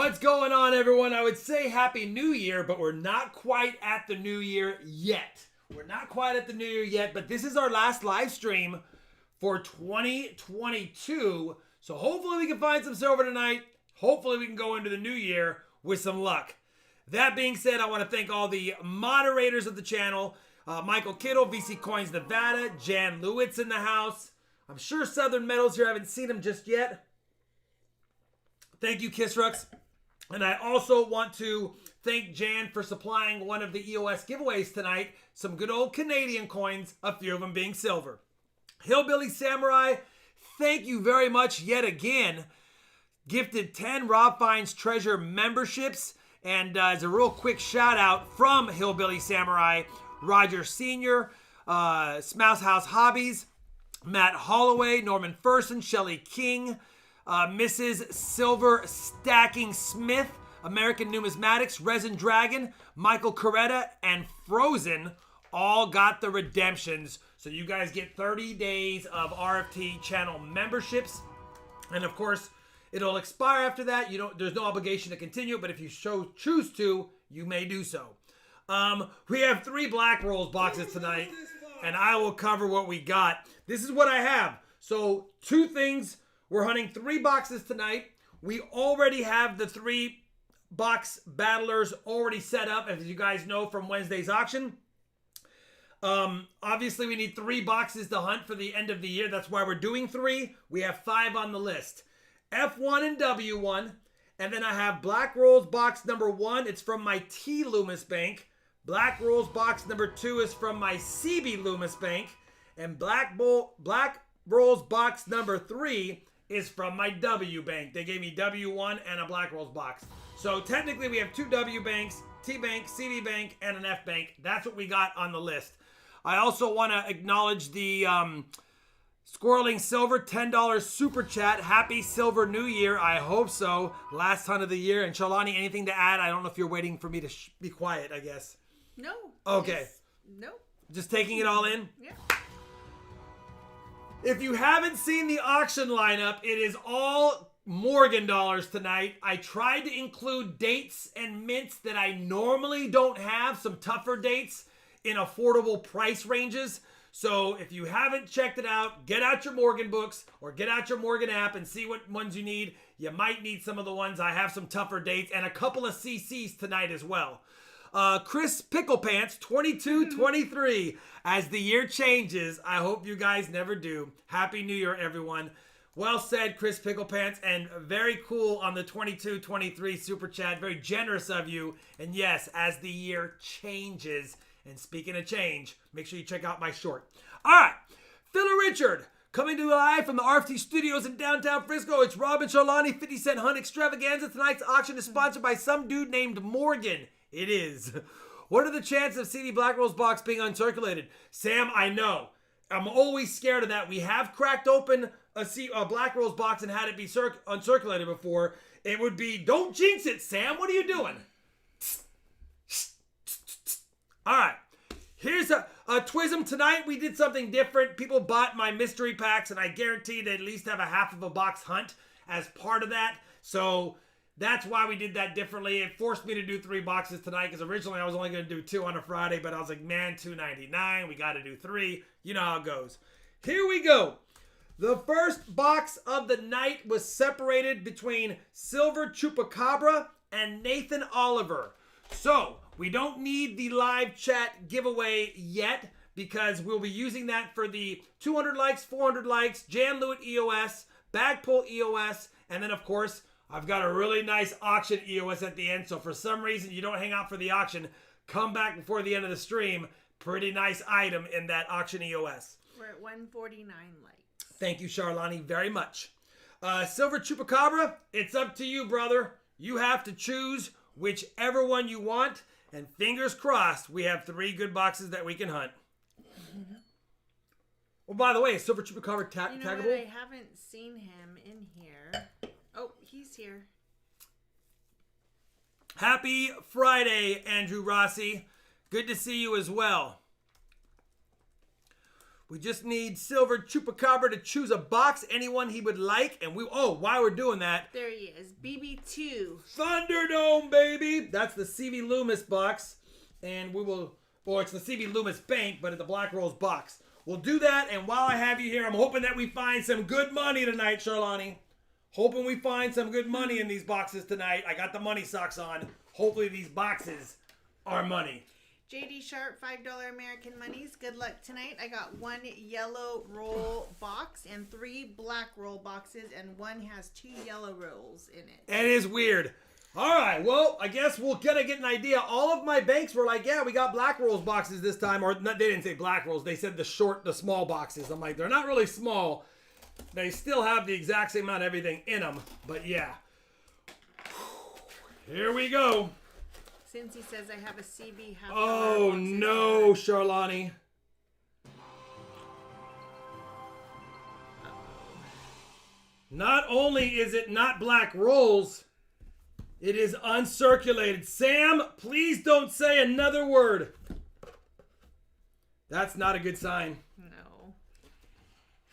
What's going on, everyone? I would say Happy New Year, but we're not quite at the New Year yet. We're not quite at the New Year yet, but this is our last live stream for 2022. So hopefully we can find some silver tonight. Hopefully we can go into the new year with some luck. That being said, I want to thank all the moderators of the channel. Michael Kittle, VC Coins Nevada, Jan Lewitz in the house. I'm sure Southern Metals here. I haven't seen him just yet. Thank you, Kissrux. And I also want to thank Jan for supplying one of the EOS giveaways tonight. Some good old Canadian coins, a few of them being silver. Hillbilly Samurai, thank you very much yet again. Gifted 10 RobFindsTreasure memberships. And as a real quick shout out from Hillbilly Samurai, Roger Sr., Smouse House Hobbies, Matt Holloway, Norman Ferson, Shelly King, Mrs. Silver Stacking Smith, American Numismatics, Resin Dragon, Michael Coretta, and Frozen all got the redemptions. So you guys get 30 days of RFT channel memberships. And of course, it'll expire after that. There's no obligation to continue, but if you choose to, you may do so. We have 3 Black Rolls boxes tonight, and I will cover what we got. This is what I have. So 2 things. We're hunting 3 boxes tonight. We already have the 3 box battlers already set up, as you guys know from Wednesday's auction. Obviously, we need 3 boxes to hunt for the end of the year. That's why we're doing 3. We have 5 on the list. F1 and W1. And then I have Black Rolls box number 1. It's from my T Loomis Bank. Black Rolls box number 2 is from my CB Loomis Bank. And Black Rolls box number 3 is from my W Bank. They gave me W1 and a Black Rolls box. So technically we have 2 W Banks, T Bank, CD Bank, and an F Bank. That's what we got on the list. I also want to acknowledge the Squirreling Silver $10 super chat. Happy Silver New Year. I hope so. Last hunt of the year. And Shalani, anything to add? I don't know if you're waiting for me to be quiet, I guess. No. Okay. No. Just taking it all in? Yeah. If you haven't seen the auction lineup, it is all Morgan dollars tonight. I tried to include dates and mints that I normally don't have, some tougher dates in affordable price ranges. So if you haven't checked it out, get out your Morgan books or get out your Morgan app and see what ones you need. You might need some of the ones. I have some tougher dates and a couple of CCs tonight as well. Chris Pickle Pants 2223. As the year changes, I hope you guys never do. Happy New Year, everyone. Well said, Chris Pickle Pants, and very cool on the 2223 super chat. Very generous of you. And yes, as the year changes, and speaking of change, make sure you check out my short. All right, Phil Richard coming to you live from the RFT Studios in downtown Frisco. It's Rob and Shalani 50 Cent Hunt Extravaganza. Tonight's auction is sponsored by some dude named Morgan. It is. What are the chances of CD Black Rolls box being uncirculated? Sam, I know. I'm always scared of that. We have cracked open a Black Rolls box and had it be uncirculated before. It would be, don't jinx it, Sam. What are you doing? All right. Here's a Twism. Tonight we did something different. People bought my mystery packs, and I guarantee they at least have a half of a box hunt as part of that. So that's why we did that differently. It forced me to do 3 boxes tonight because originally I was only going to do 2 on a Friday, but I was like, man, $2.99. We got to do 3. You know how it goes. Here we go. The first box of the night was separated between Silver Chupacabra and Nathan Oliver. So we don't need the live chat giveaway yet because we'll be using that for the 200 likes, 400 likes, Jan Lewitt EOS, Bagpull EOS, and then of course, I've got a really nice auction EOS at the end, so for some reason you don't hang out for the auction, come back before the end of the stream. Pretty nice item in that auction EOS. We're at 149 likes. Thank you, Charlani, very much. Silver Chupacabra, it's up to you, brother. You have to choose whichever one you want, and fingers crossed, we have 3 good boxes that we can hunt. Well, by the way, is Silver Chupacabra taggable? You know what? I haven't seen him in here. Oh, he's here. Happy Friday, Andrew Rossi. Good to see you as well. We just need Silver Chupacabra to choose a box, anyone he would like. And while we're doing that. There he is, BB2. Thunderdome, baby. That's the CV Loomis box. And it's the CV Loomis Bank, but it's the Black Rolls box. We'll do that, and while I have you here, I'm hoping that we find some good money tonight, Charlani. Hoping we find some good money in these boxes tonight. I got the money socks on. Hopefully these boxes are money. JD Sharp, $5 American monies. Good luck tonight. I got 1 yellow roll box and 3 black roll boxes, and one has 2 yellow rolls in it. It is weird. All right, well, I guess we'll get an idea. All of my banks were like, yeah, we got black rolls boxes this time. Or they didn't say black rolls. They said the small boxes. I'm like, they're not really small. They still have the exact same amount of everything in them. But yeah. Here we go. Since he says I have a CB half. Oh, no, Charlani. Not only is it not black rolls, it is uncirculated. Sam, please don't say another word. That's not a good sign. No.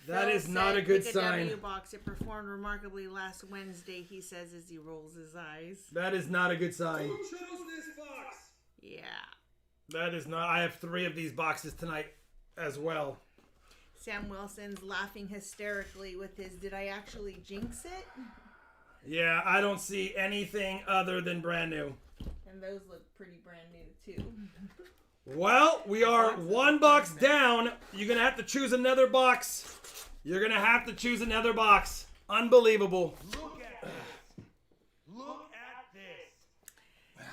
That Phil is not a good pick sign. A W box. It performed remarkably last Wednesday, he says as he rolls his eyes. That is not a good sign. Who chose this box? Yeah. That is not. I have 3 of these boxes tonight as well. Sam Wilson's laughing hysterically with his, did I actually jinx it? Yeah, I don't see anything other than brand new. And those look pretty brand new too. Well, we are 1 box down. You're going to have to choose another box. You're going to have to choose another box. Unbelievable. Look at this. Look at this.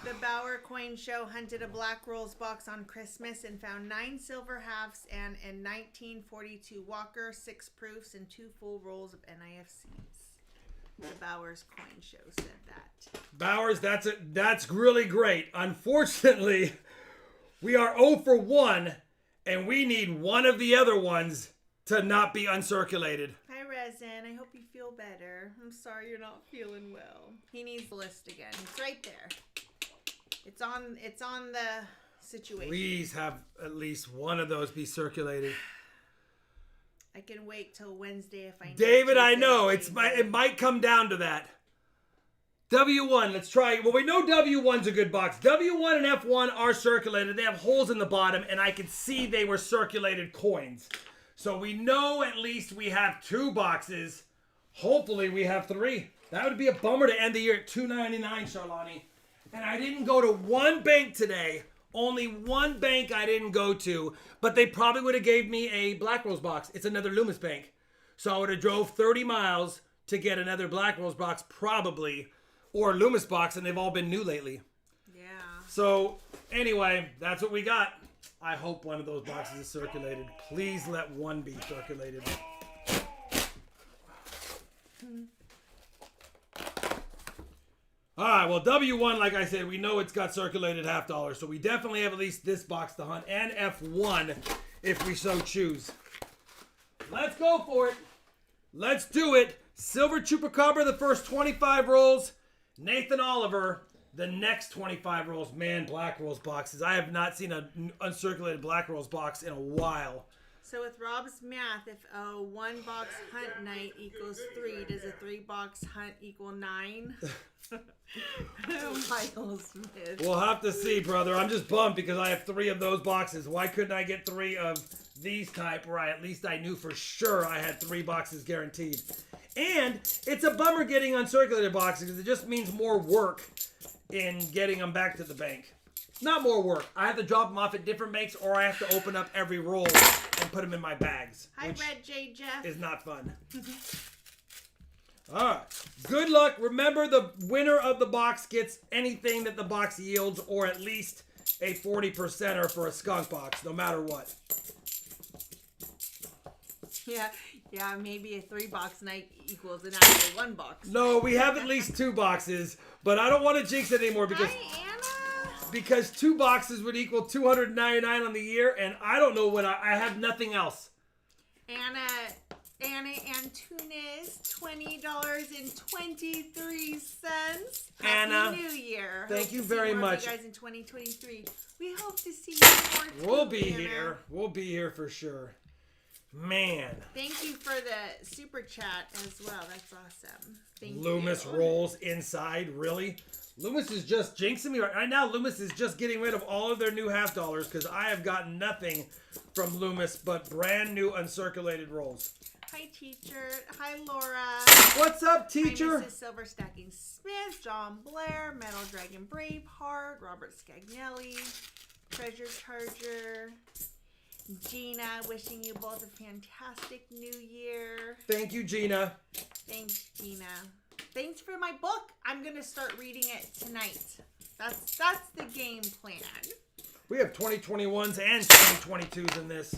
The Bauer Coin Show hunted a Black Rolls box on Christmas and found 9 silver halves and a 1942 Walker, 6 proofs, and 2 full rolls of NIFCs. The Bowers Coin Show said that. Bowers, that's really great. Unfortunately, we are 0 for 1, and we need one of the other ones to not be uncirculated. Hi, Resin. I hope you feel better. I'm sorry you're not feeling well. He needs the list again. It's right there. It's on the situation. Please have at least one of those be circulated. I can wait till Wednesday if I need David, to. I know. It might come down to that. W1, let's try. Well, we know W1's a good box. W1 and F1 are circulated. They have holes in the bottom, and I can see they were circulated coins. So we know at least we have 2 boxes. Hopefully we have 3. That would be a bummer to end the year at $2.99, Charlani. And I didn't go to one bank today. Only one bank I didn't go to, but they probably would have gave me a Black Rose box. It's another Loomis bank. So I would have drove 30 miles to get another Black Rose box probably, or Loomis box, and they've all been new lately. Yeah. So anyway, that's what we got. I hope one of those boxes is circulated. Please let one be circulated. All right, well, W1, like I said, we know it's got circulated $50, so we definitely have at least this box to hunt, and F1 if we so choose. Let's go for it. Let's do it. Silver Chupacabra, the first 25 rolls. Nathan Oliver, the next 25 rolls. Man, Black Rolls boxes. I have not seen an uncirculated Black Rolls box in a while. So with Rob's math, if a 1-box hunt night equals 3, does a 3-box hunt equal 9? Michael Smith. We'll have to see, brother. I'm just bummed because I have 3 of those boxes. Why couldn't I get 3 of these type where at least I knew for sure I had 3 boxes guaranteed? And it's a bummer getting uncirculated boxes because it just means more work in getting them back to the bank. Not more work. I have to drop them off at different banks, or I have to open up every roll and put them in my bags. Hi, Red J. Jeff. Is not fun. All right. Good luck. Remember, the winner of the box gets anything that the box yields, or at least a 40%er for a skunk box, no matter what. Yeah, maybe a 3-box night equals an actual 1 box. No, we have at least 2 boxes, but I don't want to jinx it anymore because... Hi, Anna. Because 2 boxes would equal $299 on the year, and I don't know what I have nothing else. Anna Antunes, $20.23. Anna, Happy New Year. Thank you very much. You guys in 2023. We hope to see you more. We'll be here. We'll be here for sure. Man. Thank you for the super chat as well. That's awesome. Thank Loomis you. rolls inside. Really? Loomis is just jinxing me right now. Loomis is just getting rid of all of their new half dollars because I have gotten nothing from Loomis but brand new uncirculated rolls. Hi, teacher. Hi, Laura. What's up, teacher? Hi, Mrs. Silver Stacking Smith, John Blair, Metal Dragon Braveheart, Robert Scagnelli, Treasure Charger, Gina, wishing you both a fantastic new year. Thank you, Gina. Thanks, Gina. Thanks for my book. I'm going to start reading it tonight. That's the game plan. We have 2021s and 2022s in this.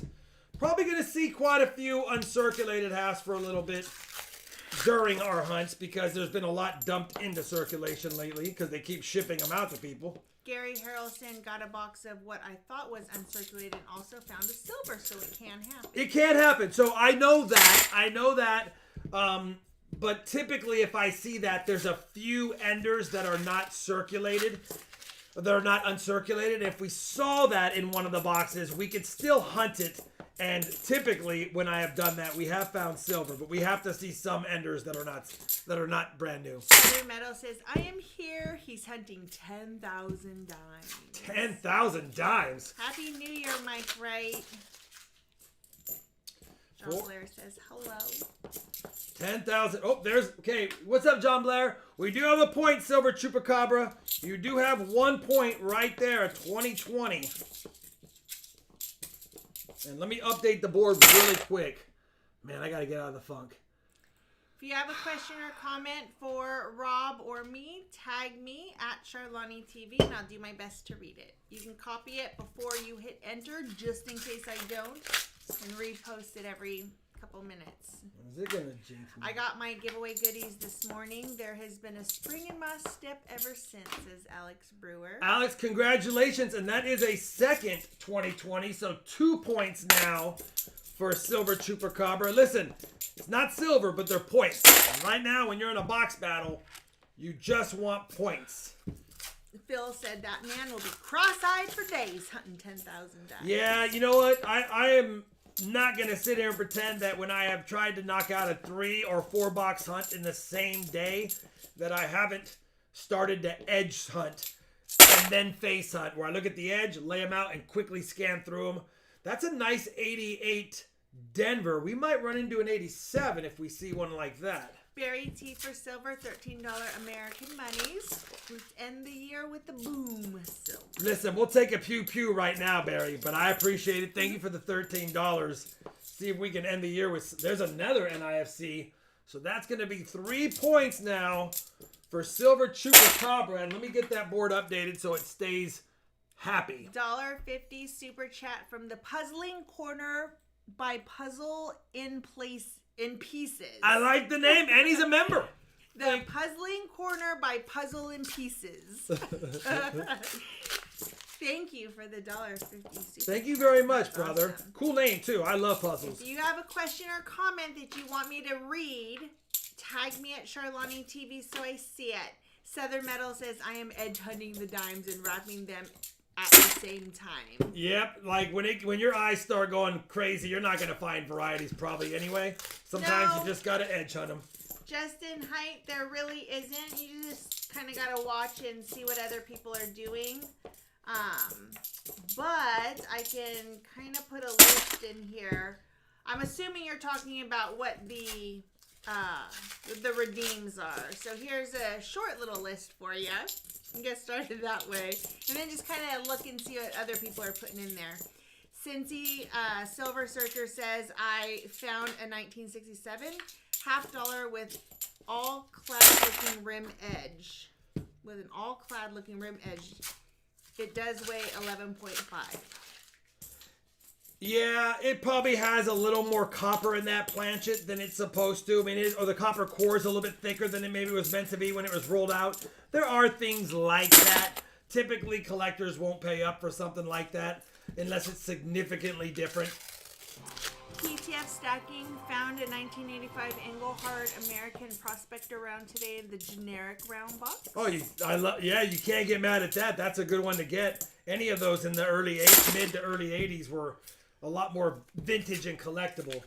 Probably going to see quite a few uncirculated halves for a little bit during our hunts because there's been a lot dumped into circulation lately because they keep shipping them out to people. Gary Harrelson got a box of what I thought was uncirculated and also found a silver, so it can happen. It can happen. So I know that. But typically if I see that, there's a few enders that are not circulated. They're not uncirculated. If we saw that in one of the boxes, we could still hunt it. And typically, when I have done that, we have found silver, but we have to see some enders that are not brand new. Heather Meadow says, I am here. He's hunting 10,000 dimes. 10,000 dimes. Happy New Year, Mike Wright. John Cool. Blair says, hello. 10,000. Oh, okay. What's up, John Blair? We do have a point, Silver Chupacabra. You do have 1 point right there, 2020. And let me update the board really quick. Man, I got to get out of the funk. If you have a question or comment for Rob or me, tag me at Charlani TV and I'll do my best to read it. You can copy it before you hit enter just in case I don't and repost it every couple minutes. Is it going to jinx me? I got my giveaway goodies this morning. There has been a spring in my step ever since, says Alex Brewer. Alex, congratulations. And that is a second 2020. So 2 points now for Silver Chupacabra. Listen, it's not silver, but they're points. And right now, when you're in a box battle, you just want points. Phil said that man will be cross-eyed for days hunting 10,000 dimes. Yeah, you know what? I am not going to sit here and pretend that when I have tried to knock out a 3 or 4 box hunt in the same day that I haven't started to edge hunt and then face hunt where I look at the edge, lay them out, and quickly scan through them. That's a nice 88 Denver. We might run into an 87 if we see one like that. Barry T for silver, $13 American monies. Let's end the year with the boom silver. Listen, we'll take a pew right now, Barry, but I appreciate it. Thank you for the $13. See if we can end the year with... There's another NIFC. So that's going to be 3 points now for Silver Chupacabra. And let me get that board updated so it stays happy. $1.50 super chat from the Puzzling Corner by Puzzle in Pieces. I like the name, and he's a member. The Puzzling Corner by Puzzle in Pieces. Thank you for the $1.50 super Thank you very much, That's brother. awesome. Cool name, too. I love puzzles. If you have a question or comment that you want me to read, tag me at Charlani TV so I see it. Southern Metal says, I am edge hunting the dimes and wrapping them at the same time. Yep, like when your eyes start going crazy, you're not going to find varieties probably anyway. Sometimes you just got to edge hunt them. Justin Height, there really isn't. You just kind of got to watch and see what other people are doing. But I can kind of put a list in here. I'm assuming you're talking about what the redeems are. So here's a short little list for you. And get started that way. And then just kind of look and see what other people are putting in there. Cincy Silver Searcher says, I found a 1967 $50 with all clad looking rim edge. With an all clad looking rim edge. It does weigh 11.5. Yeah, it probably has a little more copper in that planchet than it's supposed to. I mean, or the copper core is a little bit thicker than it maybe was meant to be when it was rolled out. There are things like that. Typically, collectors won't pay up for something like that unless it's significantly different. PTF Stacking found a 1985 Engelhard American Prospector round today in the generic round box. Oh, you can't get mad at that. That's a good one to get. Any of those in the mid to early 80s were a lot more vintage and collectible.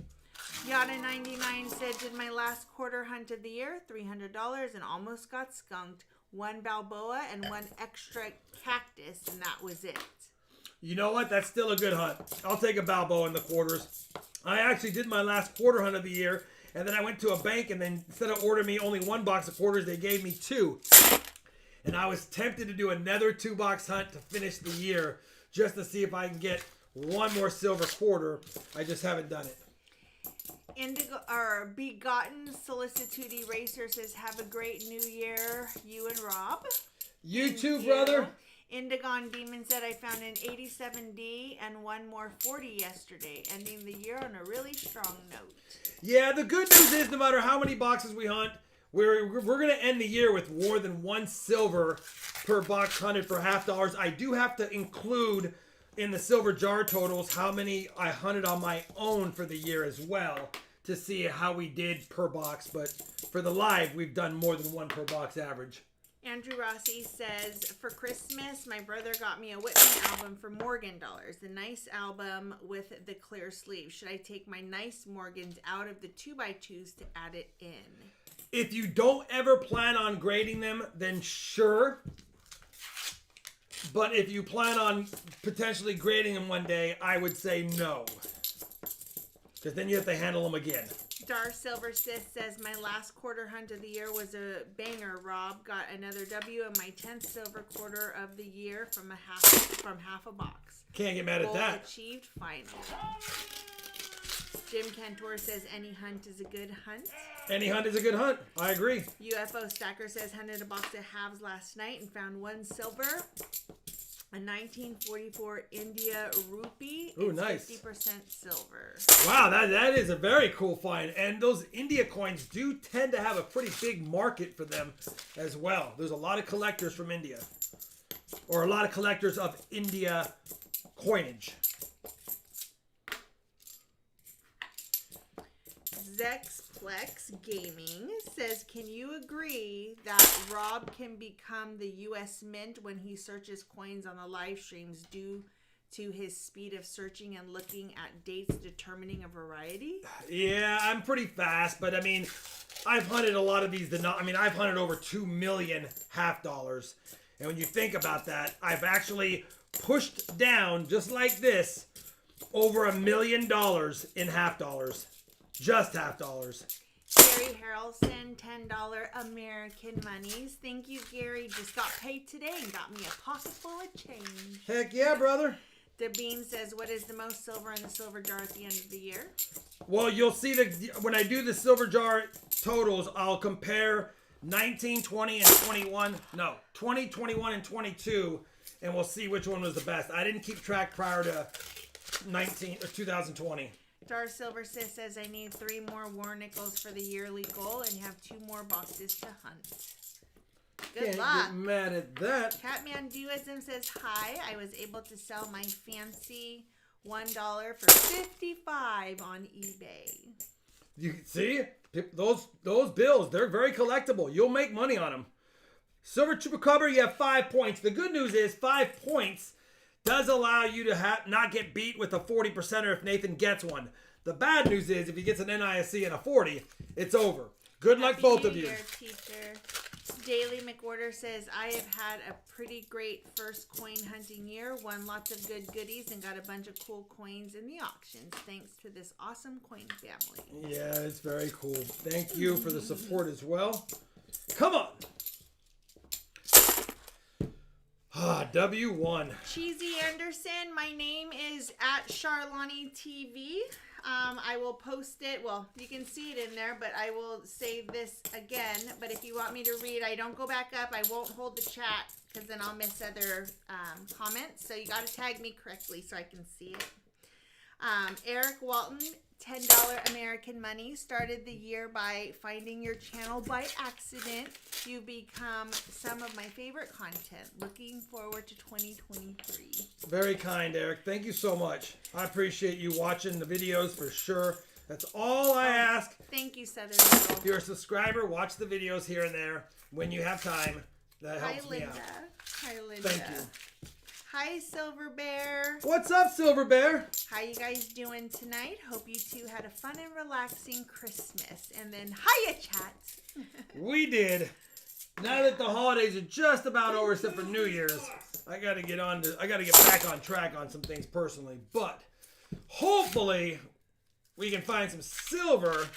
Yada99 said, did my last quarter hunt of the year, $300, and almost got skunked. 1 Balboa and 1 extra cactus, and that was it. You know what? That's still a good hunt. I'll take a Balboa in the quarters. I actually did my last quarter hunt of the year, and then I went to a bank, and then instead of ordering me only 1 box of quarters, they gave me 2. And I was tempted to do another 2-box hunt to finish the year, just to see if I can get 1 more silver quarter. I just haven't done it. Indigo or Begotten Solicitude Eraser says, have a great new year, you and Rob. You too, brother. Indigon Demon said, I found an 87D and 1 more 40 yesterday, ending the year on a really strong note. Yeah, the good news is no matter how many boxes we hunt, we're going to end the year with more than 1 silver per box hunted for $50. I do have to include in the silver jar totals how many I hunted on my own for the year as well to see how we did per box. But for the live, we've done more than 1 per box average. Andrew Rossi says, for Christmas, my brother got me a Whitman album for Morgan dollars. The nice album with the clear sleeve. Should I take my nice Morgans out of the 2x2s to add it in? If you don't ever plan on grading them, then sure. But if you plan on potentially grading them one day, I would say no. Because then you have to handle them again. Dar Silver Sith says, my last quarter hunt of the year was a banger. Rob got another W in my 10th silver quarter of the year from half a box. Can't get mad at Goal that. Achieved final. Jim Cantor says, any hunt is a good hunt. Any hunt is a good hunt. I agree. UFO Stacker says, hunted a box of halves last night and found 1 silver. A 1944 India rupee. Ooh, It's nice. 50% silver. Wow, that is a very cool find. And those India coins do tend to have a pretty big market for them as well. There's a lot of collectors from India. Or a lot of collectors of India coinage. Zexplex Gaming says, can you agree that Rob can become the U.S. Mint when he searches coins on the live streams due to his speed of searching and looking at dates determining a variety? Yeah, I'm pretty fast, but I mean, I've hunted a lot of these. I've hunted over 2 million $50. And when you think about that, I've actually pushed down, just like this, over $1 million in $50. Just $50. Gary Harrelson, $10 American monies. Thank you, Gary. Just got paid today and got me a pocket full of change. Heck yeah, brother. Debean says, what is the most silver in the silver jar at the end of the year? Well, you'll see when I do the silver jar totals, I'll compare 19, 20, and 21. No, 20, 21, and 22, and we'll see which one was the best. I didn't keep track prior to 2020. Dar Silver Sis says, I need 3 more war nickels for the yearly goal and have 2 more boxes to hunt. Good Can't luck. get mad at that. Catman Duism says, hi, I was able to sell my fancy $1 for $55 on eBay. You see, those bills, they're very collectible. You'll make money on them. Silver Chupacabra, you have 5 points. The good news is 5 points does allow you to not get beat with a 40%er if Nathan gets one. The bad news is if he gets an NISC and a 40, it's over. Good luck, both of you. Teacher. Daily McWhorter says, I have had a pretty great first coin hunting year, won lots of good goodies, and got a bunch of cool coins in the auctions, thanks to this awesome coin family. Yeah, it's very cool. Thank you for the support as well. Come on. W1. Cheesy Anderson, my name is at Charlani TV. I will post it. Well, you can see it in there, but I will save this again. But if you want me to read, I don't go back up. I won't hold the chat because then I'll miss other comments. So you got to tag me correctly so I can see it. Eric Walton, $10 American money. Started the year by finding your channel by accident. You become some of my favorite content. Looking forward to 2023. Very kind, Eric. Thank you so much. I appreciate you watching the videos for sure. That's all I ask. Thank you, Southern Girl. If you're a subscriber, watch the videos here and there when you have time. That helps me out. Hi, Linda. Thank you. Hi, Silver Bear. What's up, Silver Bear? How you guys doing tonight? Hope you two had a fun and relaxing Christmas. And then, hiya, chat. We did. Now that the holidays are just about over, except for New Year's, I gotta get back on track on some things personally. But hopefully, we can find some silver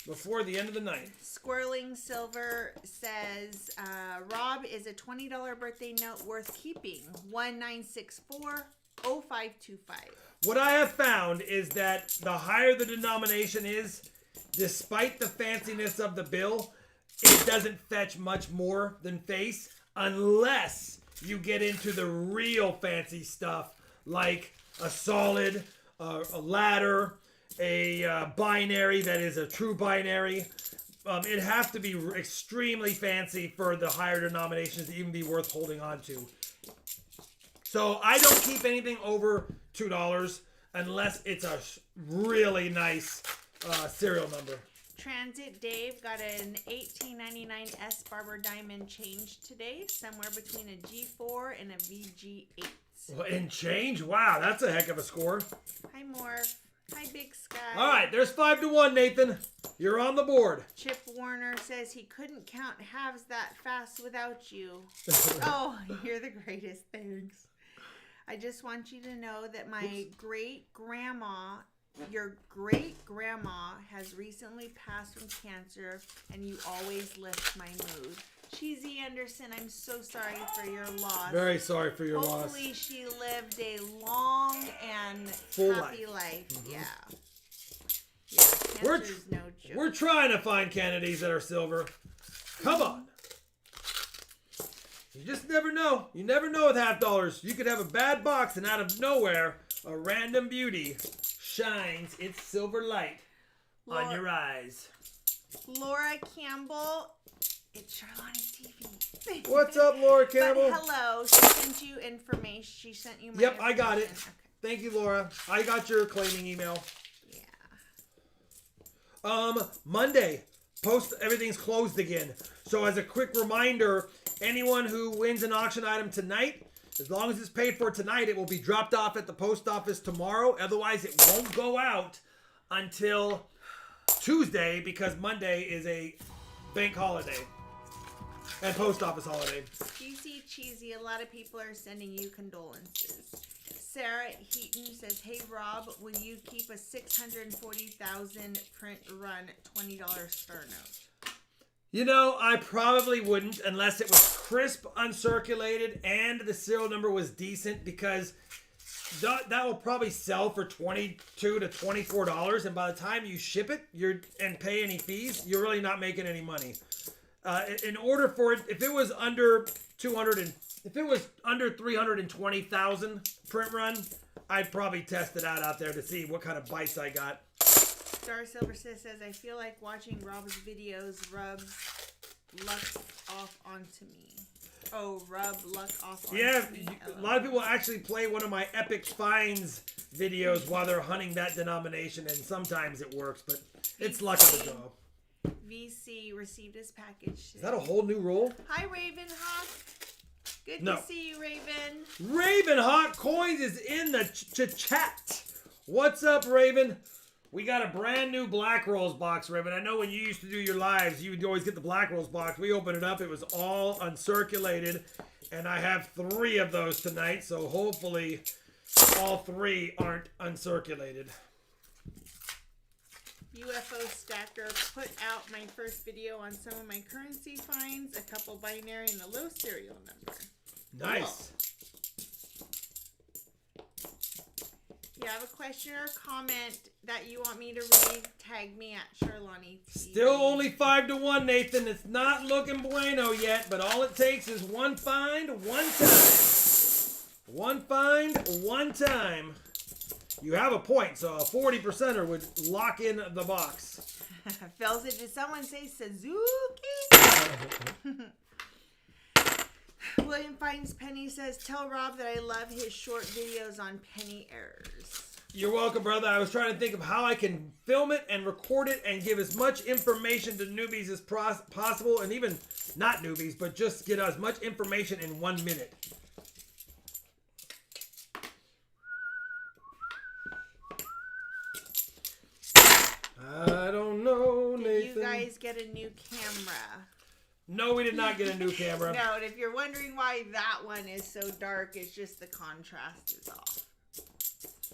before the end of the night. Squirreling Silver says, Rob, is a $20 birthday note worth keeping? 1964-0525. What I have found is that the higher the denomination is, despite the fanciness of the bill, it doesn't fetch much more than face unless you get into the real fancy stuff like a solid, a ladder, a binary that is a true binary. It has to be extremely fancy for the higher denominations to even be worth holding on to. So I don't keep anything over $2 unless it's a really nice serial number. Transit Dave got an 1899 S Barber Diamond change today, somewhere between a G4 and a VG8. Well, in change? Wow, that's a heck of a score. Hi, Morph. Hi, Big Sky. All right, there's 5-1, Nathan. You're on the board. Chip Warner says he couldn't count halves that fast without you. Oh, you're the greatest. Thanks. I just want you to know that my your great-grandma has recently passed from cancer, and you always lift my mood. Cheesy Anderson, I'm so sorry for your loss. Very sorry for your loss. Hopefully she lived a long and Full happy life. Mm-hmm. Yeah, We're cancer's no joke. We're trying to find Kennedys that are silver. Come on. You just never know. You never know with half dollars. You could have a bad box and out of nowhere, a random beauty shines its silver light on your eyes. Laura Campbell, it's Charlotte TV. What's up, Laura Campbell? But hello, she sent you information. She sent you my Yep, I got it. information. Okay. Thank you, Laura. I got your claiming email. Yeah. Monday, everything's closed again. So as a quick reminder, anyone who wins an auction item tonight, as long as it's paid for tonight, it will be dropped off at the post office tomorrow. Otherwise, it won't go out until Tuesday because Monday is a bank holiday and post office holiday. PC Cheesy, a lot of people are sending you condolences. Sarah Heaton says, hey Rob, will you keep a 640,000 print run $20 star note? You know, I probably wouldn't unless it was crisp, uncirculated, and the serial number was decent because that will probably sell for $22 to $24, and by the time you ship it and pay any fees, you're really not making any money. In order for it, if it was under 320,000 print run, I'd probably test it out there to see what kind of bites I got. Star Silver says, I feel like watching Rob's videos rubs luck off onto me. Oh, rub luck off onto me. Yeah, a lot of people actually play one of my epic finds videos while they're hunting that denomination, and sometimes it works, but it's luck of the draw. VC received his package. Is that a whole new roll? Hi, Ravenhawk. Good No. to see you, Raven. Ravenhawk Coins is in the chat. What's up, Raven? We got a brand new Black Rolls box, Raven. I know when you used to do your lives, you would always get the Black Rolls box. We opened it up. It was all uncirculated, and I have 3 of those tonight, so hopefully all 3 aren't uncirculated. UFO Stacker put out my first video on some of my currency finds, a couple binary and a low serial number. Nice. If you have a question or comment that you want me to read, tag me at Charlani TV. Still only 5-1, Nathan. It's not looking bueno yet, but all it takes is one find, one time. One find, one time. You have a point, so a 40%er would lock in the box. Fells it. Did someone say Suzuki? William Finds Penny says, tell Rob that I love his short videos on penny errors. You're welcome, brother. I was trying to think of how I can film it and record it and give as much information to newbies as possible, and even not newbies, but just get as much information in 1 minute. guys get a new camera? No, we did not get a new camera. No, and if you're wondering why that one is so dark, it's just the contrast is off.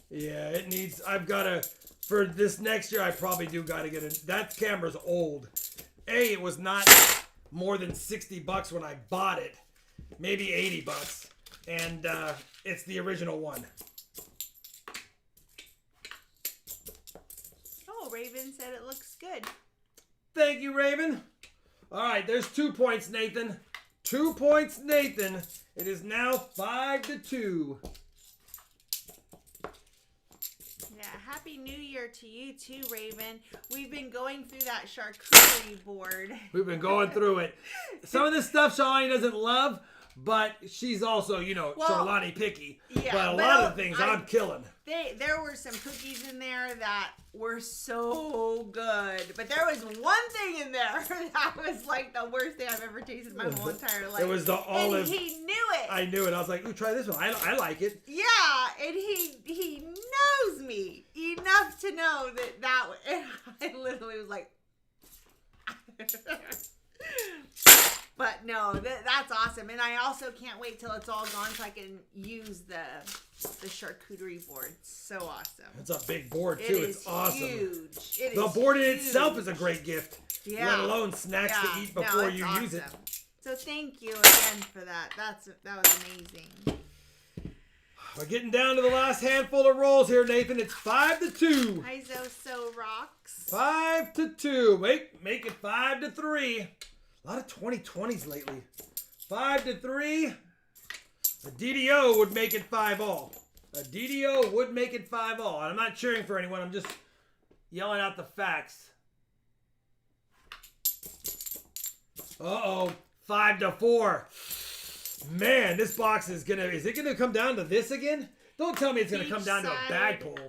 Yeah, it needs. I've got to. For this next year, I probably do got to get a. That camera's old. It was not more than $60 when I bought it. Maybe $80. And it's the original one. Oh, Raven said it looks good. Thank you, Raven. All right, there's 2 points, Nathan. 2 points, Nathan. It is now 5-2. Yeah, Happy New Year to you too, Raven. We've been going through that charcuterie board. We've been going through it. Some of this stuff Shalani doesn't love, but she's also, Shalani picky. Yeah, but a lot of the things I'm killing. There were some cookies in there that were so good. But there was one thing in there that was like the worst thing I've ever tasted in my whole entire life. It was the olive. And he knew it. I knew it. I was like, ooh, try this one. I like it. Yeah, and he knows me enough to know that and I literally was like... But no, that's awesome. And I also can't wait till it's all gone so I can use the charcuterie board. It's so awesome. It's a big board, too. It's awesome. Huge. The board in itself is a great gift. Yeah. Let alone snacks to eat before you use it. So thank you again for that. That was amazing. We're getting down to the last handful of rolls here, Nathan. It's 5-2. Hi, So Rocks. 5-2. Make it 5-3. A lot of 2020s lately. 5-3. A DDO would make it 5-all. A DDO would make it 5-all. And I'm not cheering for anyone. I'm just yelling out the facts. Uh-oh. 5-4. Man, this box is it gonna come down to this again? Don't tell me it's gonna come down to a bag pull.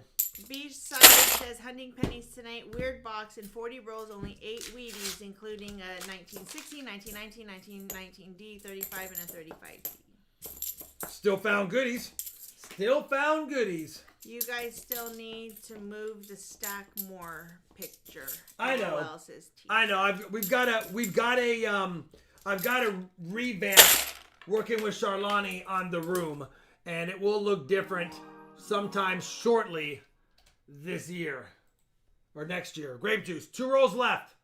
Beachside says hunting pennies tonight. Weird box and 40 rolls, only 8 Wheaties, including a 1960, 1919, 1919D, 35, and a 35D. Still found goodies. Still found goodies. You guys still need to move the stack more picture. I know. LOL says T. I know. I've got to revamp working with Charlani on the room, and it will look different sometime shortly this year or next year. Grape juice. 2 rolls left.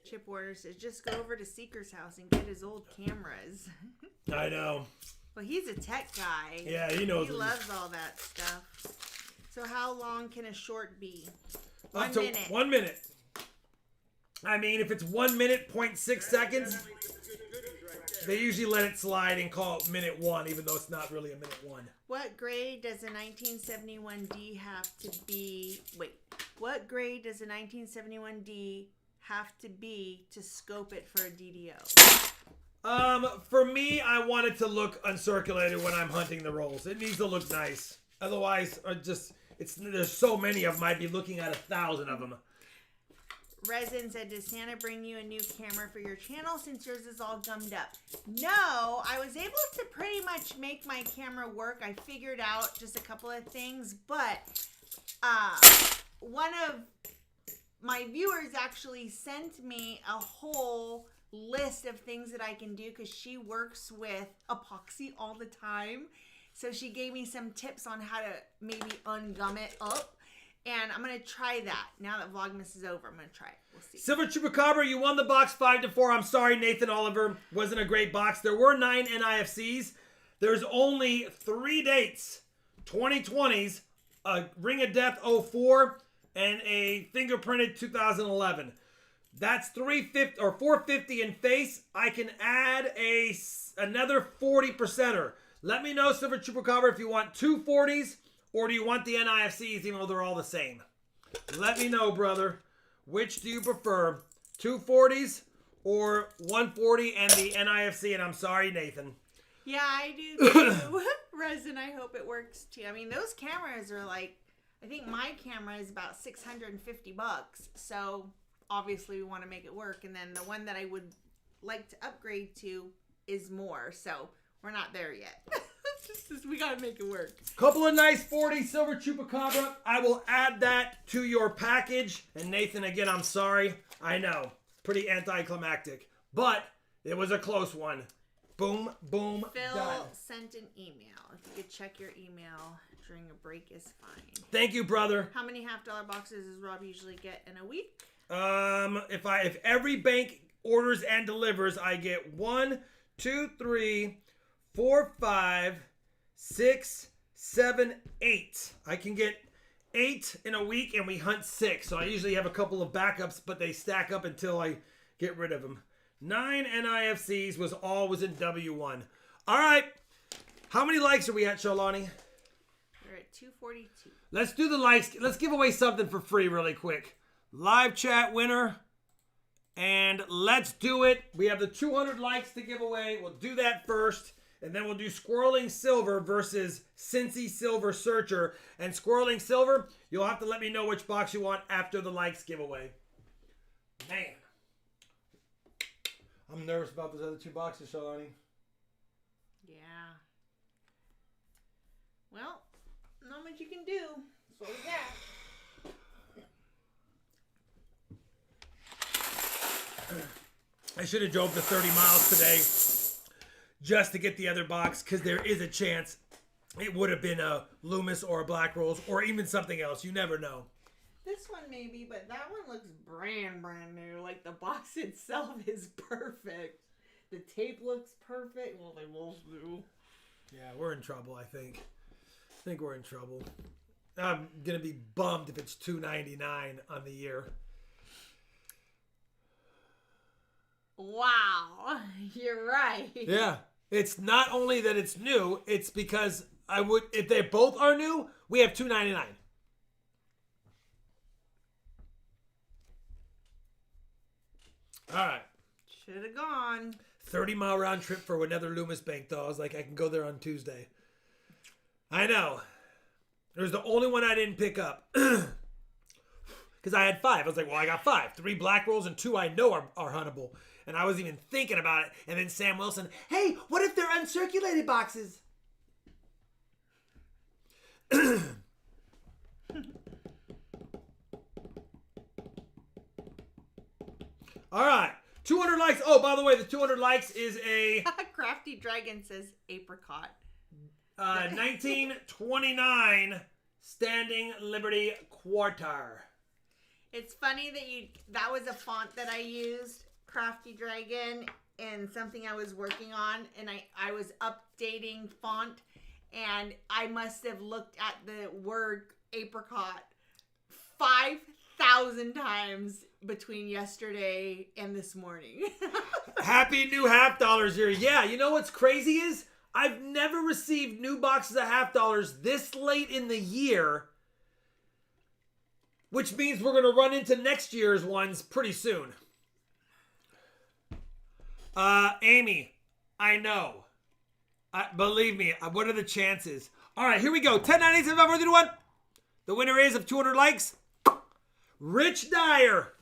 Chip Warner says just go over to Seeker's house and get his old cameras. I know. Well, he's a tech guy. Yeah, he knows. He loves all that stuff. So how long can a short be? Up to 1 minute. I mean, if it's 1 minute, 0.6 seconds, they usually let it slide and call it minute 1, even though it's not really a minute 1. What grade does a 1971D have to be? Wait. What grade does a 1971D have to be to scope it for a DDO? For me, I want it to look uncirculated when I'm hunting the rolls. It needs to look nice. Otherwise, there's so many of them. I'd be looking at 1,000 of them. Resin said, does Santa bring you a new camera for your channel since yours is all gummed up? No, I was able to pretty much make my camera work. I figured out just a couple of things, but one of my viewers actually sent me a whole list of things that I can do because she works with epoxy all the time. So she gave me some tips on how to maybe ungum it up. And I'm going to try that. Now that Vlogmas is over, I'm going to try it. We'll see. Silver Chupacabra, you won the box 5-4. I'm sorry, Nathan Oliver. Wasn't a great box. There were 9 NIFCs. There's only 3 dates. 2020s, a Ring of Death 04, and a fingerprinted 2011. That's 350 or 450 in face. I can add another 40%er. Let me know, Silver Chupacabra, if you want 2 40s. Or do you want the NIFCs even though they're all the same? Let me know, brother. Which do you prefer? 2 40s or 140 and the NIFC? And I'm sorry, Nathan. Yeah, I do too. Resin, I hope it works too. I mean, those cameras are like, I think my camera is about $650. So obviously we want to make it work. And then the one that I would like to upgrade to is more. So we're not there yet. Just as we gotta make it work. Couple of nice 40 silver chupacabra. I will add that to your package. And Nathan, again, I'm sorry. I know, pretty anticlimactic, but it was a close one. Boom, boom, Phil done. sent an email. If you could check your email during a break is fine. Thank you, brother. How many $50 boxes does Rob usually get in a week? If every bank orders and delivers, I get 1, 2, 3, 4, 5, 6, 7, 8. I can get 8 in a week, and we hunt 6. So I usually have a couple of backups, but they stack up until I get rid of them. 9 NIFCs was always in W1. All right. How many likes are we at, Shalani? We're at 242. Let's do the likes. Let's give away something for free really quick. Live chat winner. And let's do it. We have the 200 likes to give away. We'll do that first. And then we'll do Squirreling Silver versus Cincy Silver Searcher. And Squirreling Silver, you'll have to let me know which box you want after the likes giveaway. Man. I'm nervous about those other 2 boxes, Shalani. Yeah. Well, not much you can do. That's what we got. I should have drove the 30 miles today just to get the other box, because there is a chance it would have been a Loomis or a Black Rose or even something else. You never know. This one maybe, but that one looks brand new. Like the box itself is perfect. The tape looks perfect. Well, they both do. Yeah, we're in trouble, I think. I think we're in trouble. I'm going to be bummed if it's $2.99 on the year. Wow, you're right. Yeah. It's not only that it's new, it's because if they both are new, we have $2.99. All right. Should have gone. 30-mile round trip for another Loomis bank, though. I was like, I can go there on Tuesday. I know. It was the only one I didn't pick up. Because I had 5. I was like, well, I got 5. 3 Black Rolls and 2 I know are huntable. And I wasn't even thinking about it. And then Sam Wilson, hey, what if they're uncirculated boxes? All right. 200 likes. Oh, by the way, the 200 likes is a Crafty Dragon says apricot. 1929 Standing Liberty Quarter. It's funny that was a font that I used, Crafty Dragon, and something I was working on, and I was updating font, and I must have looked at the word apricot 5,000 times between yesterday and this morning. Happy new $50 year. Yeah, you know what's crazy is I've never received new boxes of $50 this late in the year, which means we're going to run into next year's ones pretty soon. Amy, I know. Believe me, what are the chances? All right, here we go. 10.9875 The winner is of 200 likes, Rich Dyer.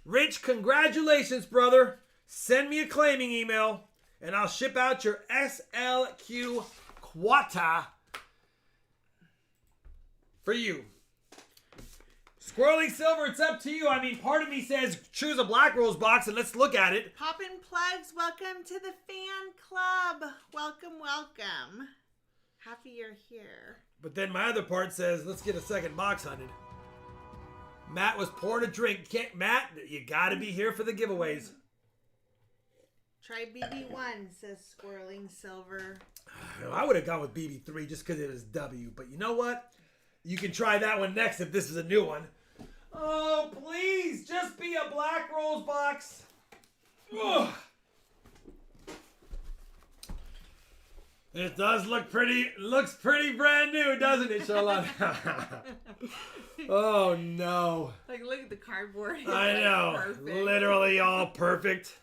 Rich, congratulations, brother. Send me a claiming email, and I'll ship out your SLQ Quata for you. Squirreling Silver, it's up to you. I mean, part of me says choose a Black Rose box and let's look at it. Poppin' Plugs, welcome to the fan club. Welcome, welcome. Happy you're here. But then my other part says let's get a second box hunted. Matt was pouring a drink. Matt, you got to be here for the giveaways. Try BB1, says Squirreling Silver. I would have gone with BB3 just because it was W. But you know what? You can try that one next if this is a new one. Oh, please, just be a Black Rose box. Ugh. It does look pretty. It looks pretty brand new, doesn't it, Charlotte? Oh no! Like, look at the cardboard. I know, perfect. Literally all perfect.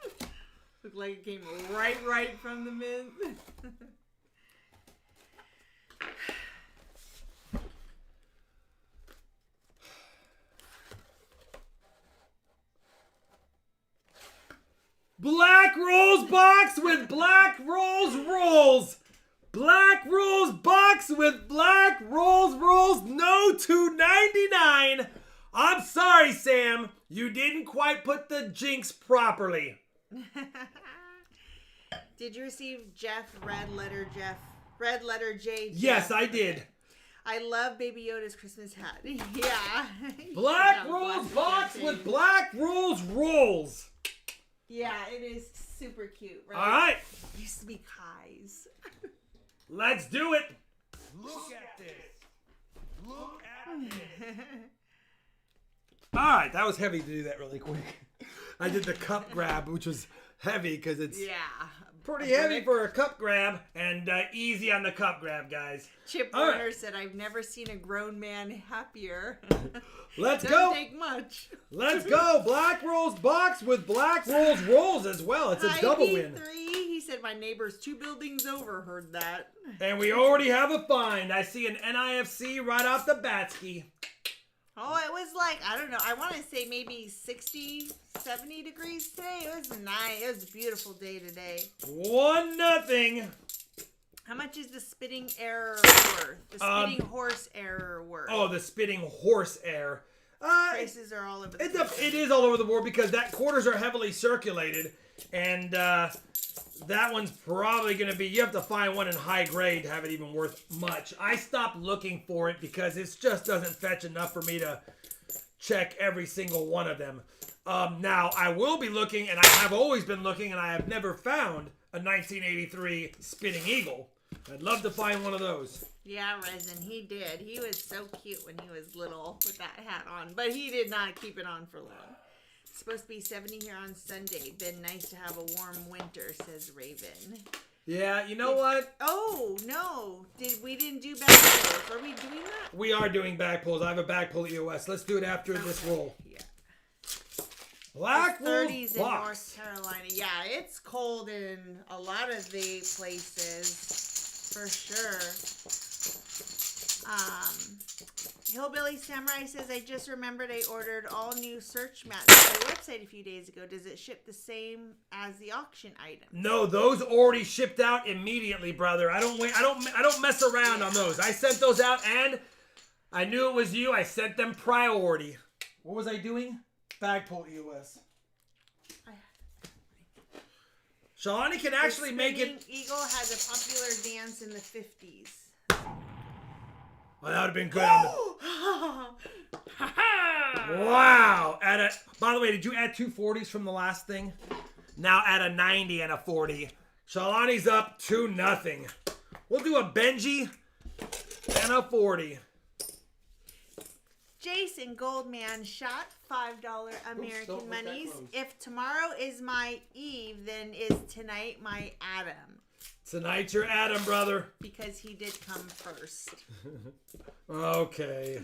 Looked like it came right from the mint. Black Rose box with Black Rose rolls. Black Rolls box with Black Rolls, no $2.99. I'm sorry, Sam. You didn't quite put the jinx properly. Did you receive Red Letter J? Yes, Jeff? I did. I love Baby Yoda's Christmas hat. Yeah. Black Rolls box with Black Rolls. Yeah, it is super cute, right? All right. It used to be Kai's. Let's do it. Look at this. Look at this. All right, that was heavy to do that really quick. I did the cup grab, which was heavy because it's pretty heavy for a cup grab, and easy on the cup grab, guys. Chip All Warner right. said, "I've never seen a grown man happier." Let's Doesn't go. take much. Let's go. Black Rolls box with Black Rolls as well. It's a double win. He said, "My neighbors 2 buildings over heard that." And we already have a find. I see an NIFC right off the batski. Oh, it was like, I don't know, I want to say maybe 60, 70 degrees today. It was nice. It was a beautiful day today. 1-0. How much is the spitting error worth? The spitting horse error worth? Oh, the spitting horse air. Prices are all over the place. It is all over the board because that quarters are heavily circulated. And that one's probably going to be, you have to find one in high grade to have it even worth much. I stopped looking for it because it just doesn't fetch enough for me to check every single one of them. Now, I will be looking, and I have always been looking, and I have never found a 1983 Spitting Eagle. I'd love to find one of those. Yeah, Resin, he did. He was so cute when he was little with that hat on, but he did not keep it on for long. It's supposed to be 70 here on Sunday. Been nice to have a warm winter, says Raven. Yeah, you know what? Oh, no. We didn't do back pulls. Are we doing that? We are doing back pulls. I have a back pull EOS. Let's do it after this roll. Yeah. Black Rolls 30s in box. North Carolina. Yeah, it's cold in a lot of the places, for sure. Hillbilly Samurai says, I just remembered I ordered all new search mats on the website a few days ago. Does it ship the same as the auction item? No, those already shipped out immediately, brother. I don't wait. I don't mess around on those. I sent those out, and I knew it was you. I sent them priority. What was I doing? Bag pull EOS. Shalani can actually make it. Eagle has a popular dance in the 50s. Oh, that would have been good. Wow. By the way, did you add 2 40s from the last thing? Now add a 90 and a 40. Shalani's up 2-0. We'll do a Benji and a 40. Jason Goldman shot $5 American monies. If tomorrow is my Eve, then is tonight my Adam. Tonight's your Adam, brother. Because he did come first. Okay.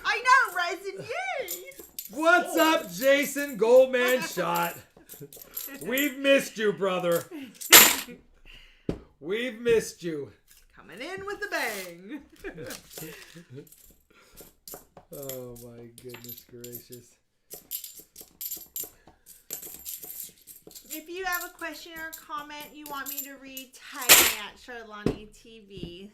I know, Resin, yay! What's up, Jason Goldman shot? We've missed you, brother. We've missed you. Coming in with a bang. Oh my goodness gracious. If you have a question or comment you want me to read, tag me at Charlani TV.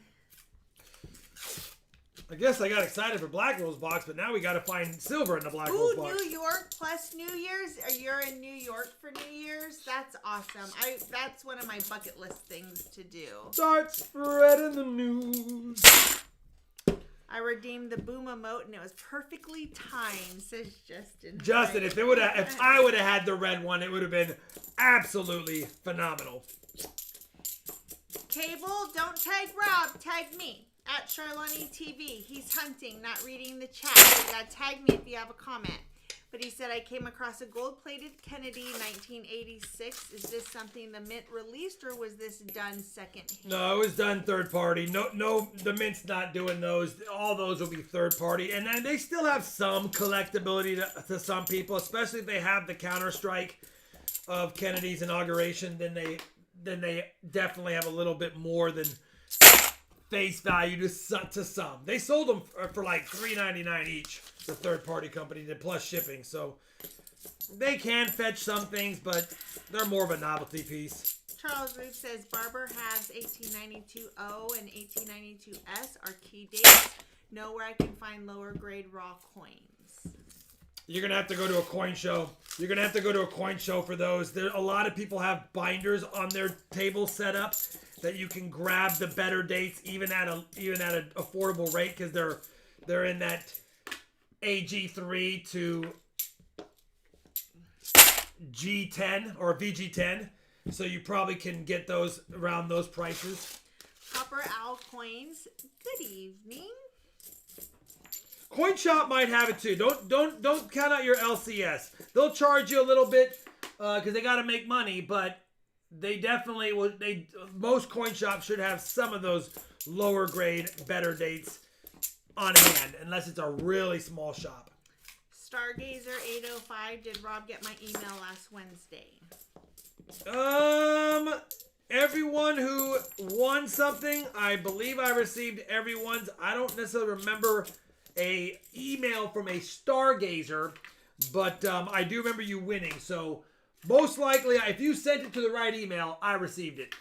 I guess I got excited for Black Rose box, but now we got to find silver in the Black Rose Ooh, box. New York plus New Year's. You're in New York for New Year's? That's awesome. That's one of my bucket list things to do. Start spreading the news. I redeemed the boom emote and it was perfectly timed, says Justin. Justin, if I would have had the red one, it would have been absolutely phenomenal. Cable, don't tag Rob, tag me at Charlani TV. He's hunting, not reading the chat. You gotta tag me if you have a comment. But he said, I came across a gold-plated Kennedy 1986. Is this something the Mint released, or was this done second-hand? No, it was done third party. No, the Mint's not doing those. All those will be third party. And then they still have some collectability to some people, especially if they have the Counter-Strike of Kennedy's inauguration. Then they definitely have a little bit more than face value to some. They sold them for like $3.99 each. The third-party company did, plus shipping. So they can fetch some things, but they're more of a novelty piece. Charles Roof says Barber has 1892O and 1892S are key dates. Know where I can find lower grade raw coins. You're going to have to go to a coin show. You're going to have to go to a coin show for those. A lot of people have binders on their table set up that you can grab the better dates even at an affordable rate because they're in that AG3 to G10 or VG10. So you probably can get those around those prices. Copper Owl Coins. Good evening. Coin Shop might have it too. Don't count out your LCS. They'll charge you a little bit because they got to make money, but they definitely will. Most coin shops should have some of those lower grade, better dates on hand, unless it's a really small shop. Stargazer 805. Did Rob get my email last Wednesday? Everyone who won something, I believe I received everyone's. I don't necessarily remember a email from a Stargazer, but I do remember you winning. So most likely, if you sent it to the right email, I received it.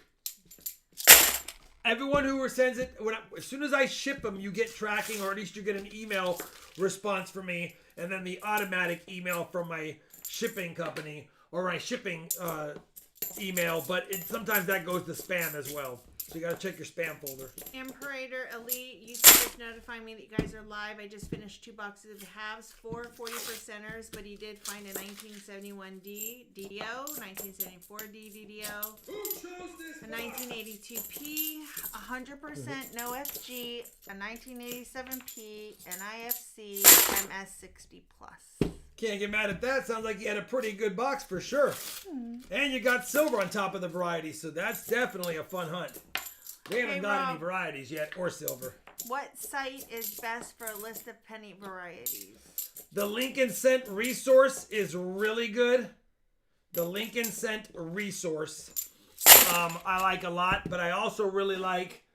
Everyone who sends it, as soon as I ship them, you get tracking, or at least you get an email response from me, and then the automatic email from my shipping company or my shipping email. But sometimes that goes to spam as well. So you got to check your spam folder. Imperator Elite, you just notifying me that you guys are live. I just finished 2 boxes of halves, 4 40%ers, but he did find a 1971D DDO, 1974D DDO, a 1982P, 100% no FG, a 1987P, an IFC, MS60 Plus. Can't get mad at that. Sounds like you had a pretty good box for sure. And you got silver on top of the variety, so that's definitely a fun hunt. We haven't got any varieties yet, or silver. What site is best for a list of penny varieties? The Lincoln Cent Resource is really good. The Lincoln Cent Resource I like a lot, but I also really like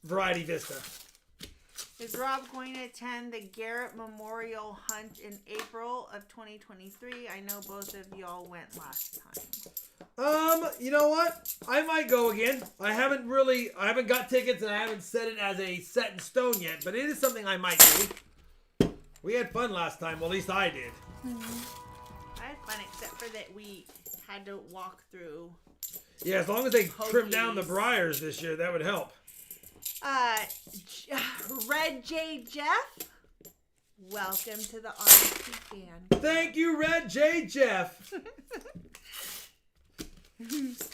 Variety Vista. Is Rob going to attend the Garrett Memorial Hunt in April of 2023? I know both of y'all went last time. You know what? I might go again. I haven't got tickets and I haven't set it as a set in stone yet, but it is something I might do. We had fun last time, well, at least I did. I had fun except for that we had to walk through. Yeah, as long as they trim down the briars this year, that would help. Red J Jeff, welcome to the RT fan. Thank you, Red J Jeff.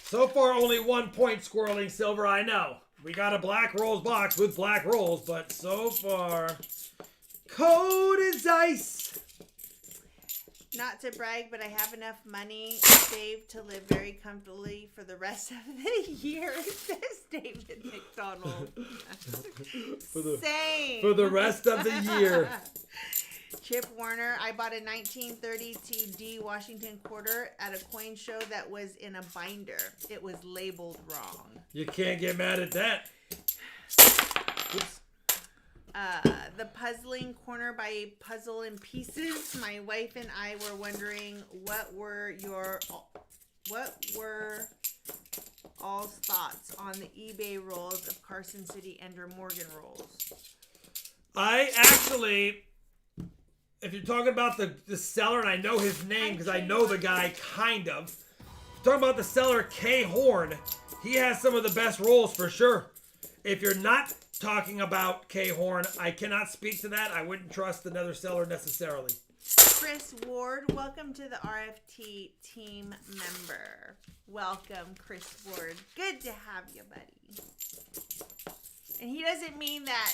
So far, only 1 point squirreling silver, I know. We got a black rolls box with black rolls, but so far, cold as ice. Not to brag, but I have enough money saved to live very comfortably for the rest of the year, says David McDonald. Same. For the rest of the year. Chip Warner, I bought a 1932D Washington quarter at a coin show that was in a binder. It was labeled wrong. You can't get mad at that. Oops. The Puzzling Corner by Puzzle in Pieces. My wife and I were wondering what were all's thoughts on the eBay rolls of Carson City Ender Morgan rolls. I actually, if you're talking about the seller, and I know his name because I know the guy kind of. Talking about the seller K Horn, he has some of the best rolls for sure. If you're not talking about K Horn, I cannot speak to that. I wouldn't trust another seller necessarily. Chris Ward, welcome to the RFT team member. Welcome, Chris Ward. Good to have you, buddy. And he doesn't mean that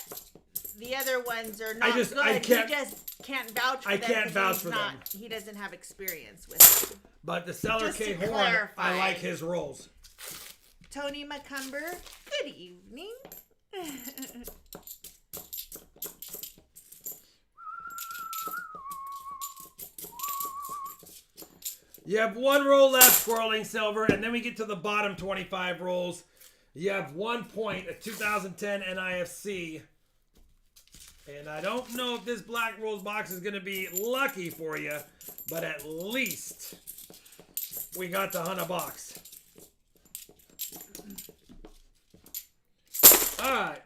the other ones are not good. He just can't vouch for them. I can't vouch for them. He doesn't have experience with them. But the seller Just K to Horn, clarify. I like his rolls. Tony McCumber, good evening. You have one roll left, Squirreling Silver, and then we get to the bottom 25 rolls. You have 1 point, a 2010 NIFC. And I don't know if this black rolls box is going to be lucky for you, but at least we got the Hunter box. All right.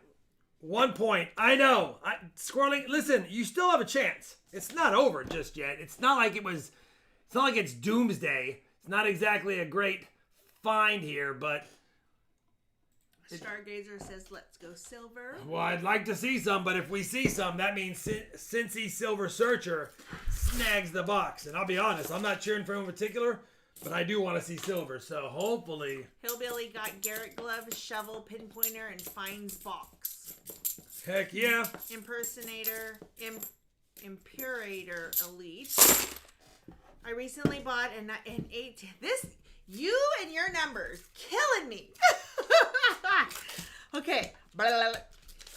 1 point. I know. Squirreling, listen, you still have a chance. It's not over just yet. It's not like it's not like it's doomsday. It's not exactly a great find here, but Stargazer says, let's go silver. well, I'd like to see some, but if we see some, that means Cincy Silver Searcher snags the box. And I'll be honest, I'm not cheering for him in particular, but I do want to see silver. So hopefully. Hillbilly got Garrett Glove, shovel, pinpointer, and finds box. Heck yeah. Impersonator, Imperator Elite. I recently bought an 8. This, you and your numbers, killing me. Okay.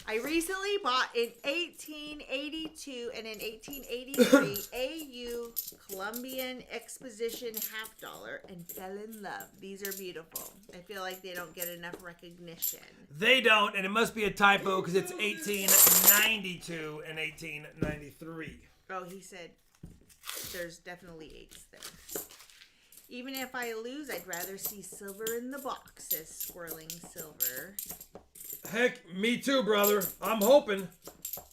I recently bought in 1882 and in 1883 AU Columbian Exposition $50 and fell in love. These are beautiful. I feel like they don't get enough recognition. They don't, and it must be a typo because it's 1892 and 1893. Oh, he said there's definitely 8s there. Even if I lose, I'd rather see silver in the box, says Swirling Silver. Heck, me too, brother. I'm hoping.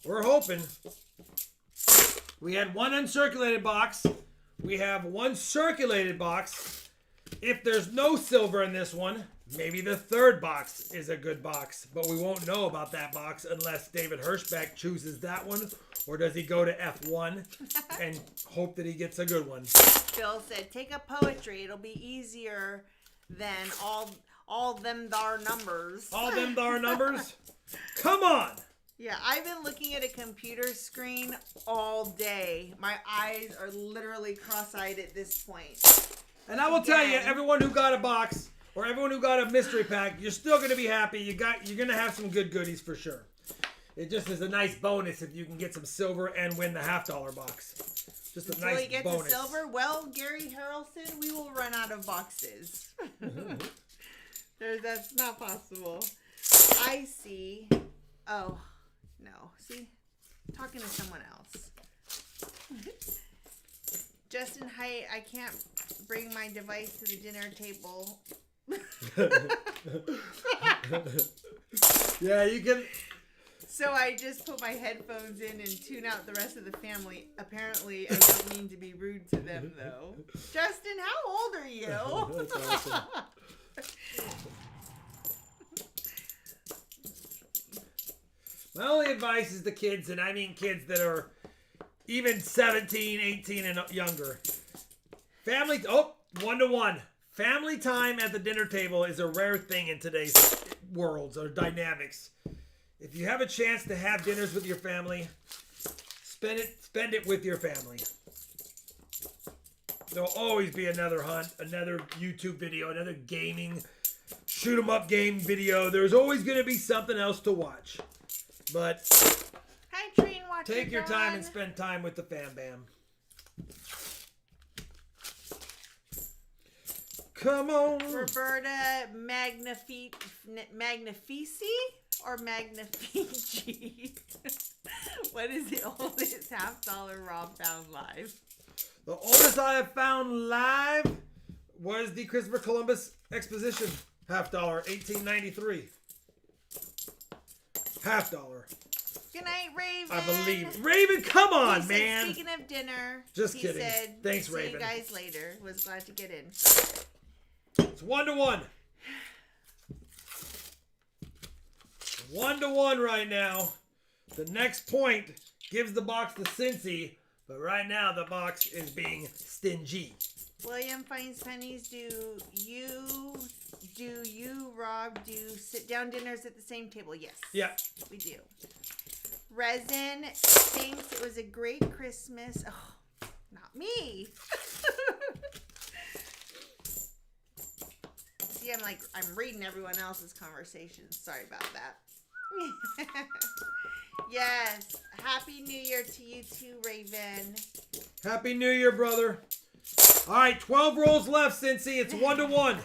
We're hoping. We had one uncirculated box. We have one circulated box. If there's no silver in this one, maybe the third box is a good box. But we won't know about that box unless David Hirschbeck chooses that one. Or does he go to F1 and hope that he gets a good one? Phil said, take up poetry. It'll be easier than all them thar numbers. All them thar numbers? Come on! Yeah, I've been looking at a computer screen all day. My eyes are literally cross-eyed at this point. And I will tell you, everyone who got a box or everyone who got a mystery pack, you're still going to be happy. You're going to have some good goodies for sure. It just is a nice bonus if you can get some silver and win the $50 box. Just a Until nice you get bonus. to silver, well, Gary Harrelson, we will run out of boxes. That's not possible. I see. Oh, no. See? Talking to someone else. Justin, hi, I can't bring my device to the dinner table. Yeah, you can. So I just put my headphones in and tune out the rest of the family. Apparently, I don't mean to be rude to them, though. Justin, how old are you? That's awesome. My only advice is the kids, and I mean kids that are even 17, 18, and younger. Family, 1-to-1. Family time at the dinner table is a rare thing in today's worlds or dynamics. If you have a chance to have dinners with your family, spend it with your family. There'll always be another hunt, another YouTube video, another gaming, shoot 'em up game video. There's always going to be something else to watch. But Hi, Train Watcher. take your time and spend time with the fam bam. Come on. Roberta Magnifici or Magnifici? What is the oldest $50 Rob found live? The oldest I have found live was the Christopher Columbus Exposition $50, 1893. $50. Good night, Raven. I believe. Raven, come on, He said, man. speaking of dinner, Just he kidding. Said, Thanks, see Raven. you guys later. Was glad to get in. It's 1-to-1. 1-to-1 right now. The next point gives the box to Cincy, but right now the box is being stingy. William finds pennies. Do you, Rob, do sit-down dinners at the same table? Yes. Yeah. We do. Resin thinks it was a great Christmas. Oh, not me. See, I'm reading everyone else's conversations. Sorry about that. Yes. Happy New Year to you too, Raven. Happy New Year, brother. All right, 12 rolls left, Cincy. It's 1-to-1.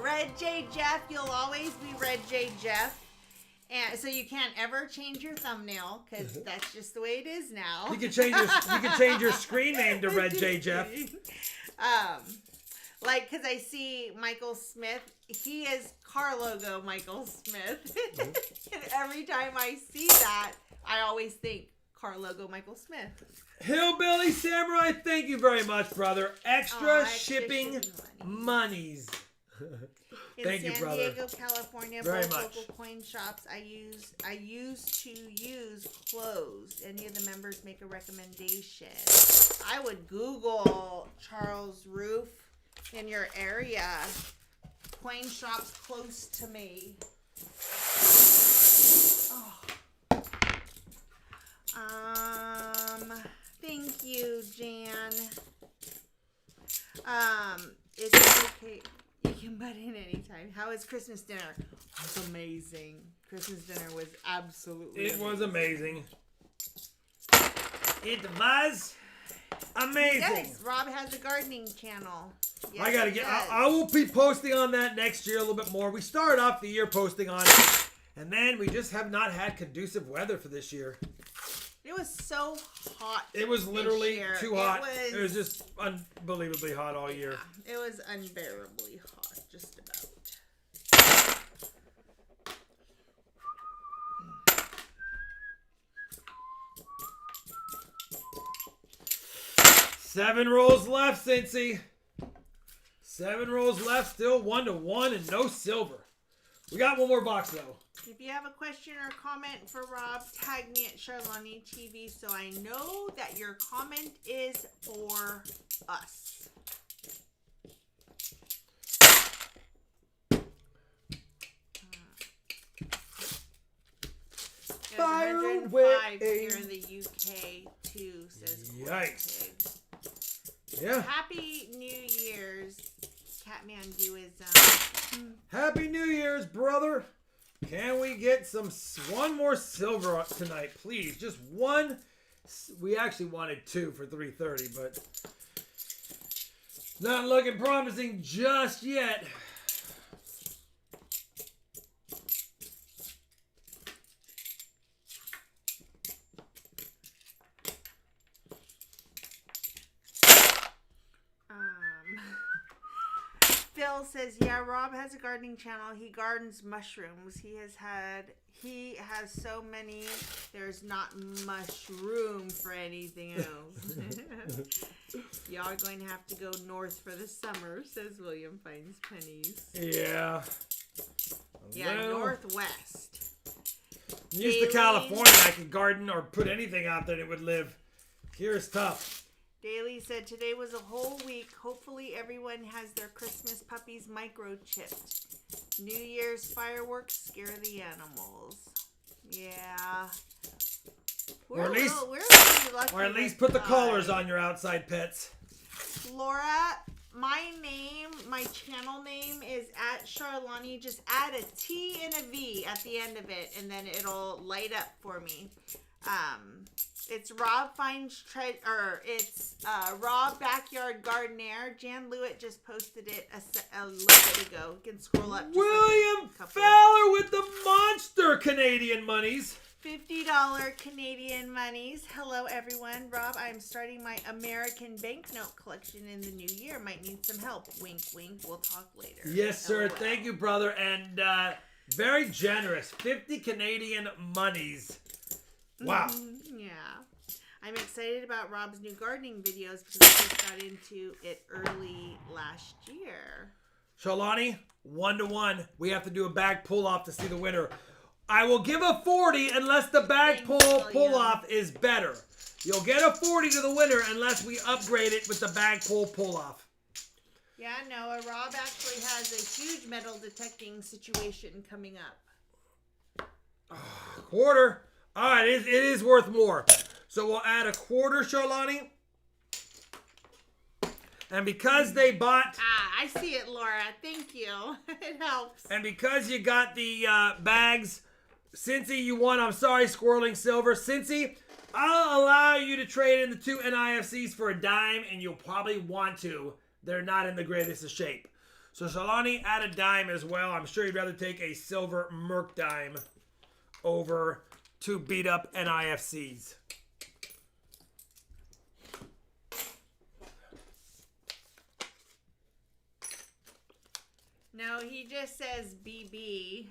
Red J Jeff, you'll always be Red J Jeff. And so you can't ever change your thumbnail because that's just the way it is now. You can change your screen name to Red J Jeff. Like, because I see Michael Smith. He is car logo Michael Smith. And every time I see that, I always think car logo Michael Smith. Hillbilly Samurai, thank you very much, brother. Extra shipping monies. In Thank you, San brother. Diego, California, Very both much. local coin shops. I used to use closed. Any of the members make a recommendation? I would Google Charles Roof in your area. Coin shops close to me. Thank you, Jan. It's okay. You can butt in anytime. How was Christmas dinner? It was amazing. Christmas dinner was absolutely It was amazing. It was amazing. Yes, Rob has a gardening channel. Yes, I gotta he get. does. I will be posting on that next year a little bit more. We started off the year posting on it, and then we just have not had conducive weather for this year. It was so hot. It was literally this year. too hot. It was just unbelievably hot all year. It was unbearably hot, just about. 7 rolls left, Cincy. 7 rolls left, still 1-1 and no silver. We got one more box though. If you have a question or comment for Rob, tag me at Charlani TV so I know that your comment is for us. There's Fire 105 away. here in the UK too, says Yikes. Pig. Yeah. Happy New Year's, Catmanduism. Happy New Year's, brother. Can we get one more silver tonight, please? Just one. We actually wanted 2 for 330, but not looking promising just yet. Phil says, yeah, Rob has a gardening channel. He gardens mushrooms. He has so many, there's not much room for anything else. Y'all are going to have to go north for the summer, says William Finds Pennies. Yeah. Yeah, Well, northwest. used to California, I could garden or put anything out there and it would live. Here it's tough. Daly said, today was a whole week. Hopefully everyone has their Christmas puppies microchipped. New Year's fireworks scare the animals. Yeah. Or at least- we're really lucky Or at least with put the that. collars on your outside pets. Laura, my channel name is at Charlani. Just add a T and a V at the end of it, and then it'll light up for me. It's RobFindsTreasure, or it's Raw Backyard Gardener. Jan Lewitt just posted it a little bit ago. You can scroll up. Just William like a couple. Fowler with the monster Canadian monies. $50 Canadian monies. Hello, everyone. Rob, I'm starting my American banknote collection in the new year. Might need some help. Wink, wink. We'll talk later. Yes, sir. LOL. Thank you, brother. And very generous. 50 Canadian monies. Wow. Yeah. I'm excited about Rob's new gardening videos because I just got into it early last year. Shalani, 1-1. We have to do a bag pull off to see the winner. I will give a 40 unless the bag pull off is better. You'll get a 40 to the winner unless we upgrade it with the bag pull off. Yeah, Noah. Rob actually has a huge metal detecting situation coming up. Quarter. All right, it is worth more. So we'll add a quarter, Shalani. And because they bought... I see it, Laura. Thank you. It helps. And because you got the bags, Cincy, you won. I'm sorry, Squirreling Silver. Cincy, I'll allow you to trade in the 2 NIFCs for a dime, and you'll probably want to. They're not in the greatest of shape. So Shalani, add a dime as well. I'm sure you'd rather take a silver Merc dime over 2 beat up NIFCs. No, he just says BB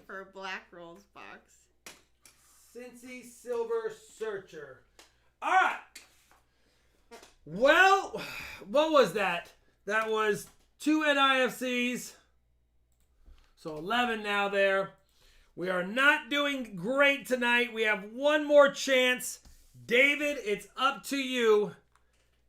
for Black Rolls box. Cincy Silver Searcher. All right. Well, what was that? That was 2 NIFCs. So 11 now there. We are not doing great tonight. We have one more chance. David, it's up to you.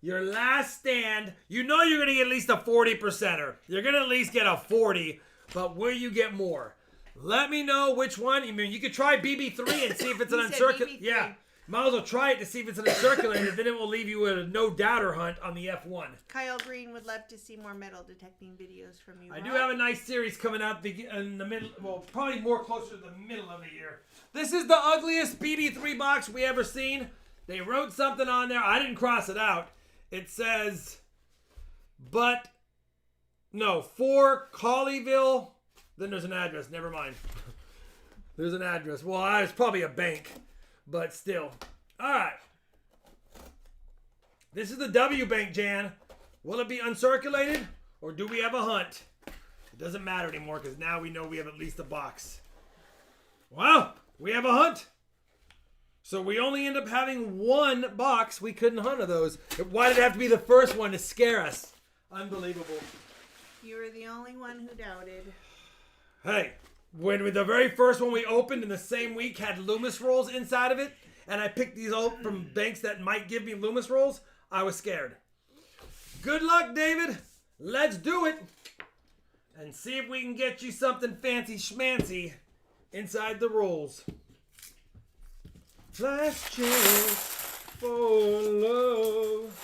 Your last stand. You know you're going to get at least a 40%er. You're going to at least get a 40, but will you get more? Let me know which one. I mean, you could try BB3 and see if it's an uncirculated. Yeah. Might as well try it to see if it's an uncirculated. Then it will leave you with a no doubter hunt on the F1. Kyle Green would love to see more metal detecting videos from you. I do have a nice series coming out in the middle. Well, probably more closer to the middle of the year. This is the ugliest BB3 box we ever seen. They wrote something on there. I didn't cross it out. It says, for Colleyville. Then there's an address. Never mind. There's an address. Well, it's probably a bank. But still. All right. This is the W Bank, Jan. Will it be uncirculated? Or do we have a hunt? It doesn't matter anymore because now we know we have at least a box. Well, we have a hunt. So we only end up having one box. We couldn't hunt of those. Why did it have to be the first one to scare us? Unbelievable. You were the only one who doubted. Hey, when the very first one we opened in the same week had Loomis rolls inside of it, and I picked these out from banks that might give me Loomis rolls, I was scared. Good luck, David. Let's do it. And see if we can get you something fancy schmancy inside the rolls. Last chance for love.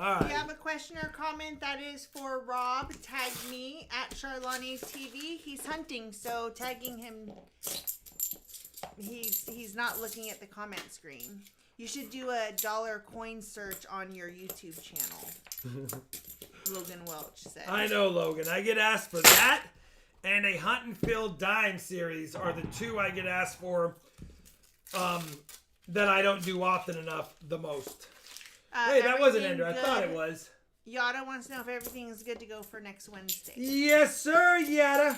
If you have a question or comment that is for Rob, tag me at Charlani TV. He's hunting, so tagging him, he's not looking at the comment screen. You should do a dollar coin search on your YouTube channel. Logan Welch said. I know, Logan. I get asked for that, and a Hunt and Fill Dime series are the two I get asked for that I don't do often enough the most. Hey, that wasn't Ender. I thought it was. Yada wants to know if everything is good to go for next Wednesday. Yes, sir, Yada.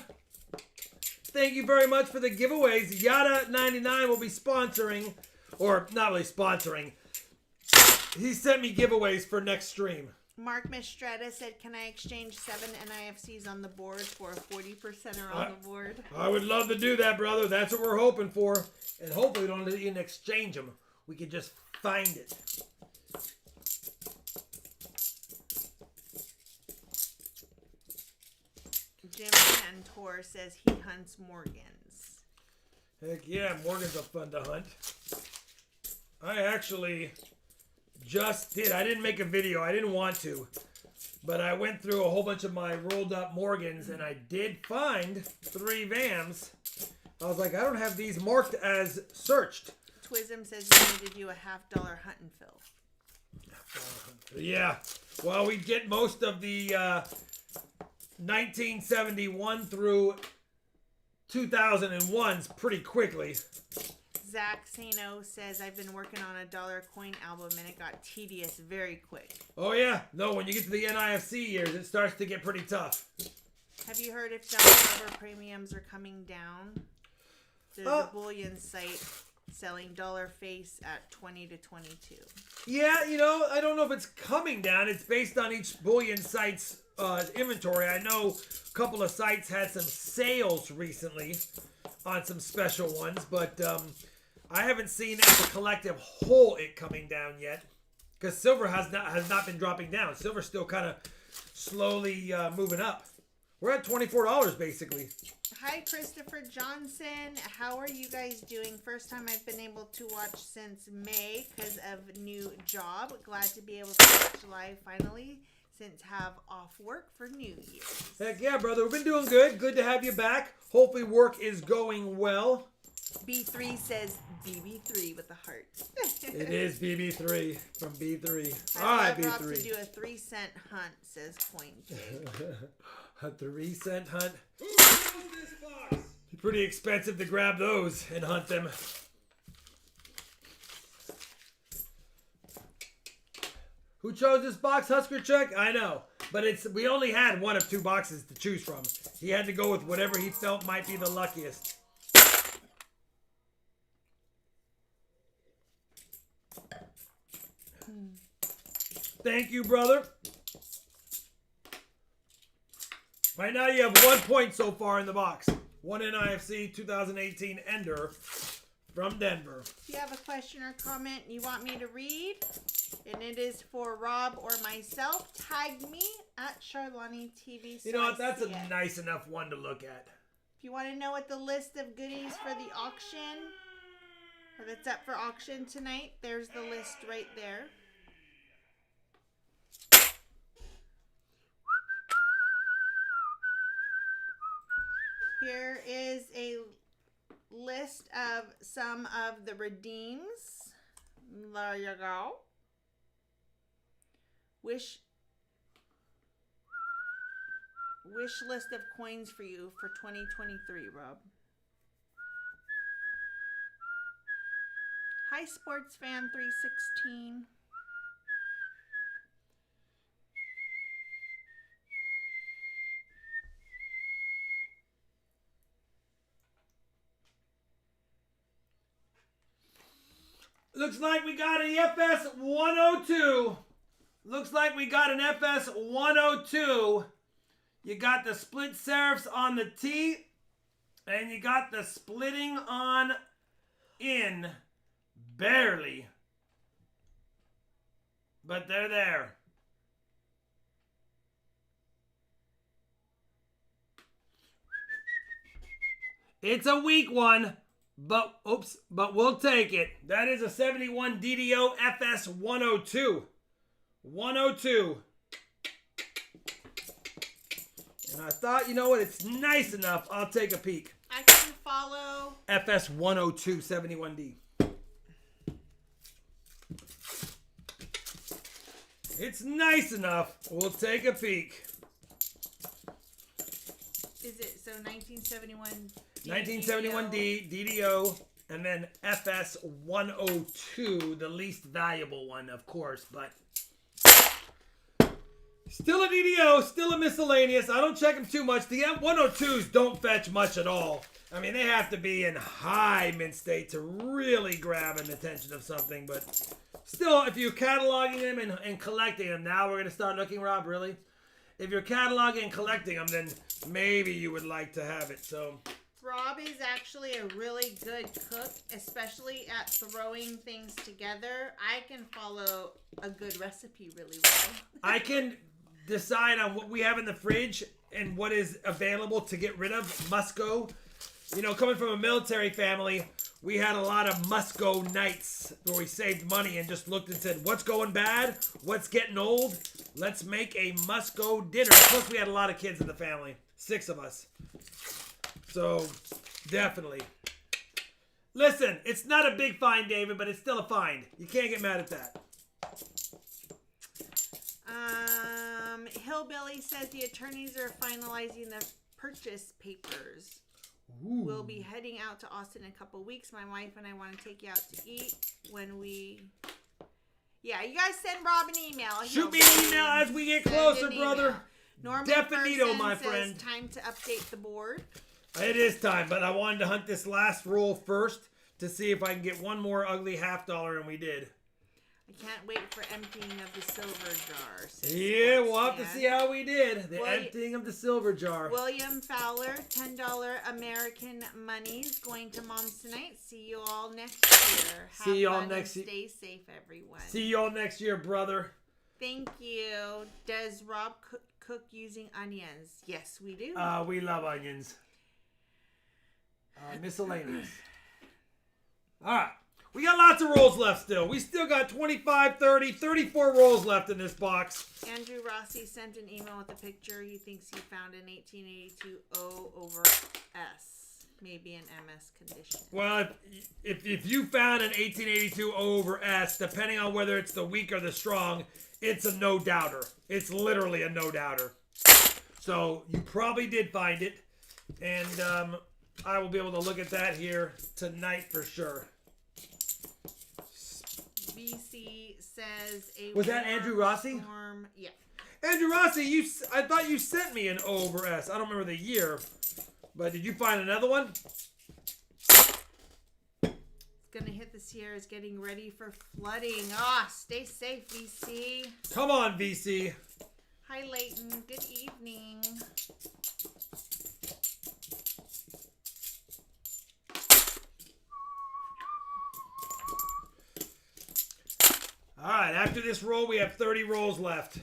Thank you very much for the giveaways. Yada99 will be sponsoring, or not really sponsoring. He sent me giveaways for next stream. Mark Mistretta said, can I exchange 7 NIFCs on the board for a 40%er on the board? I would love to do that, brother. That's what we're hoping for. And hopefully we don't even exchange them. We can just find it. Jim Cantor says he hunts Morgans. Heck yeah, Morgans are fun to hunt. I actually just did. I didn't make a video. I didn't want to. But I went through a whole bunch of my rolled up Morgans and I did find 3 VAMs. I was like, I don't have these marked as searched. Twism says you need to do a $50 hunt and fill. Yeah. Well, we get most of the 1971 through 2001s pretty quickly. Zach Sano says, I've been working on a dollar coin album and it got tedious very quick. Oh yeah, no, when you get to the NIFC years, it starts to get pretty tough. Have you heard if dollar rubber premiums are coming down? There's a bullion site selling dollar face at 20 to 22. Yeah, you know, I don't know if it's coming down. It's based on each bullion site's inventory. I know a couple of sites had some sales recently on some special ones, but I haven't seen as a collective whole it coming down yet, because silver has not been dropping down. Silver's still kind of slowly moving up. We're at $24 basically. Hi, Christopher Johnson. How are you guys doing? First time I've been able to watch since May because of new job. Glad to be able to watch live finally since have off work for New Year's. Heck yeah, brother. We've been doing good. Good to have you back. Hopefully work is going well. B3 says BB3 with a heart. It is BB3 from B3. All right, B3. B3. To do a 3-cent hunt, says Coin King. A 3-cent hunt. Who owns this box? Pretty expensive to grab those and hunt them. Who chose this box, Husker Chuck? I know. But we only had one of two boxes to choose from. He had to go with whatever he felt might be the luckiest. Thank you, brother. Right now you have 1 point so far in the box. One NIFC 2018 Ender from Denver. If you have a question or comment you want me to read, and it is for Rob or myself, tag me at Charlani TV. You know what? That's a nice enough one to look at. If you want to know what the list of goodies for the auction, or that's up for auction tonight, there's the list right there. Here is a list of some of the redeems. There you go. Wish list of coins for you for 2023, Rob. Hi, Sports Fan 316. Looks like we got an FS 102. Looks like we got an FS 102. You got the split serifs on the T, and you got the splitting on in. Barely. But they're there. It's a weak one. But we'll take it. That is a 71 DDO FS 102. 102. And I thought, you know what, it's nice enough. I'll take a peek. I can follow FS 102 71D. It's nice enough. We'll take a peek. Is it so 1971? 1971D, DDO, and then FS 102, the least valuable one, of course, but still a DDO, still a miscellaneous. I don't check them too much. The M102s don't fetch much at all. I mean, they have to be in high mint state to really grab an attention of something, but still, if you're cataloging them and collecting them, now we're going to start looking, Rob, really? If you're cataloging and collecting them, then maybe you would like to have it, so... Rob is actually a really good cook, especially at throwing things together. I can follow a good recipe really well. I can decide on what we have in the fridge and what is available to get rid of. Must-go. You know, coming from a military family, we had a lot of must-go nights where we saved money and just looked and said, what's going bad? What's getting old? Let's make a must-go dinner. Plus, we had a lot of kids in the family. 6 of us. So, definitely. Listen, it's not a big find, David, but it's still a find. You can't get mad at that. Hillbilly says the attorneys are finalizing the purchase papers. Ooh. We'll be heading out to Austin in a couple weeks. My wife and I want to take you out to eat when we... Yeah, you guys send Rob an email. Shoot me an email as we get closer, brother. Norman Definito, my says friend. Time to update the board. It is time, but I wanted to hunt this last roll first to see if I can get one more ugly $half, and we did. I can't wait for emptying of the silver jar. Yeah, we'll have to see how we did. The emptying of the silver jar. William Fowler, $10 American monies going to Moms Tonight. See you all next year. See you all next year. Stay safe, everyone. See you all next year, brother. Thank you. Does Rob cook using onions? Yes, we do. We love onions. Miscellaneous. All right. We got lots of rolls left still. We still got 25, 30, 34 rolls left in this box. Andrew Rossi sent an email with a picture. He thinks he found an 1882 O over S. Maybe an MS condition. Well, if you found an 1882 O over S, depending on whether it's the weak or the strong, it's a no-doubter. It's literally a no-doubter. So you probably did find it. And I will be able to look at that here tonight for sure. BC says a Was that warm Andrew Rossi? Storm. Yeah. Andrew Rossi, I thought you sent me an O over S. I don't remember the year, but did you find another one? It's gonna hit the Sierras, getting ready for flooding. Ah, stay safe, VC. Come on, VC. Hi, Leighton. Good evening. All right, after this roll, we have 30 rolls left.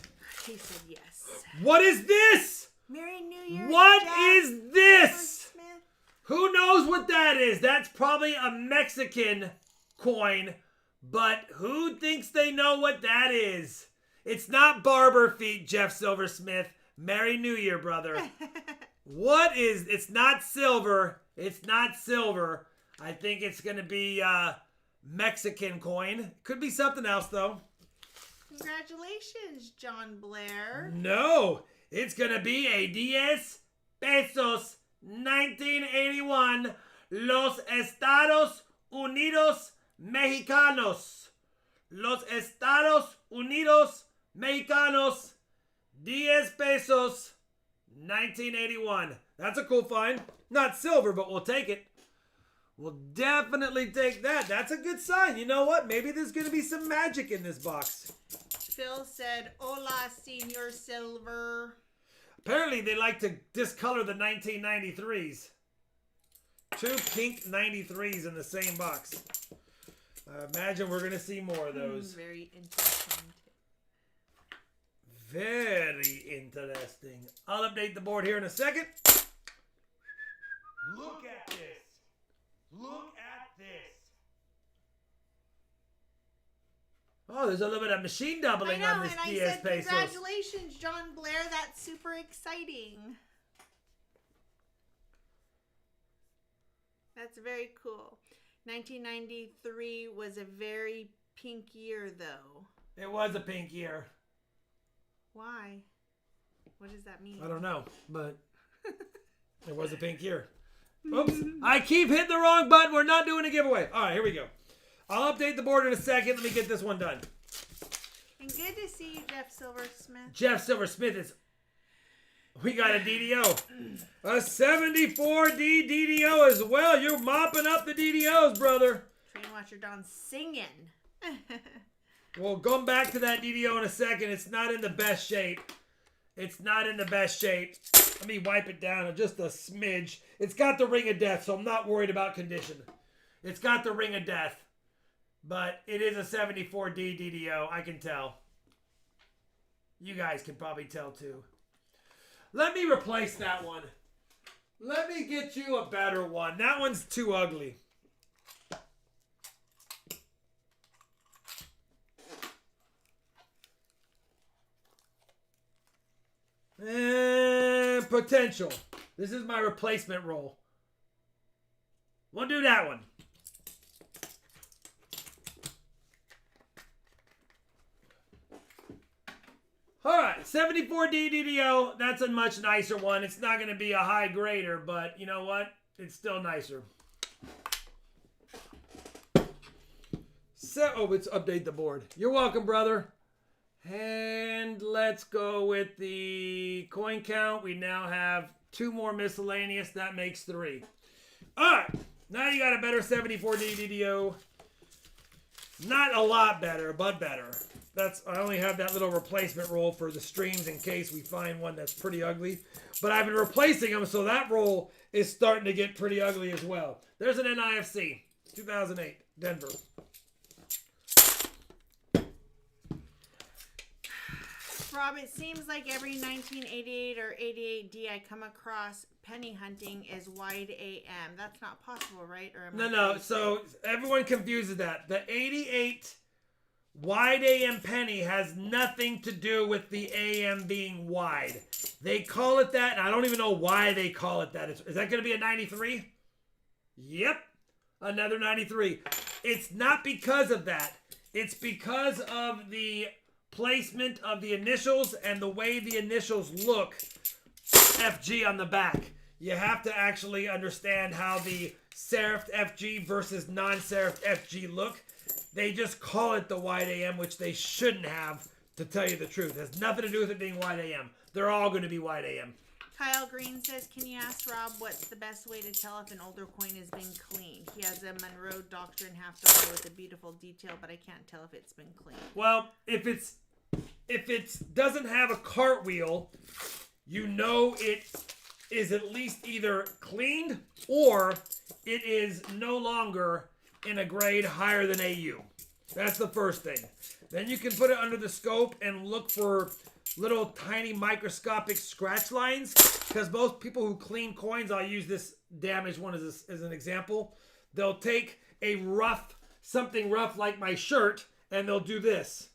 He said yes. What is this? Merry New Year. What Jeff is this? Smith. Who knows what that is? That's probably a Mexican coin, but who thinks they know what that is? It's not barber feet, Jeff Silversmith. Merry New Year, brother. What is, it's not silver. It's not silver. I think it's going to be Mexican coin. Could be something else, though. Congratulations, John Blair. No, it's going to be a 10 pesos 1981 Los Estados Unidos Mexicanos. Los Estados Unidos Mexicanos 10 pesos 1981. That's a cool find. Not silver, but we'll take it. We'll definitely take that. That's a good sign. You know what? Maybe there's going to be some magic in this box. Phil said, "Hola, Senor Silver." Apparently, they like to discolor the 1993s. 2 pink 93s in the same box. I imagine we're going to see more of those. Very interesting. Very interesting. I'll update the board here in a second. Look at this. Look at this. Oh, there's a little bit of machine I doubling know, on this and I 10 said, pesos. congratulations, John Blair. That's super exciting. That's very cool. 1993 was a very pink year, though. It was a pink year. Why? What does that mean? I don't know, but it was a pink year. Oops. I keep hitting the wrong button. We're not doing a giveaway. All right, here we go. I'll update the board in a second. Let me get this one done. And good to see you, Jeff Silversmith. Jeff Silversmith is... We got a DDO. A 74D DDO as well. You're mopping up the DDOs, brother. Train Watcher Don singing. We'll come back to that DDO in a second. It's not in the best shape. It's not in the best shape. Let me wipe it down just a smidge. It's got the ring of death, so I'm not worried about condition. It's got the ring of death. But it is a 74D DDO. I can tell. You guys can probably tell too. Let me replace that one. Let me get you a better one. That one's too ugly. Potential. This is my replacement roll. We'll do that one. Alright, 74D DDO. That's a much nicer one. It's not going to be a high grader, but you know what? It's still nicer. So, let's update the board. You're welcome, brother. And let's go with the coin count. We now have 2 more miscellaneous. That makes 3. Alright, now you got a better 74D DDO. Not a lot better, but better. I only have that little replacement roll for the streams in case we find one that's pretty ugly. But I've been replacing them, so that roll is starting to get pretty ugly as well. There's an NIFC, 2008, Denver. Rob, it seems like every 1988 or 88D I come across penny hunting is wide AM. That's not possible, right? Or No. So everyone confuses that. The 88 wide AM penny has nothing to do with the AM being wide. They call it that, and I don't even know why they call it that. Is that going to be a 93? Yep, another 93. It's not because of that. It's because of the placement of the initials and the way the initials look. FG on the back. you have to actually understand how the serifed FG versus non-serifed FG look. They just call it the wide AM, which they shouldn't have, to tell you the truth. It has nothing to do with it being wide AM. They're all going to be wide AM. Kyle Green says, can you ask Rob what's the best way to tell if an older coin has been cleaned? He has a Monroe Doctrine $half with a beautiful detail, but I can't tell if it's been cleaned. Well, if it doesn't have a cartwheel, you know it is at least either cleaned or it is no longer in a grade higher than AU. That's the first thing. Then you can put it under the scope and look for little tiny microscopic scratch lines, because most people who clean coins, I'll use this damaged one as an example, they'll take something rough like my shirt, and they'll do this.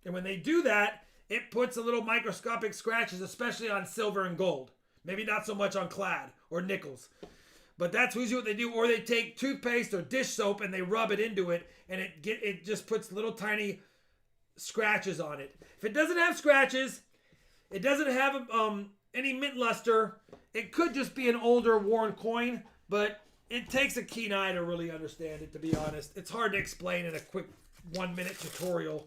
And when they do that, it puts a little microscopic scratches, especially on silver and gold. Maybe not so much on clad or nickels. But that's usually what they do. Or they take toothpaste or dish soap and they rub it into it, and it just puts little tiny scratches on it. If it doesn't have scratches, it doesn't have any mint luster, it could just be an older worn coin, but it takes a keen eye to really understand it, to be honest. It's hard to explain in a quick 1-minute tutorial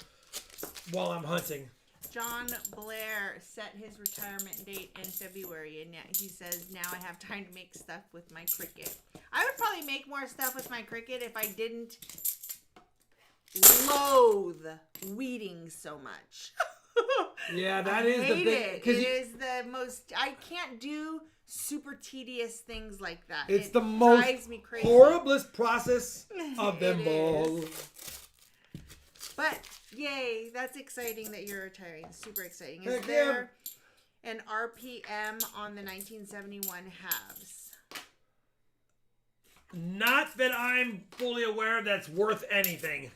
while I'm hunting. John Blair set his retirement date in February, and he says, now I have time to make stuff with my Cricut. I would probably make more stuff with my Cricut if I didn't loathe weeding so much. Yeah, that I is the hate big. it. It is the most. I can't do super tedious things like that. It's it the most drives me crazy. horriblest process of them It all. is. But yay, that's exciting that you're retiring. Super exciting. Is Heck there an RPM on the 1971 halves? Not that I'm fully aware that's worth anything.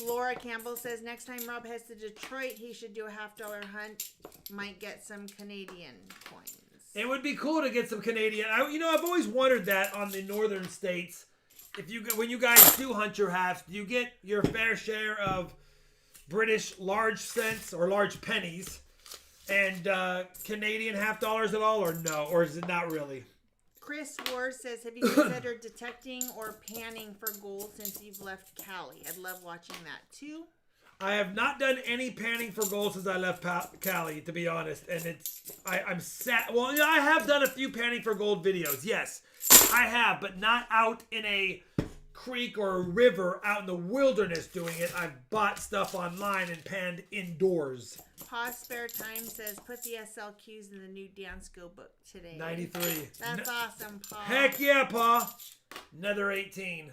Laura Campbell says, next time Rob heads to Detroit, he should do a $50 hunt. Might get some Canadian coins. It would be cool to get some Canadian. I've always wondered that on the northern states. When you guys do hunt your halves, do you get your fair share of British large cents or large pennies and Canadian $50 at all, or no? Or is it not really? Chris Ward says, have you considered detecting or panning for gold since you've left Cali? I'd love watching that too. I have not done any panning for gold since I left Cali, to be honest. And I'm sad. Well, yeah, I have done a few panning for gold videos. Yes, I have, but not out in a creek or a river out in the wilderness doing it. I've bought stuff online and panned indoors. Pa Spare Time says, put the SLQs in the new Dansko book today. 93. That's awesome, Pa. Heck yeah, Pa. Another 18.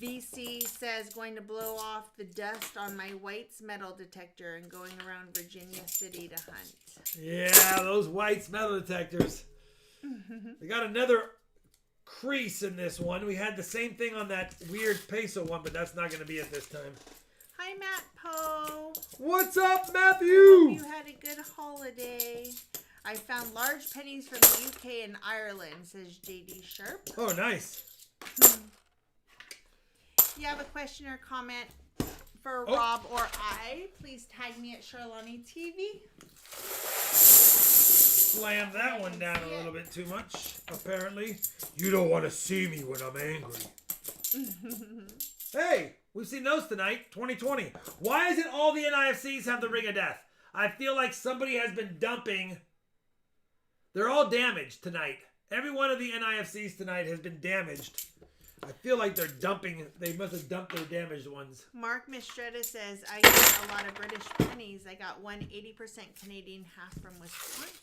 VC says, going to blow off the dust on my White's metal detector and going around Virginia City to hunt. Yeah, those White's metal detectors. They got another crease in this one. We had the same thing on that weird peso one, but that's not going to be it this time. Hi, Matt Poe. What's up, Matthew? Hope you had a good holiday. I found large pennies from the UK and Ireland, says JD Sharp. Oh, nice. If you have a question or comment for Rob or I, please tag me at Charlani TV. Slammed that one down a little bit too much, apparently. You don't want to see me when I'm angry. Hey, we've seen those tonight, 2020. Why isn't all the NIFCs have the Ring of Death? I feel like somebody has been dumping. They're all damaged tonight. Every one of the NIFCs tonight has been damaged. I feel like they're dumping. They must have dumped their damaged ones. Mark Mistretta says, I got a lot of British pennies. I got one 80% Canadian, half from Wisconsin.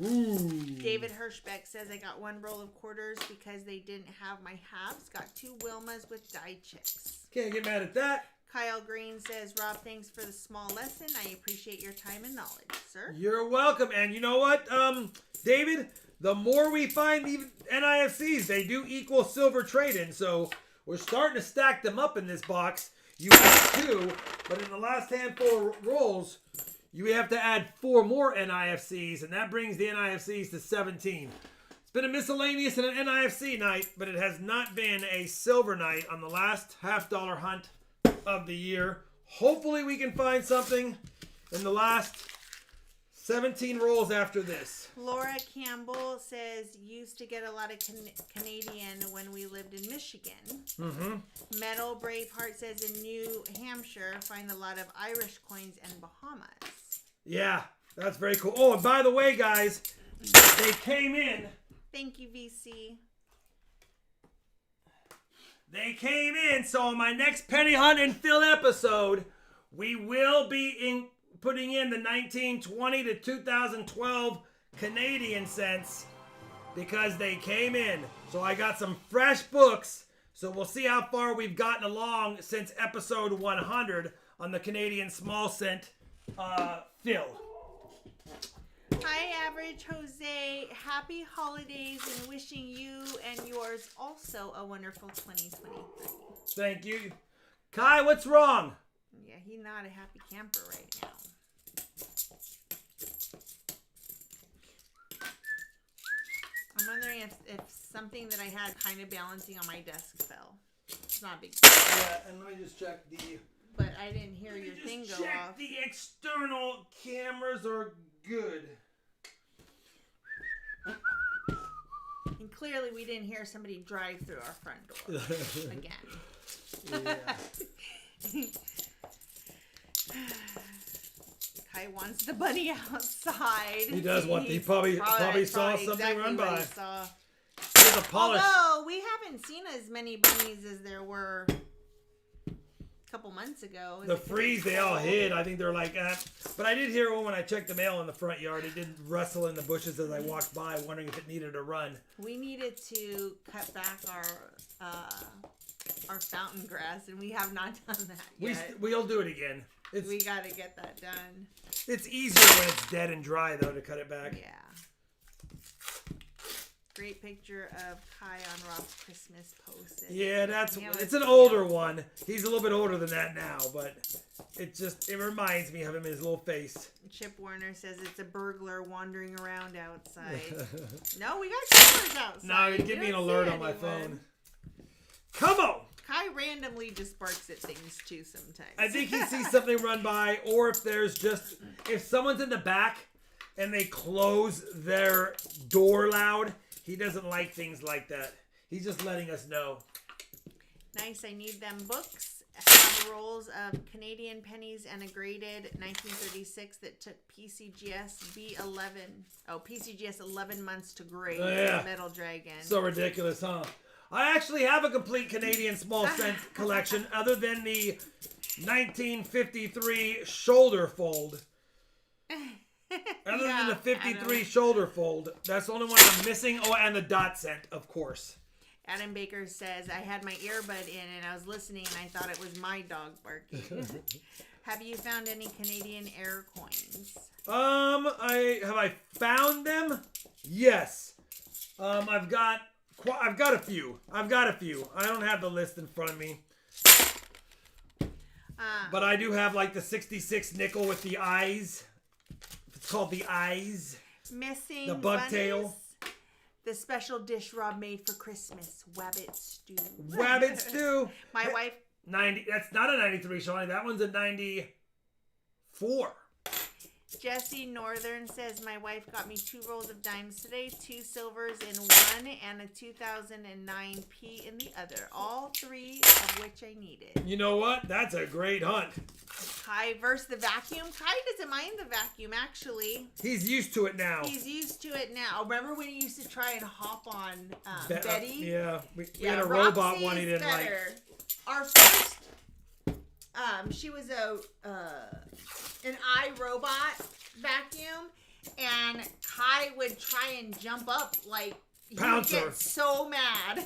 Ooh. David Hirschbeck says, I got one roll of quarters because they didn't have my halves. Got 2 Wilmas with die chicks. Can't get mad at that. Kyle Green says, Rob, thanks for the small lesson. I appreciate your time and knowledge, sir. You're welcome. And you know what, David? The more we find even NIFCs, they do equal silver trade-in. So we're starting to stack them up in this box. You have 2, but in the last handful of rolls, you have to add 4 more NIFCs, and that brings the NIFCs to 17. It's been a miscellaneous and an NIFC night, but it has not been a silver night on the last $50 hunt of the year. Hopefully we can find something in the last 17 rolls after this. Laura Campbell says, used to get a lot of Canadian when we lived in Michigan. Mm-hmm. Metal Braveheart says, in New Hampshire, find a lot of Irish coins and Bahamas. Yeah, that's very cool. Oh, and by the way, guys, they came in. Thank you, VC. They came in, so on my next Penny Hunt and Phil episode, we will be putting in the 1920 to 2012 Canadian cents because they came in. So I got some fresh books, so we'll see how far we've gotten along since episode 100 on the Canadian small cent Phil. Hi, Average Jose. Happy holidays and wishing you and yours also a wonderful 2023. Thank you. Kai, what's wrong? Yeah, he's not a happy camper right now. I'm wondering if something that I had kind of balancing on my desk fell. It's not a big deal. Yeah, and let me just check the... But I didn't hear your thing go check off. the external cameras are good. And clearly we didn't hear somebody drive through our front door again. Kai wants the bunny outside. He does want. He probably saw something exactly run what by. he saw. Here's a polish. Although we haven't seen as many bunnies as there were a couple months ago. The freeze, they all hid. I think they're like, But I did hear one when I checked the mail in the front yard. It did rustle in the bushes as I walked by, wondering if it needed a run. We needed to cut back our fountain grass, and we have not done that yet. We'll do it again. We got to get that done. It's easier when it's dead and dry, though, to cut it back. Yeah. Great picture of Kai on Rob's Christmas post. Yeah, it's an older one. He's a little bit older than that now, but it reminds me of him in his little face. Chip Warner says it's a burglar wandering around outside. No, we got cameras outside. No, give me an alert on my phone. Come on! Kai randomly just barks at things too sometimes. I think he sees something run by, or if someone's in the back and they close their door loud, he doesn't like things like that. He's just letting us know. Nice, I need them books. Have rolls of Canadian pennies and a graded 1936 that took PCGS B11. Oh, PCGS 11 months to grade. Oh, yeah. Metal Dragon. So ridiculous, huh? I actually have a complete Canadian small cent collection other than the 1953 shoulder fold. Other than the 53 shoulder fold. That's the only one I'm missing. Oh, and the dot cent, of course. Adam Baker says, I had my earbud in and I was listening and I thought it was my dog barking. Have you found any Canadian air coins? I found them? Yes. I've got a few. I don't have the list in front of me. But I do have like the 66 nickel with the eyes. It's called the eyes. Missing the bugtail. The special dish Rob made for Christmas, Wabbit stew. Wabbit stew. My wife. 90. That's not a 93, Shawnee. That one's a 94. Jesse Northern says, my wife got me 2 rolls of dimes today, 2 silvers in one, and a 2009 P in the other. All 3 of which I needed. You know what? That's a great hunt. Kai versus the vacuum. Kai doesn't mind the vacuum, actually. He's used to it now. He's used to it now. Remember when he used to try and hop on Betty? Yeah. We had a robot one he didn't like. Our first, she was an iRobot vacuum, and Kai would try and jump up like he would get so mad.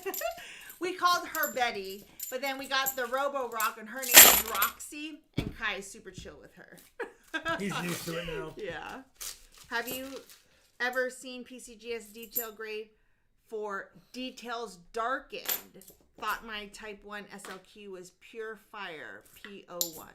We called her Betty, but then we got the Robo-Rock, and her name is Roxy, and Kai is super chill with her. He's used to it now. Yeah. Have you ever seen PCGS detail grade for details darkened? Thought my Type 1 SLQ was pure fire, P01.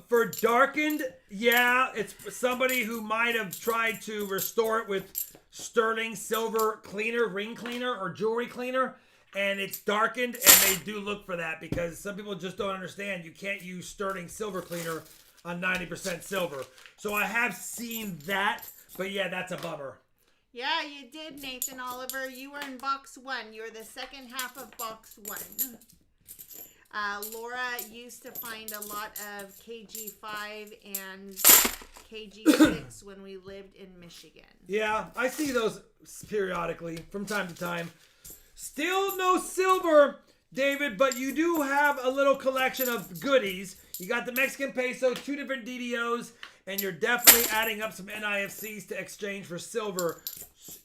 For darkened, yeah, it's somebody who might have tried to restore it with sterling silver cleaner, ring cleaner, or jewelry cleaner, and it's darkened, and they do look for that because some people just don't understand. You can't use sterling silver cleaner on 90% silver. So I have seen that, but yeah, that's a bummer. Yeah, you did, Nathan Oliver. You were in box 1. You were the second half of box 1. Laura used to find a lot of KG5 and KG6 when we lived in Michigan. Yeah, I see those periodically from time to time. Still no silver, David, but you do have a little collection of goodies. You got the Mexican peso, 2 different DDOs, and you're definitely adding up some NIFCs to exchange for silver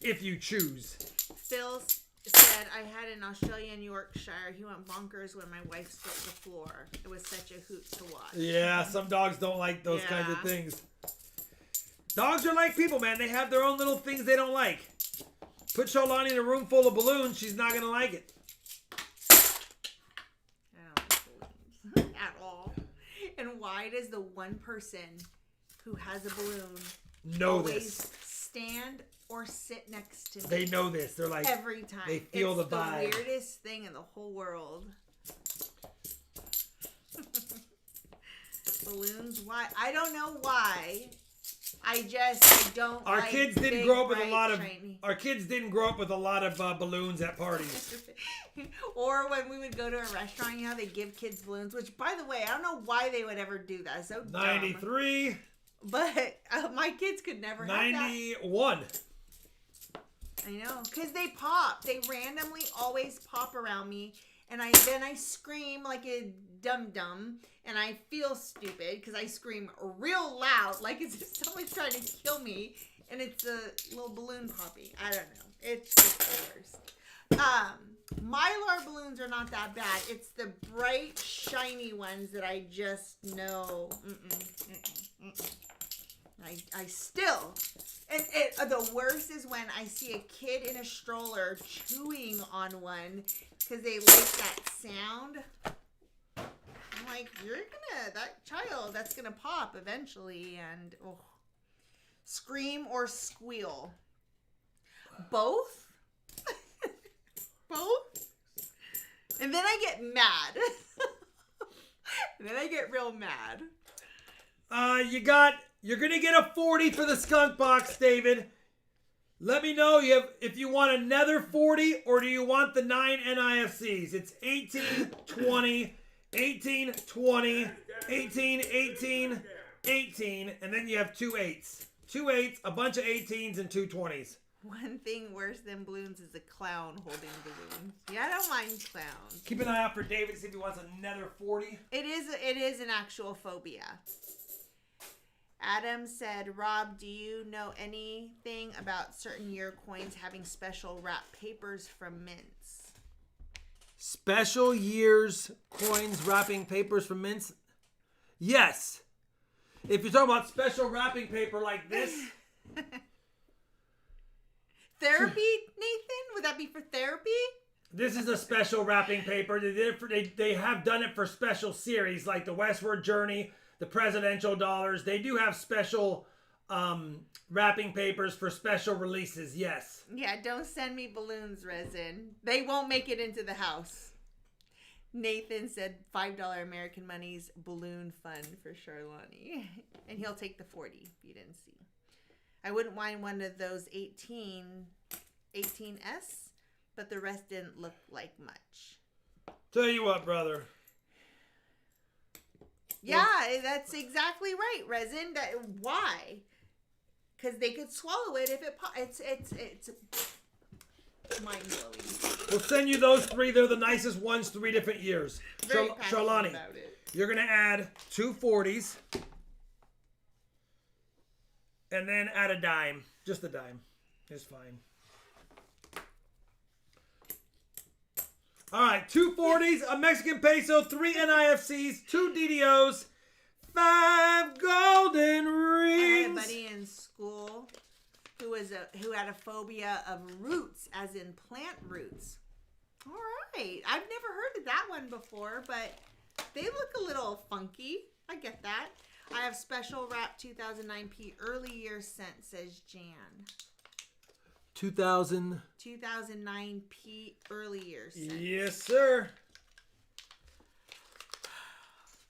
if you choose. Phil said, I had an Australian Yorkshire. He went bonkers when my wife stripped the floor. It was such a hoot to watch. Yeah, some dogs don't like those kinds of things. Dogs are like people, man. They have their own little things they don't like. Put Sholani in a room full of balloons, she's not going to like it. I don't like balloons at all. And why does the one person who has a balloon always stand or sit next to me? They know this. They're like, every time. They feel the vibe. It's the weirdest thing in the whole world. Balloons, why? I don't know why. I don't Our like kids didn't big, grow up with a bright, lot of shiny. Our kids didn't grow up with a lot of balloons at parties. Or when we would go to a restaurant, you know, they give kids balloons, which, by the way, I don't know why they would ever do that. It's so dumb. 93. But my kids could never have 91. that. I know, because they pop. They randomly always pop around me. And then I scream like a dum-dum. And I feel stupid because I scream real loud, like as if someone's trying to kill me. And it's a little balloon popping. I don't know. It's just the worst. Mylar balloons are not that bad. It's the bright, shiny ones that I just know. I still... And the worst is when I see a kid in a stroller chewing on one because they like that sound. I'm like, that child, that's gonna pop eventually, and scream or squeal. Both? Both? And then I get mad. And then I get real mad. You're gonna get a 40 for the skunk box, David. Let me know if you want another 40 or do you want the 9 NIFCs. It's 18, 20, 18, 20, 18, 18, 18, and then you have 2 8s. 2 8s, a bunch of 18s, and 2 20s. One thing worse than balloons is a clown holding balloons. Yeah, I don't mind clowns. Keep an eye out for David to see if he wants another 40. It is an actual phobia. Adam said, Rob, do you know anything about certain year coins having special wrap papers from mints? Special years coins wrapping papers from mints? Yes. If you're talking about special wrapping paper like this. Therapy, Nathan? Would that be for therapy? This is a special wrapping paper. They have done it for special series like the Westward Journey, the presidential dollars. They do have special wrapping papers for special releases, yes. Yeah, don't send me balloons, Resin. They won't make it into the house. Nathan said $5 American money's balloon fund for Charlani. And he'll take the 40 if you didn't see. I wouldn't mind one of those 18S, but the rest didn't look like much. Tell you what, brother. Yeah, that's exactly right, Resin. Why? Because they could swallow it if it it's mind blowing. We'll send you those 3. They're the nicest ones, 3 different years. Very passionate Charlani, about it. you're gonna add 2 40s, and then add a dime. Just a dime. It's fine. All right, 2 40s, a Mexican peso, 3 NIFCs, 2 DDOs, 5 golden rings. I had a buddy in school who had a phobia of roots, as in plant roots. All right, I've never heard of that one before, but they look a little funky. I get that. I have special wrap 2009P early year scent, says Jan. 2009P early year scent. Yes, sir.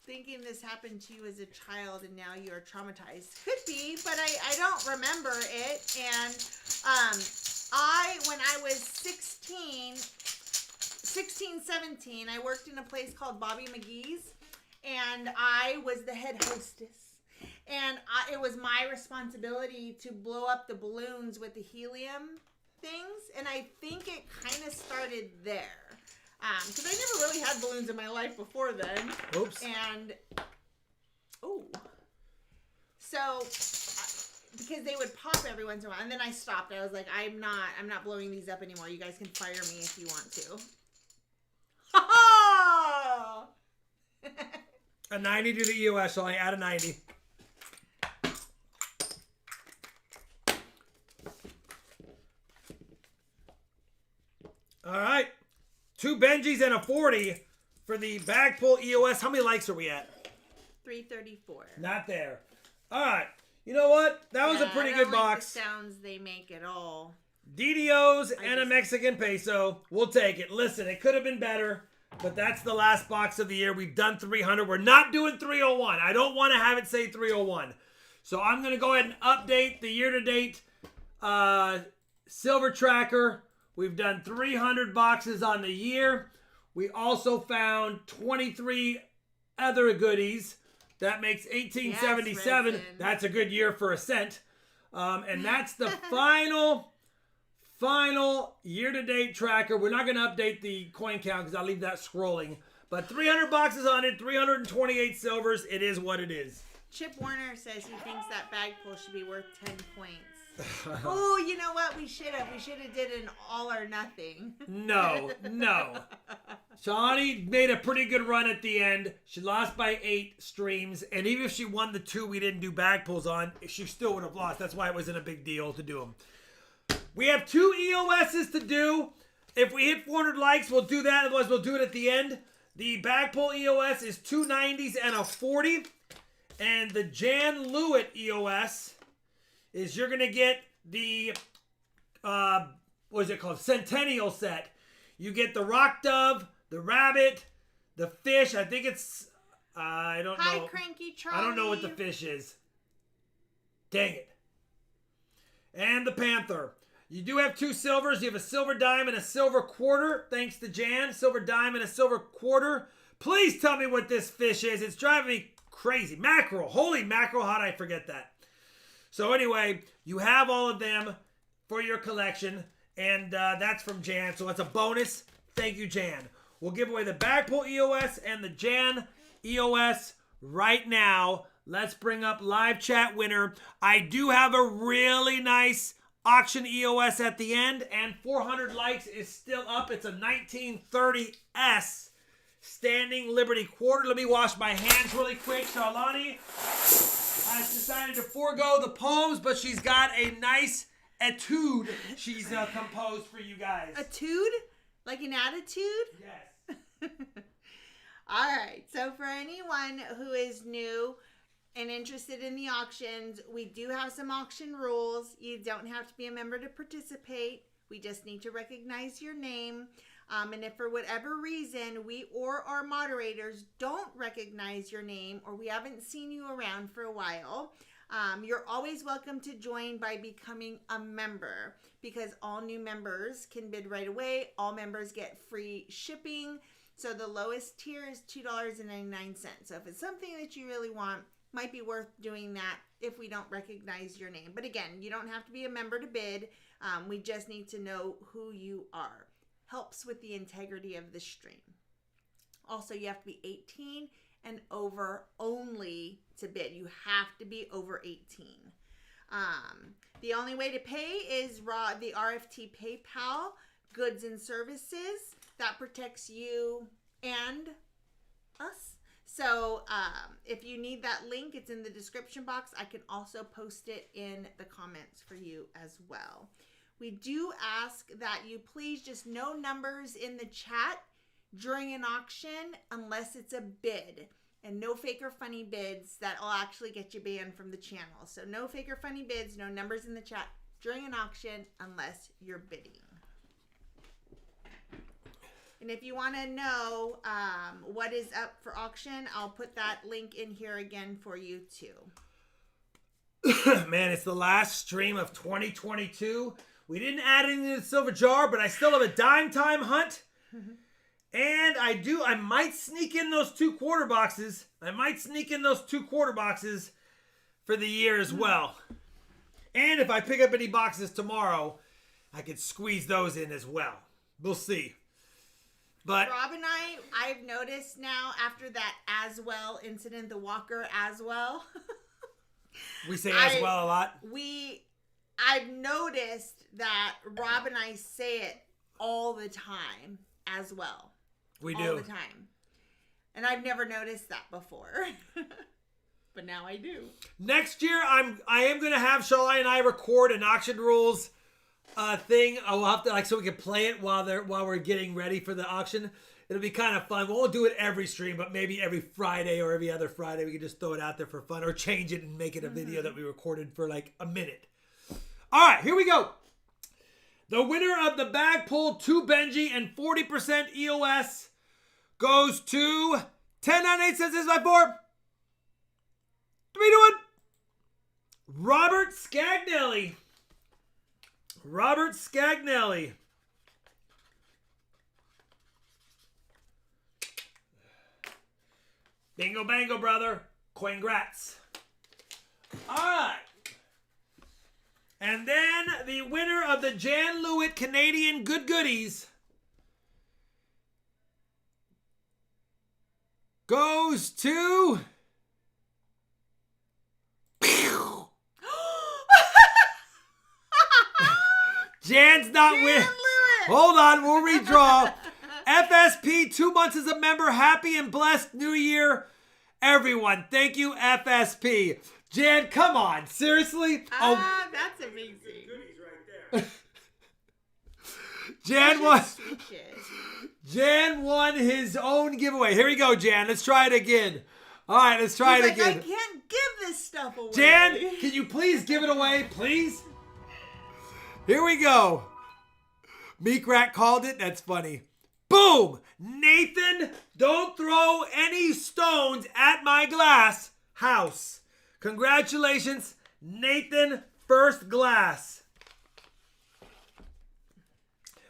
thinking this happened to you as a child and now you are traumatized. Could be, but I don't remember it. And when I was 16, 17, I worked in a place called Bobby McGee's, and I was the head hostess. And it was my responsibility to blow up the balloons with the helium things, and I think it kind of started there. Because I never really had balloons in my life before then. Oops. And, so, because they would pop every once in a while, and then I stopped. I was like, I'm not blowing these up anymore. You guys can fire me if you want to. Ha A 90 to the EOS, so I add a 90. All right. 2 Benjis and a 40 for the bag pull EOS. How many likes are we at? 334. Not there. All right. You know what? That was a pretty good box. The sounds they make at all. DDOs and a Mexican peso. We'll take it. Listen, it could have been better, but that's the last box of the year. We've done 300. We're not doing 301. I don't want to have it say 301. So I'm going to go ahead and update the year-to-date silver tracker. We've done 300 boxes on the year. We also found 23 other goodies. That makes 1877. Yes, that's a good year for a cent. And that's the final year-to-date tracker. We're not going to update the coin count because I'll leave that scrolling. But 300 boxes on it, 328 silvers. It is what it is. Chip Warner says he thinks that bag pull should be worth 10 points. Oh, you know what? We should have did an all or nothing. No. Shawnee made a pretty good run at the end. She lost by 8 streams. And even if she won the 2 we didn't do bag pulls on, she still would have lost. That's why it wasn't a big deal to do them. We have 2 EOSs to do. If we hit 400 likes, we'll do that. Otherwise, we'll do it at the end. The bag pull EOS is 2 90s and a 40. And the Jan Lewitt EOS is you're going to get the, what is it called? Centennial set. You get the rock dove, the rabbit, the fish. I think it's, I don't know. Hi, Cranky Charlie. I don't know what the fish is. Dang it. And the panther. You do have 2 silvers. You have a silver dime and a silver quarter. Thanks to Jan. Silver dime and a silver quarter. Please tell me what this fish is. It's driving me crazy. Mackerel. Holy mackerel. How did I forget that? So anyway, you have all of them for your collection. And that's from Jan. So that's a bonus. Thank you, Jan. We'll give away the bag pull EOS and the Jan EOS right now. Let's bring up live chat winner. I do have a really nice auction EOS at the end, and 400 likes is still up. It's a 1930S Standing Liberty quarter. Let me wash my hands really quick. Charlani has decided to forego the poems, but she's got a nice etude she's composed for you guys. Etude? Like an attitude? Yes. All right. So for anyone who is new and interested in the auctions, we do have some auction rules. You don't have to be a member to participate. We just need to recognize your name. And if for whatever reason we or our moderators don't recognize your name, or we haven't seen you around for a while, you're always welcome to join by becoming a member, because all new members can bid right away. All members get free shipping. So the lowest tier is $2.99. So if it's something that you really want, might be worth doing that if we don't recognize your name. But again, you don't have to be a member to bid. We just need to know who you are. Helps with the integrity of the stream. Also, you have to be 18 and over only to bid. You have to be over 18. The only way to pay is the RFT PayPal, goods and services. That protects you and us. So if you need that link, it's in the description box. I can also post it in the comments for you as well. We do ask that you please just no numbers in the chat during an auction unless it's a bid. And no fake or funny bids that will actually get you banned from the channel. So no fake or funny bids, no numbers in the chat during an auction unless you're bidding. And if you want to know what is up for auction, I'll put that link in here again for you too. Man, it's the last stream of 2022. We didn't add anything to the silver jar, but I still have a dime time hunt. And I might sneak in those 2 quarter boxes. I might sneak in those 2 quarter boxes for the year as well. And if I pick up any boxes tomorrow, I could squeeze those in as well. We'll see. But Rob and I've noticed now after that as well incident, the Walker as well. we say as well a lot. I've noticed that Rob and I say it all the time as well. We do. All the time. And I've never noticed that before. But now I do. Next year, I am going to have Shalai and I record an auction rules thing. I'll have to, so we can play it while we're getting ready for the auction. It'll be kind of fun. We won't do it every stream, but maybe every Friday or every other Friday we can just throw it out there for fun or change it and make it a video that we recorded for like a minute. All right, here we go. The winner of the bag pull 2 Benji and 40% EOS goes to 10, 9, 8, 7, 6, 5, 4, 3, 2, 1. Robert Scagnelli. Robert Scagnelli. Bingo bango, brother. Congrats. All right. And then the winner of the Jan Lewitt Canadian Good Goodies goes to... Jan's not winning. Hold on, we'll redraw. FSP, 2 months as a member. Happy and blessed New Year, everyone. Thank you, FSP. Jan, come on. Seriously? That's amazing. Right there. Jan won his own giveaway. Here we go, Jan. Let's try it again. All right, let's try it again. I can't give this stuff away. Jan, can you please give it away, please? Here we go. Meek Rat called it. That's funny. Boom! Nathan, don't throw any stones at my glass house. Congratulations, Nathan, first glass.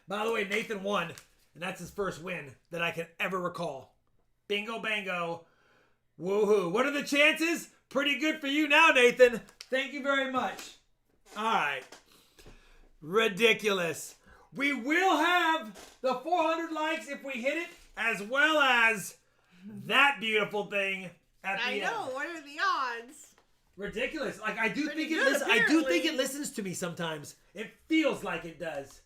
By the way, Nathan won, and that's his first win that I can ever recall. Bingo bango. Woohoo. What are the chances? Pretty good for you now, Nathan. Thank you very much. All right. Ridiculous. We will have the 400 likes if we hit it, as well as that beautiful thing at the end. I know. What are the odds? Ridiculous. Like I do Pretty think good, I do think it listens to me sometimes. It feels like it does.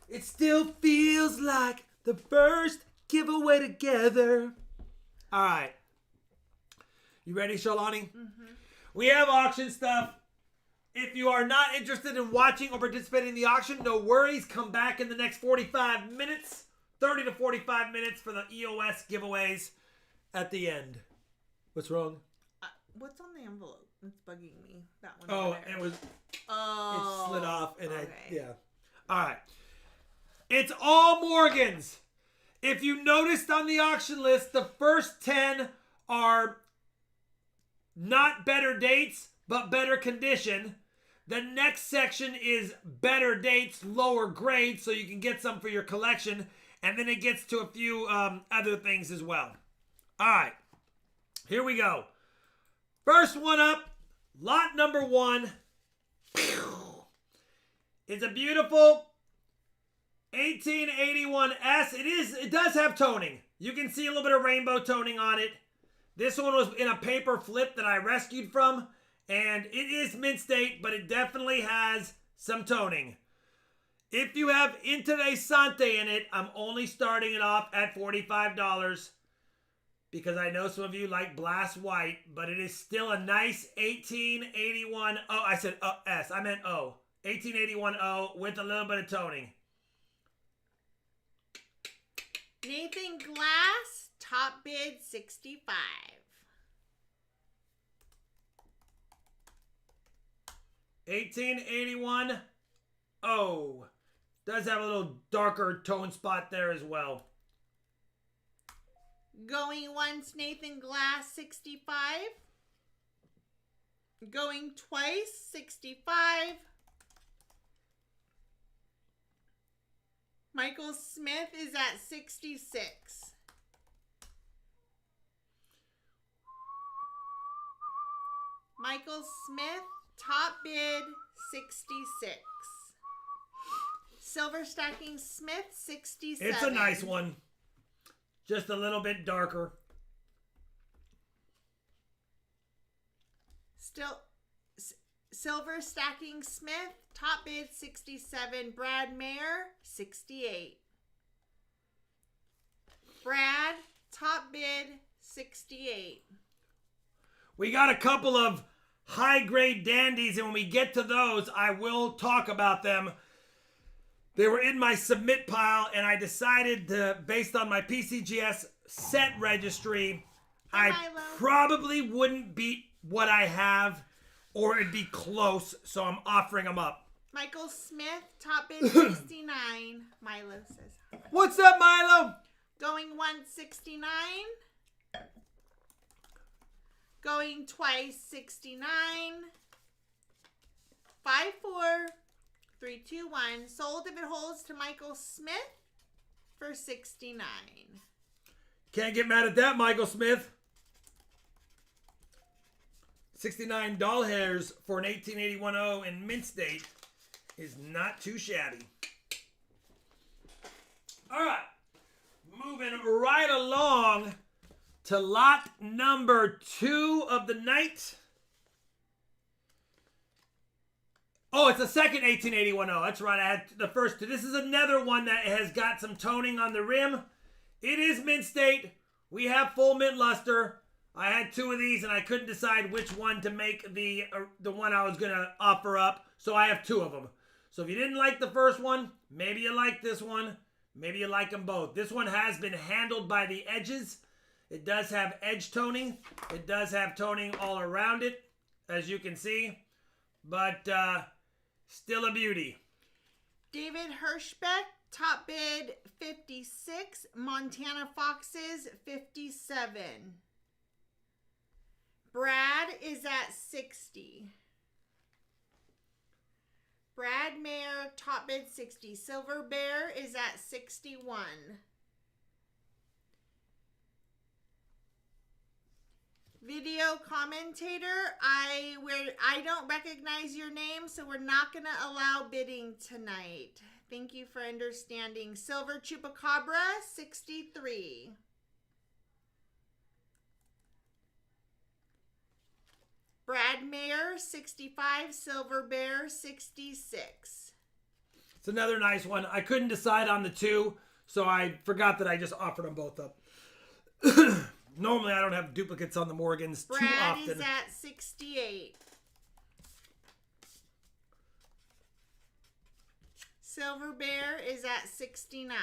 It still feels like the first giveaway together. All right. You ready, Shalani? Mm-hmm. We have auction stuff. If you are not interested in watching or participating in the auction, no worries. Come back in the next 45 minutes, 30 to 45 minutes for the EOS giveaways at the end. What's wrong? What's on the envelope? It's bugging me. That one. Oh, it was. Oh. It slid off, and okay. yeah. All right. It's all Morgans. If you noticed on the auction list, the first 10 are not better dates, but better condition. The next section is better dates, lower grade, so you can get some for your collection. And then it gets to a few other things as well. All right. Here we go. First one up, lot number 1. It's a beautiful 1881S. It does have toning. You can see a little bit of rainbow toning on it. This one was in a paper flip that I rescued from. And it is mint state, but it definitely has some toning. If you have Interessante in it, I'm only starting it off at $45. Because I know some of you like Blast White, but it is still a nice 1881. Oh, I said S. I meant O. 1881 O with a little bit of toning. Nathan Glass, top bid 65. $18.81. Oh, does have a little darker tone spot there as well. Going once, Nathan Glass, 65. Going twice, 65. Michael Smith is at 66. Michael Smith, top bid, 66. Silver Stacking Smith, 67. It's a nice one. Just a little bit darker. Still, Silver Stacking Smith, top bid, 67. Brad Mayer, 68. Brad, top bid, 68. We got a couple of high-grade dandies, and when we get to those, I will talk about them. They were in my submit pile, and I decided to, based on my PCGS set registry, I probably wouldn't beat what I have, or it'd be close, so I'm offering them up. Michael Smith, top bid, 69. Milo says. What's up, Milo? Going once, 69. Going twice, 69. 5, 4, 3, 2, 1. Sold if it holds to Michael Smith for 69. Can't get mad at that, Michael Smith. 69 doll hairs for an 1881 in mint state is not too shabby. All right. Moving right along to lot number 2 of the night. Oh, it's the second 1881. That's right. I had the first two. This is another one that has got some toning on the rim. It is mint state. We have full mint luster. I had 2 of these and I couldn't decide which one to make the one I was going to offer up. So I have 2 of them. So if you didn't like the first one, maybe you like this one. Maybe you like them both. This one has been handled by the edges. It does have edge toning. It does have toning all around it, as you can see. But still a beauty. David Hirschbeck, top bid, 56. Montana Foxes, 57. Brad is at 60. Brad Mayer, top bid, 60. Silver Bear is at 61. Video commentator, I don't recognize your name, so we're not going to allow bidding tonight. Thank you for understanding. Silver Chupacabra, 63. Brad Mayer, 65. Silver Bear, 66. It's another nice one. I couldn't decide on the 2, so I forgot that I just offered them both up. Normally, I don't have duplicates on the Morgans too often. Brad is at 68. Silver Bear is at 69.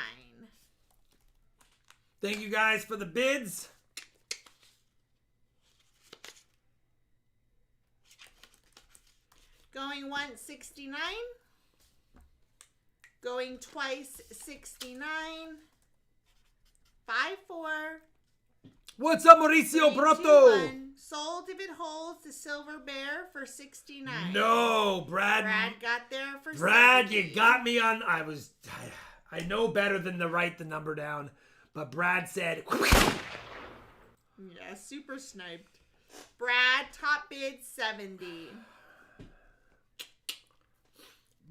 Thank you guys for the bids. Going once, 69. Going twice, 69. 5, 4. What's up, Mauricio 3, Proto? 2, 1. Sold if it holds the Silver Bear for 69. No, Brad. Brad got there for Brad, 70. you got me on. I know better than to write the number down, but Brad said. Yeah, super sniped. Brad, top bid, 70.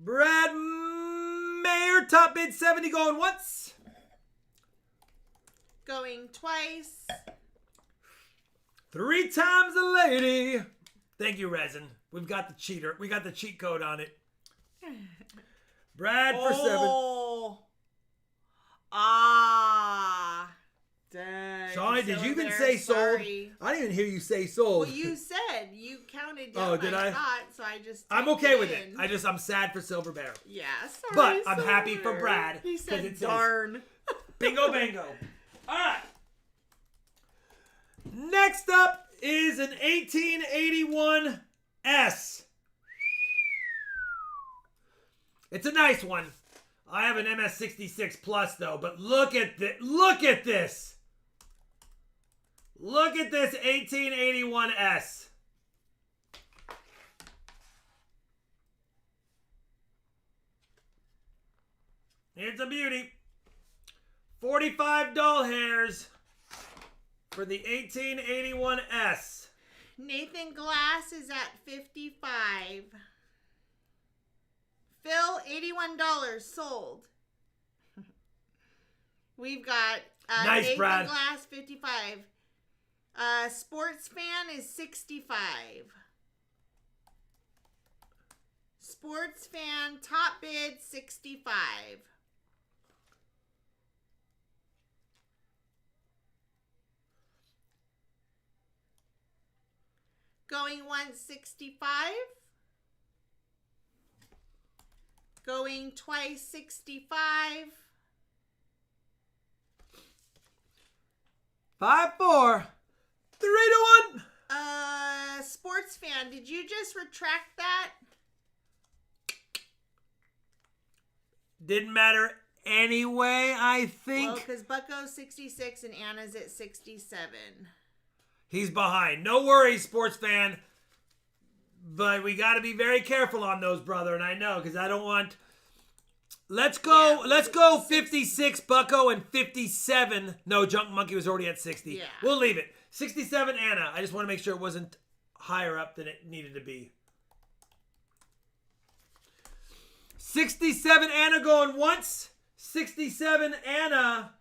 Brad Mayer, top bid 70, going once. Going twice. 3 times a lady. Thank you, Resin. We've got the cheater. We got the cheat code on it. Brad for 7. Ah. Dang. Shawnee, did you even say sold? Sorry. I didn't even hear you say sold. Well, you said you counted down. Oh, did I? Thought, so I just. I'm typed okay with in. it. I'm sad for Silver Bear. Yeah, sorry. But I'm happy for Brad. He said, it says, darn. Bingo, bango. All right. Next up is an 1881 S. It's a nice one. I have an MS66 Plus though, but look at this. Look at this 1881S. It's a beauty. 45 doll hairs for the 1881S. Nathan Glass is at 55. Phil, $81 sold. We've got nice, Nathan Brad. Glass, 55. Sports Fan is 65. Sports Fan, top bid, 65. Going once, 65. Going twice, 65. 5, 4, 3 to 1. Sports Fan, did you just retract that? Didn't matter anyway, I think. Well, because Bucko's 66 and Anna's at 67. He's behind. No worries, sports fan. But we got to be very careful on those, brother. And I know, because I don't want... Let's go 56, Bucko, and 57. No, Junk Monkey was already at 60. Yeah. We'll leave it. 67, Anna. I just want to make sure it wasn't higher up than it needed to be. 67, Anna going once. 67, Anna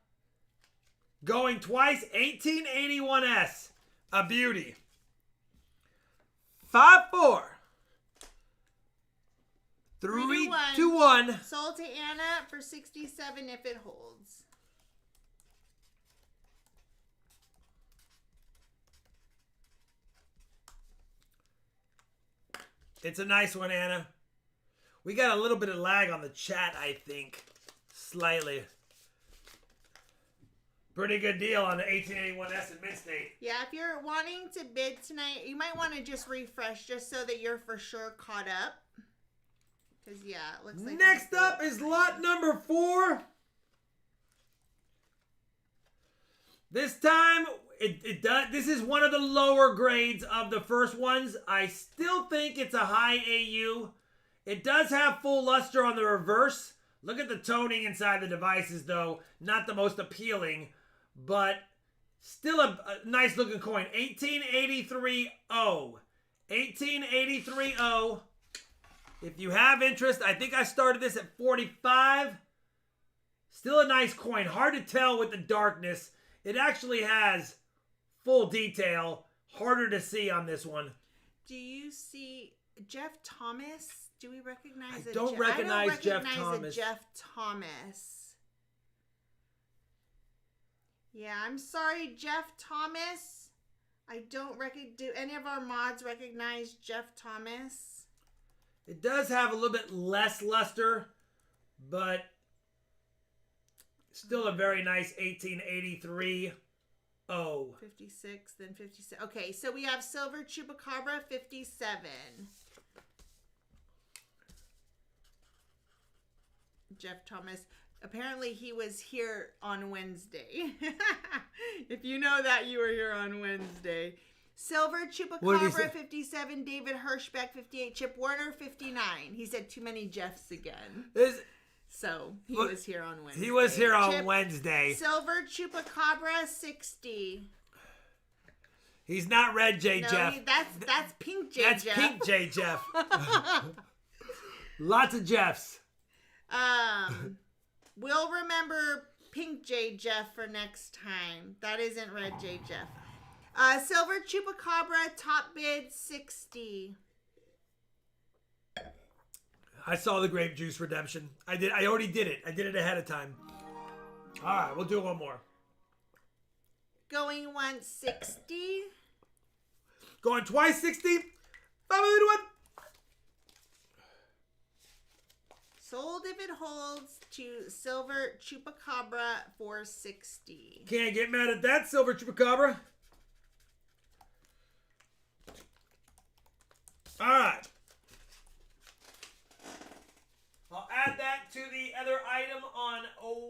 going twice. 1881S. A beauty. 5, 4. 3, 2, 1. Sold to Anna for 67 if it holds. It's a nice one, Anna. We got a little bit of lag on the chat, I think. Slightly. Pretty good deal on the 1881S in Mid-State. Yeah, if you're wanting to bid tonight, you might want to just refresh just so that you're for sure caught up. Because, yeah, it looks like... Next up is lot number 4. This time, this is one of the lower grades of the first ones. I still think it's a high AU. It does have full luster on the reverse. Look at the toning inside the devices, though. Not the most appealing, but still a nice looking coin. 1883-0. 1883-0. If you have interest, I think I started this at 45. Still a nice coin. Hard to tell with the darkness. It actually has full detail. Harder to see on this one. Do you see Jeff Thomas? Do we recognize I don't recognize Jeff Thomas. Jeff Thomas. Yeah, I'm sorry, Jeff Thomas. I don't do any of our mods recognize Jeff Thomas? It does have a little bit less luster, but still a very nice 1883. 56, then 56. Okay, so we have Silver Chupacabra 57. Jeff Thomas. Apparently he was here on Wednesday. If you know that, you were here on Wednesday. Silver Chupacabra 57, David Hirschbeck 58, Chip Warner 59. He said too many Jeffs again. So he was here on Wednesday. He was here on Wednesday. Silver Chupacabra 60. He's not Red J No, Jeff. That's Pink J That's Jeff. Pink J Jeff. Lots of Jeffs. We'll remember Pink J Jeff for next time. That isn't Red J Jeff. Silver Chupacabra, top bid 60. I saw the grape juice redemption. I already did it. I did it ahead of time. All right, we'll do one more. Going once 60. Going twice 60. 5 to 1. Sold if it holds to Silver Chupacabra for 60. Can't get mad at that, Silver Chupacabra. All right. I'll add that to the other item on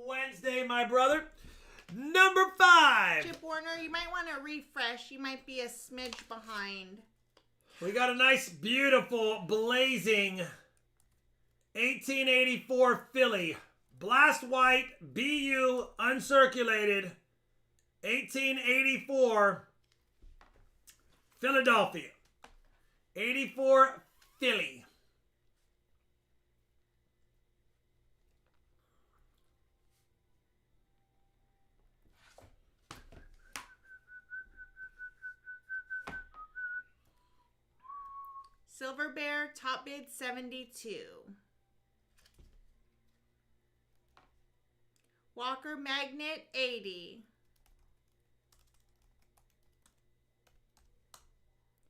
Wednesday, my brother. Number 5. Chip Warner corner. You might want to refresh. You might be a smidge behind. We got a nice, beautiful, blazing 1884 Philly. Blast white, BU, uncirculated, 1884 Philadelphia. 84 Philly. Silver Bear, top bid 72. Walker Magnet 80.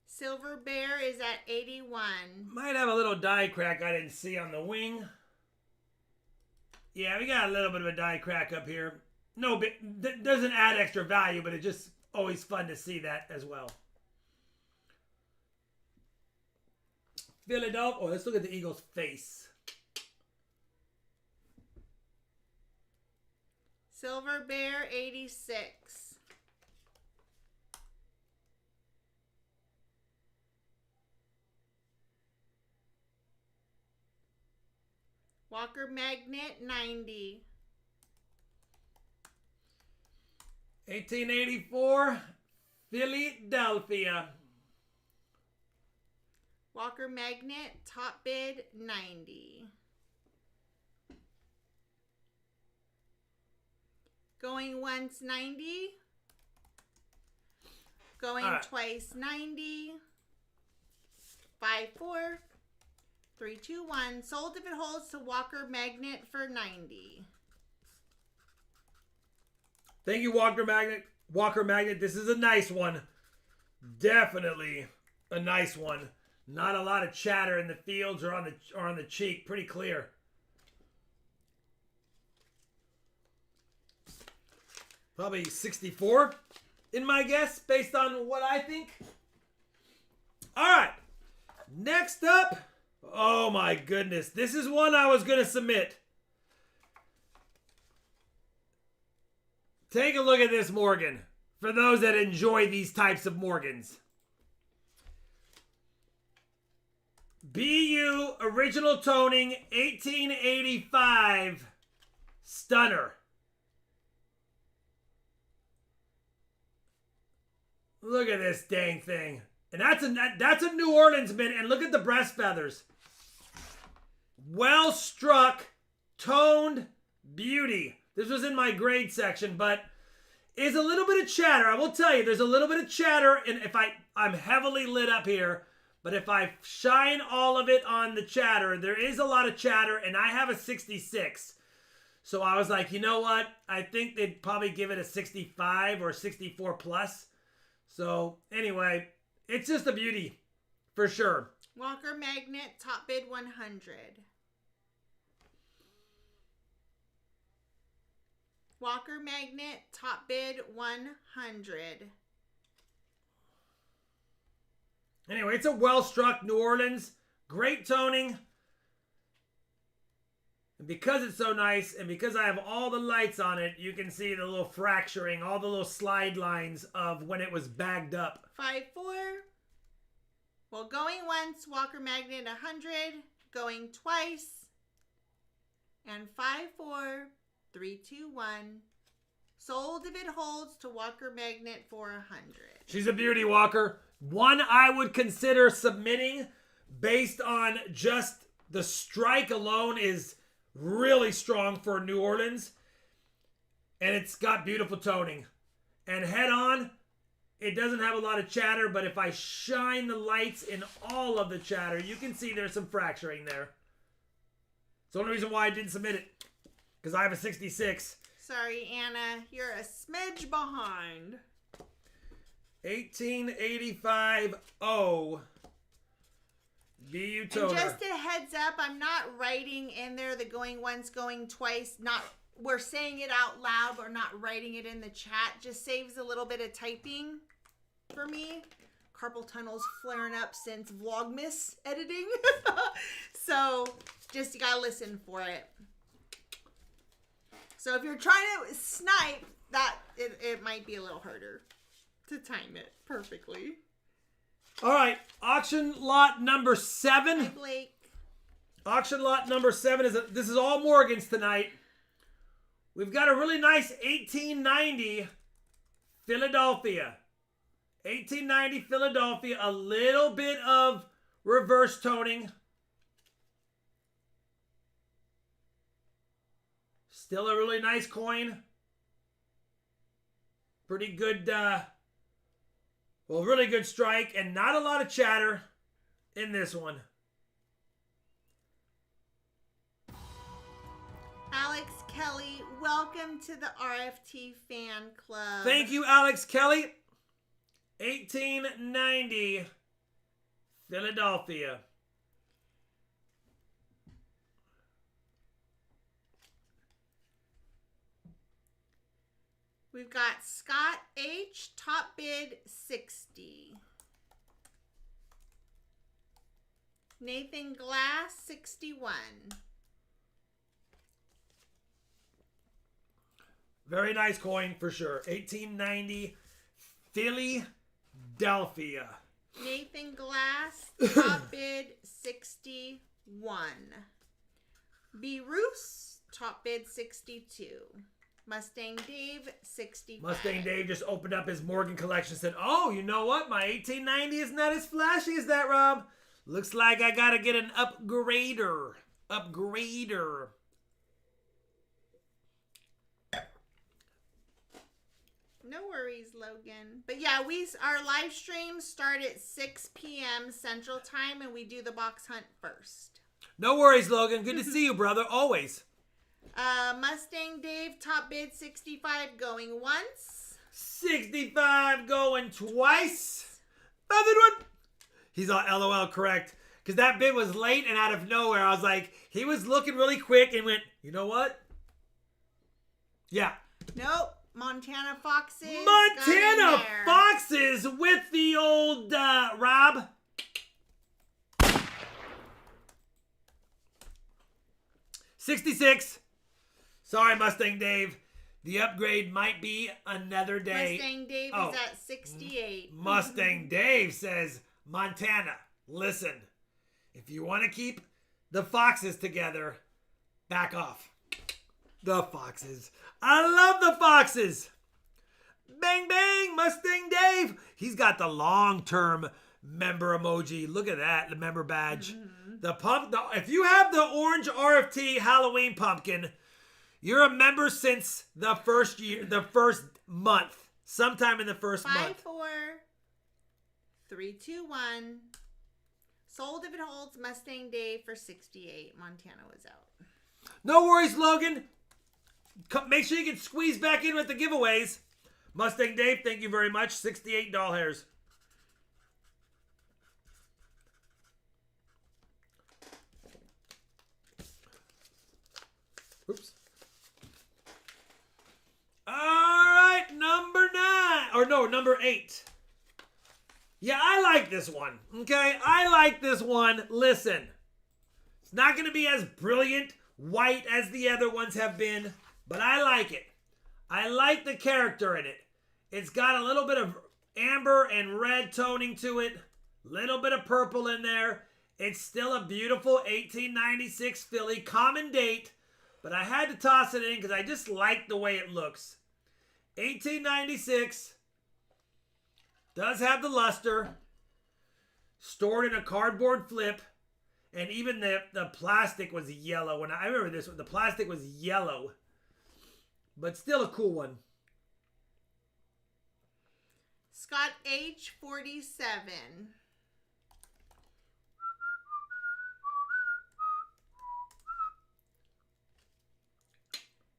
Silver Bear is at 81. Might have a little die crack I didn't see on the wing. Yeah, we got a little bit of a die crack up here. No, doesn't add extra value, but it's just always fun to see that as well. Philadelphia. Oh, let's look at the Eagles' face. Silver Bear 86. Walker Magnet 90. 1884 Philadelphia. Walker Magnet, top bid 90. Going once 90. Going twice 90. 5, 4, 3, 2, 1. Sold if it holds to Walker Magnet for 90. Thank you, Walker Magnet. Walker Magnet, this is a nice one. Definitely a nice one. Not a lot of chatter in the fields or on the cheek. Pretty clear. Probably 64 in my guess, based on what I think. All right. Next up. Oh my goodness. This is one I was going to submit. Take a look at this Morgan. For those that enjoy these types of Morgans. BU original toning 1885 stunner. Look at this dang thing. And that's a New Orleans mint. And look at the breast feathers. Well struck, toned beauty. This was in my grade section, but is a little bit of chatter. I will tell you, there's a little bit of chatter. And if I'm heavily lit up here, but if I shine all of it on the chatter, there is a lot of chatter, and I have a 66. So I was like, you know what? I think they'd probably give it a 65 or 64 plus. So anyway, it's just a beauty for sure. Walker Magnet, top bid 100. Walker Magnet, top bid 100. Anyway, it's a well-struck New Orleans. Great toning. And because it's so nice, and because I have all the lights on it, you can see the little fracturing, all the little slide lines of when it was bagged up. 5, 4. Well, going once, Walker Magnet 100. Going twice. And 5, 4, 3, 2, 1. Sold if it holds to Walker Magnet for 100. She's a beauty, Walker. One I would consider submitting based on just the strike alone is really strong for New Orleans. And it's got beautiful toning. And head on, it doesn't have a lot of chatter, but if I shine the lights in all of the chatter, you can see there's some fracturing there. It's the only reason why I didn't submit it, because I have a 66. Sorry, Anna. You're a smidge behind. 1885 O. BU toner. And just a heads up, I'm not writing in there the going once, going twice. We're saying it out loud. We're not writing it in the chat. Just saves a little bit of typing for me. Carpal tunnel's flaring up since Vlogmas editing. So just you gotta listen for it. So if you're trying to snipe, that it might be a little harder to time it perfectly. All right, auction lot number 7. Hi, Blake. Auction lot number 7 this is all Morgan's tonight. We've got a really nice 1890 Philadelphia. 1890 Philadelphia, a little bit of reverse toning. Still a really nice coin. Pretty good, really good strike, and not a lot of chatter in this one. Alex Kelly, welcome to the RFT fan club. Thank you, Alex Kelly. 1890 Philadelphia. We've got Scott H, top bid 60. Nathan Glass 61. Very nice coin for sure. 1890 Philadelphia. Nathan Glass, top bid 61. B. Roos, top bid 62. Mustang Dave, 65. Mustang Dave just opened up his Morgan collection and said, oh, you know what? My 1890 is not as flashy as that, Rob. Looks like I got to get an upgrader. No worries, Logan. But yeah, our live streams start at 6 p.m. Central Time, and we do the box hunt first. No worries, Logan. Good to see you, brother. Always. Mustang Dave, top bid 65, going once. 65 going twice. Feathered one. He's all LOL correct. Because that bid was late and out of nowhere. I was like, he was looking really quick and went, you know what? Yeah. Nope. Montana Foxes. Montana Foxes with the old Rob. $66. Sorry, Mustang Dave. The upgrade might be another day. Mustang Dave is at 68. Mustang Dave says, Montana, listen. If you want to keep the Foxes together, back off. The Foxes. I love the Foxes. Bang, bang, Mustang Dave. He's got the long-term member emoji. Look at that, the member badge. Mm-hmm. If you have the orange RFT Halloween pumpkin, you're a member since the first year, the first month. Sometime in the first month. 5, 4, 3, 2, 1. Sold if it holds. Mustang Dave for 68. Montana was out. No worries, Logan. Make sure you get squeezed back in with the giveaways. Mustang Dave, thank you very much. 68 doll hairs. Oops. All right, number 8. Yeah, I like this one. Okay, I like this one. Listen, it's not going to be as brilliant white as the other ones have been, but I like it. I like the character in it. It's got a little bit of amber and red toning to it. Little bit of purple in there. It's still a beautiful 1896 Philly, common date, but I had to toss it in because I just like the way it looks. 1896. Does have the luster. Stored in a cardboard flip. And even the plastic was yellow. I remember this one. The plastic was yellow. But still a cool one. Scott H, 47.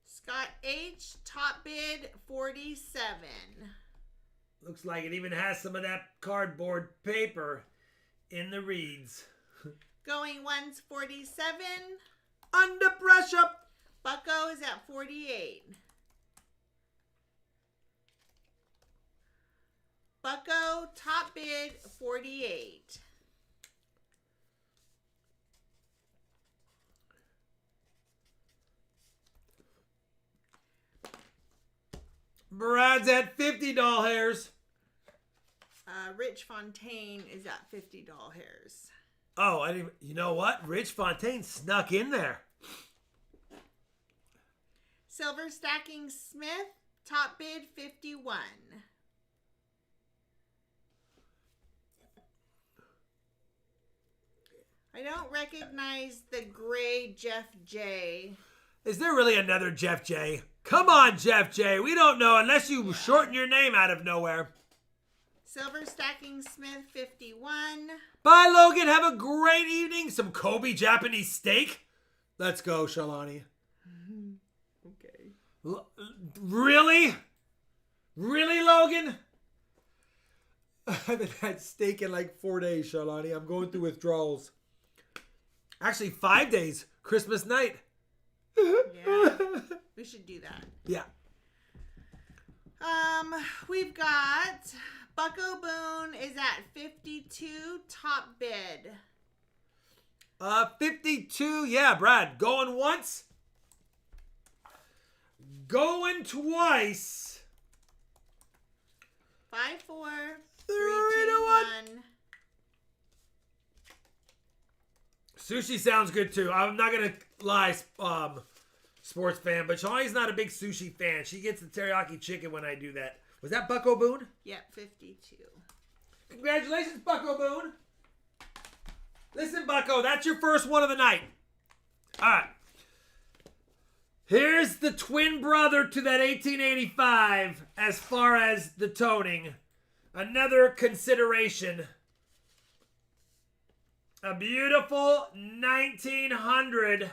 Scott H, top bid 47. Looks like it even has some of that cardboard paper in the reeds. Going once, 47. Under pressure. Bucko is at 48. Bucko, top bid 48. Brad's at 50 doll hairs. Rich Fontaine is at 50 doll hairs. Oh, I didn't. You know what? Rich Fontaine snuck in there. Silver Stacking Smith, top bid 51. I don't recognize the gray Jeff J. Is there really another Jeff J? Come on, Jeff J. We don't know unless you shorten your name out of nowhere. Silver Stacking Smith 51. Bye, Logan. Have a great evening. Some Kobe Japanese steak. Let's go, Shalani. Okay. Really? Really, Logan? I haven't had steak in like 4 days, Shalani. I'm going through withdrawals. Actually, 5 days. Christmas night. Yeah. We should do that. Yeah. We've got Bucko Boone is at 52, top bid. 52. Yeah, Brad. Going once. Going twice. 5, 4, 3, 2, 1. Sushi sounds good too. I'm not gonna lie, sports fan, but Shawnee's not a big sushi fan. She gets the teriyaki chicken when I do that. Was that Bucko Boone? Yep, 52. Congratulations, Bucko Boone. Listen, Bucko, that's your first one of the night. All right. Here's the twin brother to that 1885 as far as the toning. Another consideration. A beautiful 1900